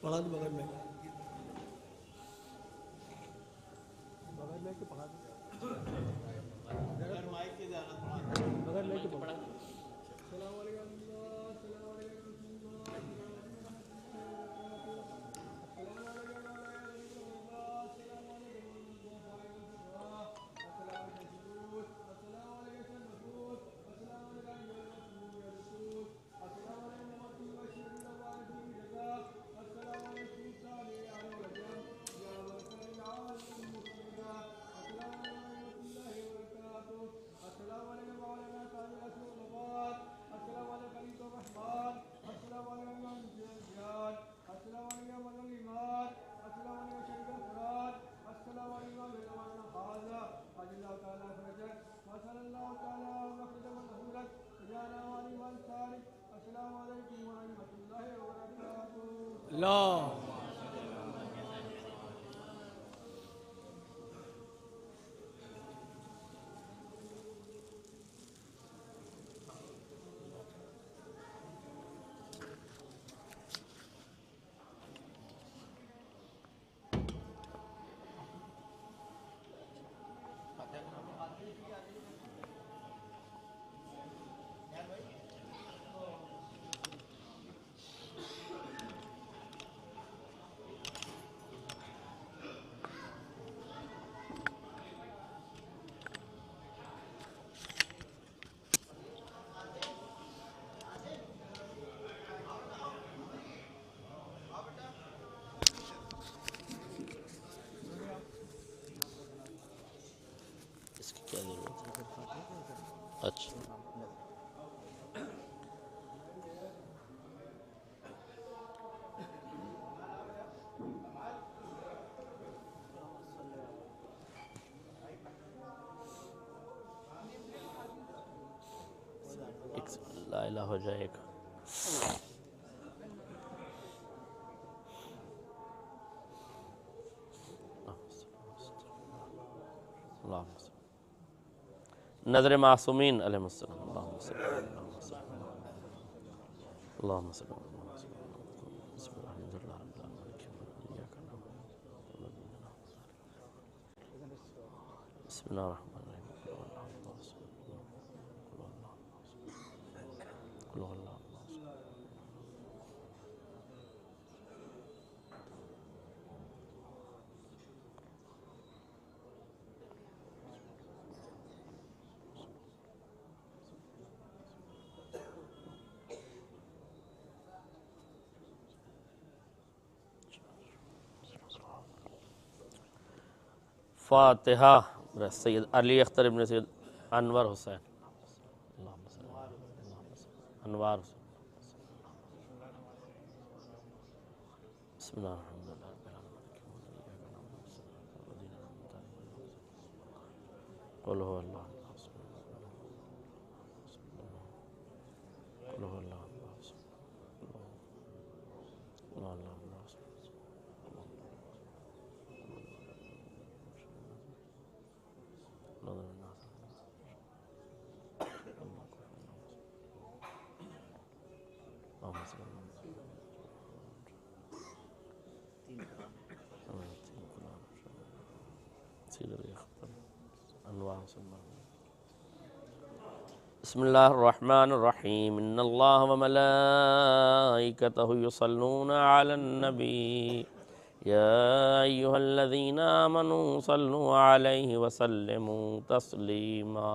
پڑھا دو بغیر میں بغیر میں کے پڑھا دو بغیر میں کے پڑھا دو۔ السلام علیکم۔ السلام علیکم تعالیٰ فرجہ وصلی اللہ تعالیٰ مخرج المخرج وجعلنا والی والسارق. السلام علیکم ورحمۃ اللہ وبرکاتہ. اللہ اس کی کیا ضرورت ہے؟ اچھا لا الہ ہو جائے گا. نظر معصومین علیہ السلام. اللہم صلی اللہم صلی بسم اللہ الرحمن الرحیم. فاتحہ سید علی اختر ابن سید انور حسین. انوار حسین. بسم اللہ الرحمن الرحیم. قل هو اللہ. قل هو اللہ. بسم اللہ الرحمن الرحیم. ان اللہ وملائکتہ یصلون علی النبی یا ایہا الذین آمنوا صلوا علیہ وسلموا تسلیما.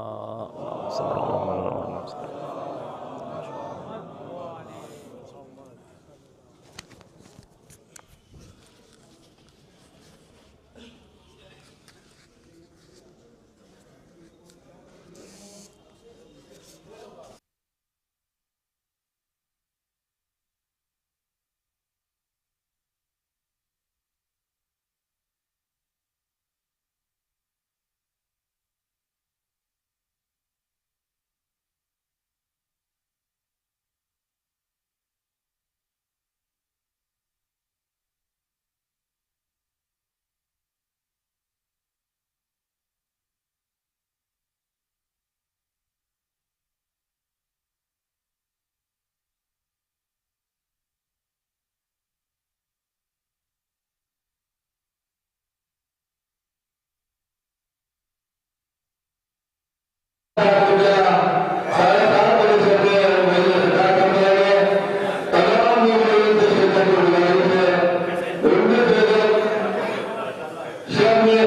شب میں